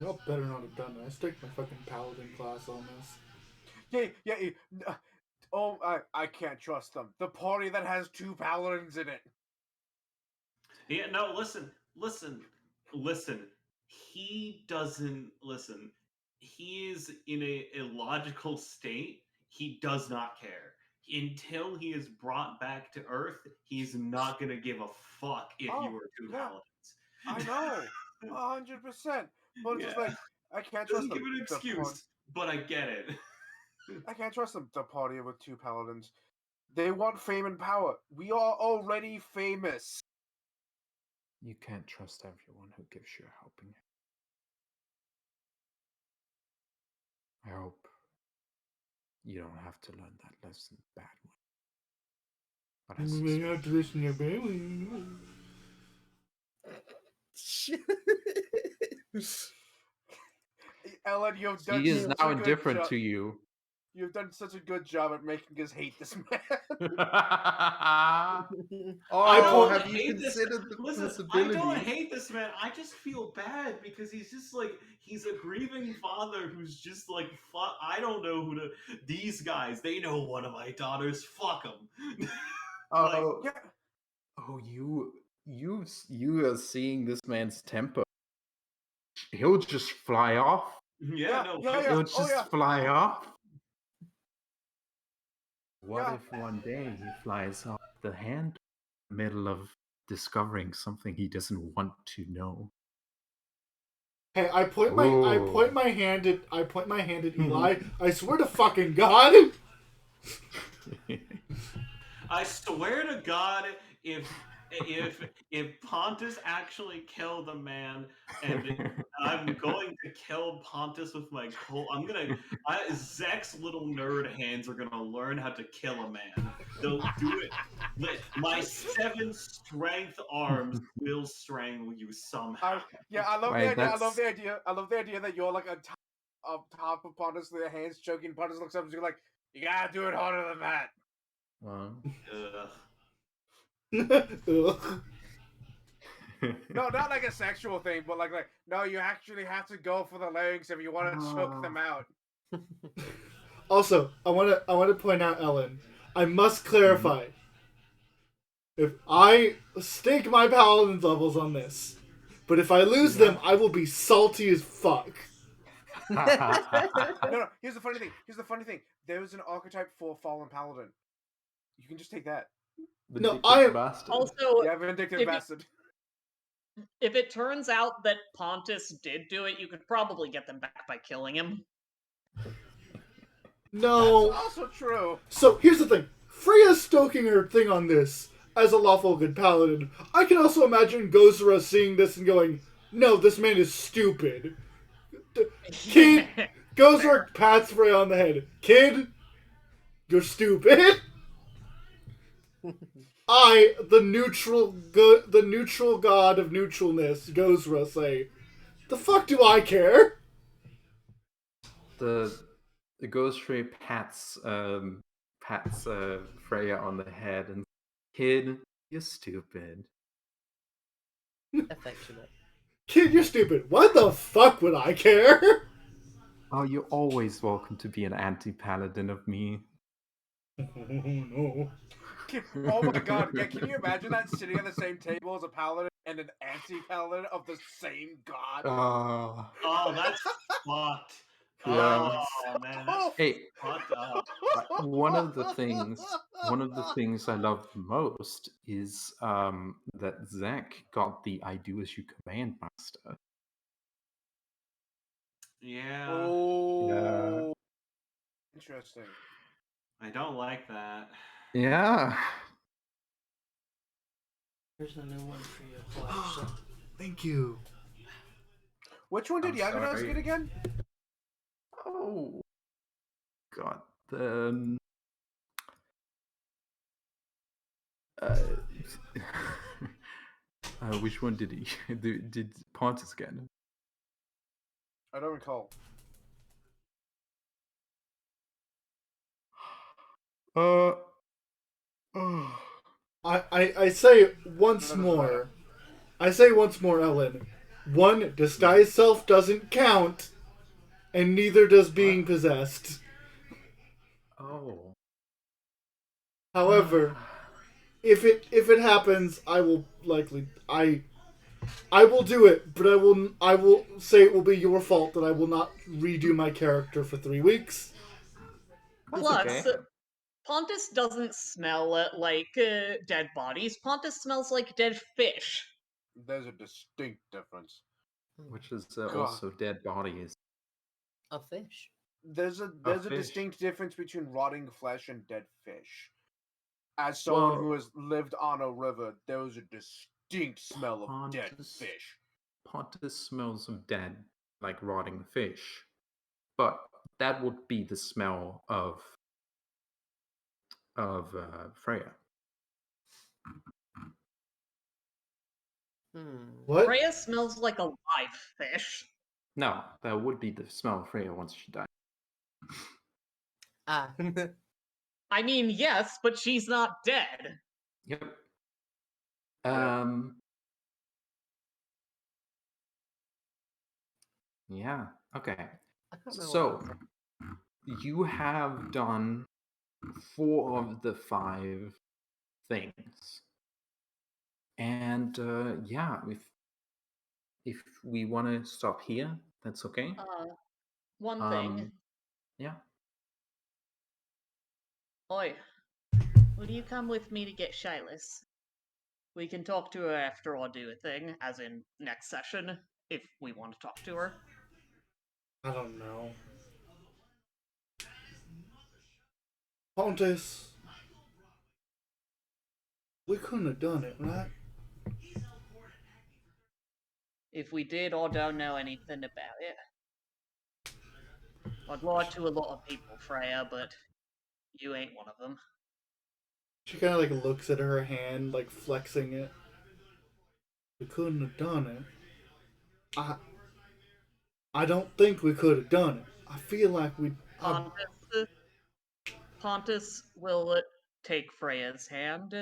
Y'all better not have done that. I stick my fucking paladin class on this. Yeah. Oh, I can't trust them. The party that has 2 paladins in it. Yeah, no, listen. He doesn't listen. He is in a illogical state. He does not care. Until he is brought back to Earth, he's not gonna give a fuck if you were two yeah. paladins. I know. 100%. But it's just Yeah. like, I can't trust Doesn't them. give an excuse, but I get it. I can't trust them. The party with 2 paladins. They want fame and power. We are already famous. You can't trust everyone who gives you a helping hand. I hope you don't have to learn that lesson the bad way. But I Maybe I have to listen to your baby. Ellen, you've done he is such now a good indifferent job. to you. You've done such a good job at making us hate this man. I Oh, don't have you hate this. considered the Listen, I possibility? don't hate this man. I just feel bad because he's just like he's a grieving father who's just like fuck. I don't know who to. These guys, they know one of my daughters. Fuck them. Oh, yeah. oh, you are seeing this man's temper. He'll just fly off. Yeah, no. Yeah. He'll Oh, just yeah. fly off. What Yeah. if one day he flies off the handle in the middle of discovering something he doesn't want to know? Hey, I point Ooh. my hand at Eli. I swear to fucking God. I swear to God, if Pontus actually killed a man, and I'm going to kill Pontus with my colt, Zek's little nerd hands are gonna learn how to kill a man. They'll do it. My 7 strength arms will strangle you somehow. I love Right, the idea. I that's- love the idea. I love the idea that you're like up top of Pontus, their hands choking. Pontus looks up and you're like, you gotta do it harder than that. Well. Ugh. Ugh. No, not like a sexual thing, but like no, you actually have to go for the legs if you want to choke them out. Also, I want to point out, Ellen. I must clarify. If I stake my paladin's levels on this, But if I lose them, I will be salty as fuck. No. Here's the funny thing. There was an archetype for Fallen Paladin. You can just take that. No, I am. Bastard. Also, Yeah, Vindictive if you- Bastard. if it turns out that Pontus did do it, you could probably get them back by killing him. No. That's also true. So here's the thing. Freya's stoking her thing on this as a lawful good paladin. I can also imagine Gozra seeing this and going, "No, this man is stupid." Kid, Gozra pats Freya on the head. Kid, you're stupid. I, the neutral god of neutralness, Gozra, say, "The fuck do I care?" The ghost ray pats Freya on the head and, "Kid, you're stupid." Affectionate. Kid, you're stupid. Why the fuck would I care? Oh, you're always welcome to be an anti-paladin of me. Oh no. Oh my god, yeah, can you imagine that sitting at the same table as a paladin and an anti-paladin of the same god? Oh, that's fucked. Yeah. Oh man, that's Hey, fucked up. one of the things I love the most is that Zach got the "I do as you command" master. Yeah, Oh, interesting. I don't like that. Yeah. Here's a new one for you, Alexa. Thank you. Which one did I'm Yaganos sorry. get again? Oh God. The which one did he did Pontus get? I don't recall. I say once Doesn't more. matter. I say once more, Ellen. One, disguise self doesn't count, and neither does being possessed. Oh. However, if it happens, I will likely I will do it, but I will say it will be your fault that I will not redo my character for 3 weeks. That's Plus, okay. Pontus doesn't smell like dead bodies. Pontus smells like dead fish. There's a distinct difference. Which is God. also dead bodies. A fish. There's a fish. distinct difference between rotting flesh and dead fish. As someone who Well- has lived on a river, there was a distinct smell of dead Pontus- fish. Pontus smells of dead, like rotting fish, but that would be the smell of Freya. What? Freya smells like a live fish. No, that would be the smell of Freya once she died. Ah. I mean, yes, but she's not dead. Yep. Yeah. Okay. I can't remember So what you have done 4 of the 5 things, and yeah, if we want to stop here, that's okay. One thing. Yeah. Oi, will you come with me to get Shyless? We can talk to her after I do a thing, as in next session, if we want to talk to her. I don't know. Pontus. We couldn't have done it, right? If we did, I don't know anything about it. I'd lie to a lot of people, Freya, but you ain't one of them. She kind of like looks at her hand, like flexing it. We couldn't have done it. I don't think we could have done it. I feel like we. Pontus will take Freya's hand.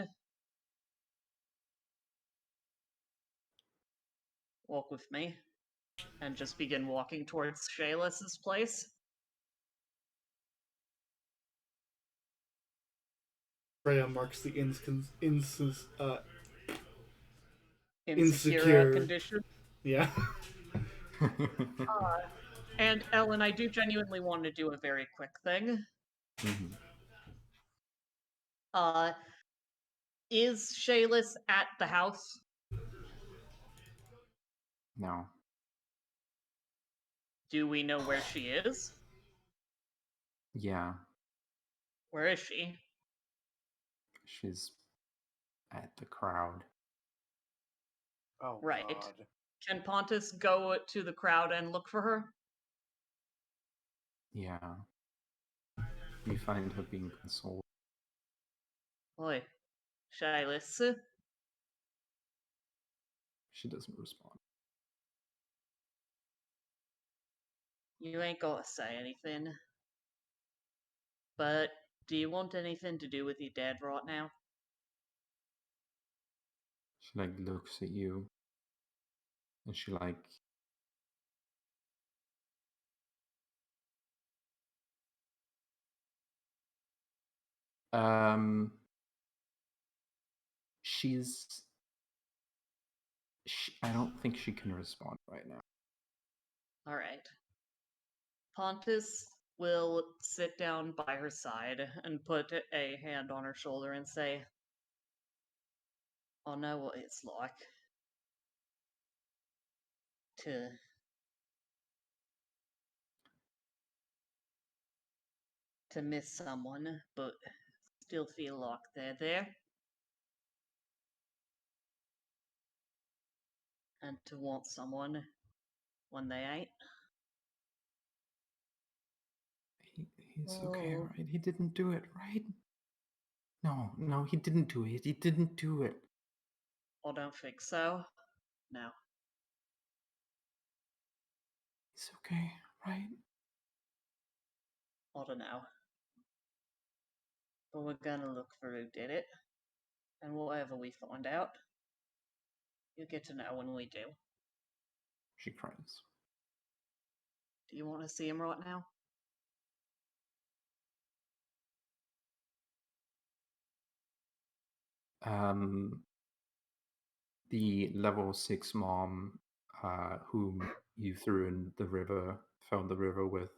Walk with me. And just begin walking towards Shayless's place. Freya marks the Insecure condition. Yeah. And Ellen, I do genuinely want to do a very quick thing. Mhm. Uh, is Shayless at the house? No. Do we know where she is? Yeah, Where is she? she's at the crowd. Oh Right. God. Can Pontus go to the crowd and look for her? Yeah. You find her being consoled. Oi, Shayless. She doesn't respond. You ain't gotta say anything. But do you want anything to do with your dad right now? She like looks at you and she like um she's I don't think she can respond right now. Alright. Pontus will sit down by her side and put a hand on her shoulder and say, I know what it's like to miss someone, but still feel like they're there, and to want someone when they ain't. He's okay, Oh, right? He didn't do it, right? No, he didn't do it. He didn't do it. I don't think so. No. He's okay, right? I don't know. But we're gonna look for who did it, and whatever we find out, you'll get to know when we do. She cries. Do you want to see him right now? Um, the level 6 mom, whom you threw in the river, fell the river with,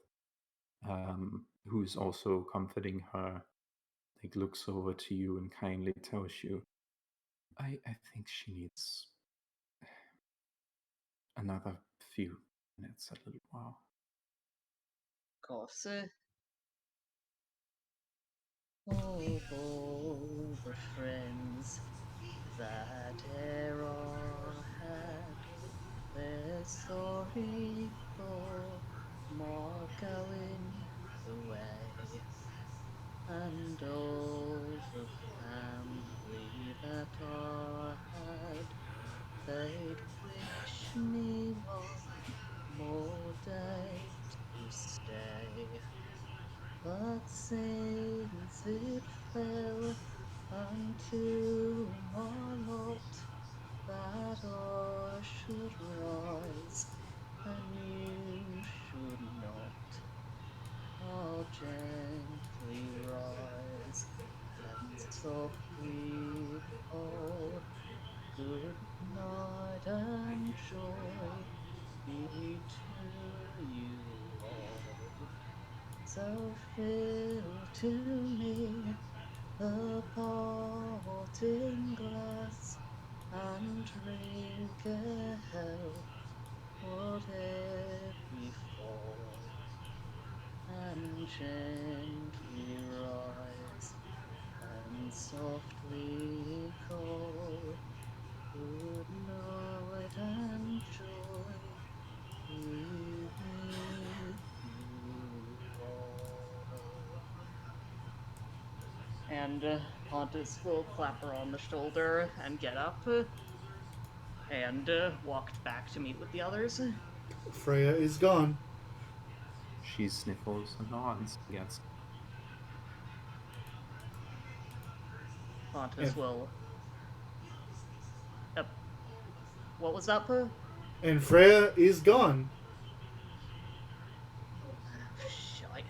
who's also comforting her, like looks over to you and kindly tells you, I think she needs another few minutes, a little while. Of course. All the friends that Errol had, they're sorry for my going away, and all the family that I had, they'd wish me one more day to stay. But since it fell unto my lot that I should rise and you should not, I'll gently rise and softly call good night and joy be to you all. So fill to me the parting glass and drink a health, whate'er befall, and gently rise and softly call good night and joy be with you all. And Pontus will clap her on the shoulder and get up and walked back to meet with the others. Freya is gone. She sniffles and nods, gets Pontus And, will. Uh, what was up? and Freya is gone. Shite.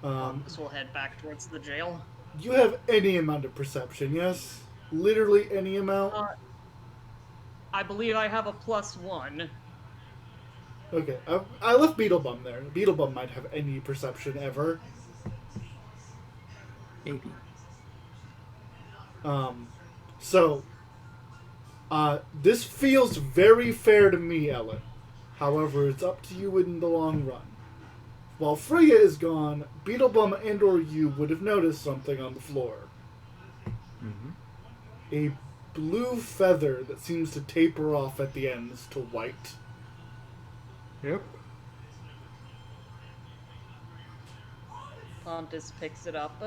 Um, Pontus will head back towards the jail. you have any amount of perception, yes? Literally any amount? Uh, I believe I have a +1. Okay, I left Beetlebum there. Beetlebum might have any perception ever. Maybe. Um, so, this feels very fair to me, Ellen. However, it's up to you in the long run. While Freya is gone, Beetlebum and or you would have noticed something on the floor. Mm-hmm. A blue feather that seems to taper off at the ends to white. Yep. Pontus picks it up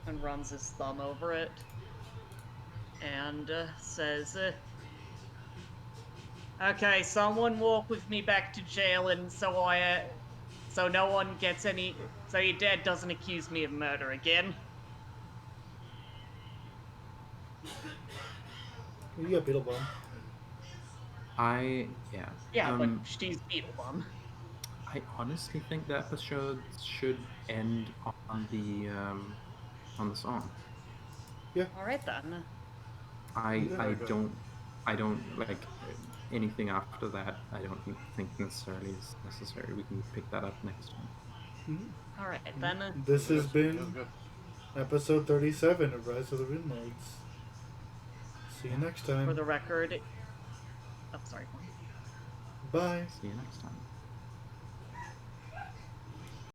and runs his thumb over it and says, "Okay, someone walk with me back to jail, and so no one gets so your dad doesn't accuse me of murder again." Yeah, Beetlebum. Yeah. Yeah, but she's Beetlebum. I honestly think the episode should end on the song. Yeah. All right then. I Very I good. don't I don't like anything after that. I don't think necessarily is necessary. We can pick that up next time. All right then. This has It was been good. episode 37 of Rise of the Runelords. See you Yeah. next For time. the record, oh sorry, go on. Bye. See you next time.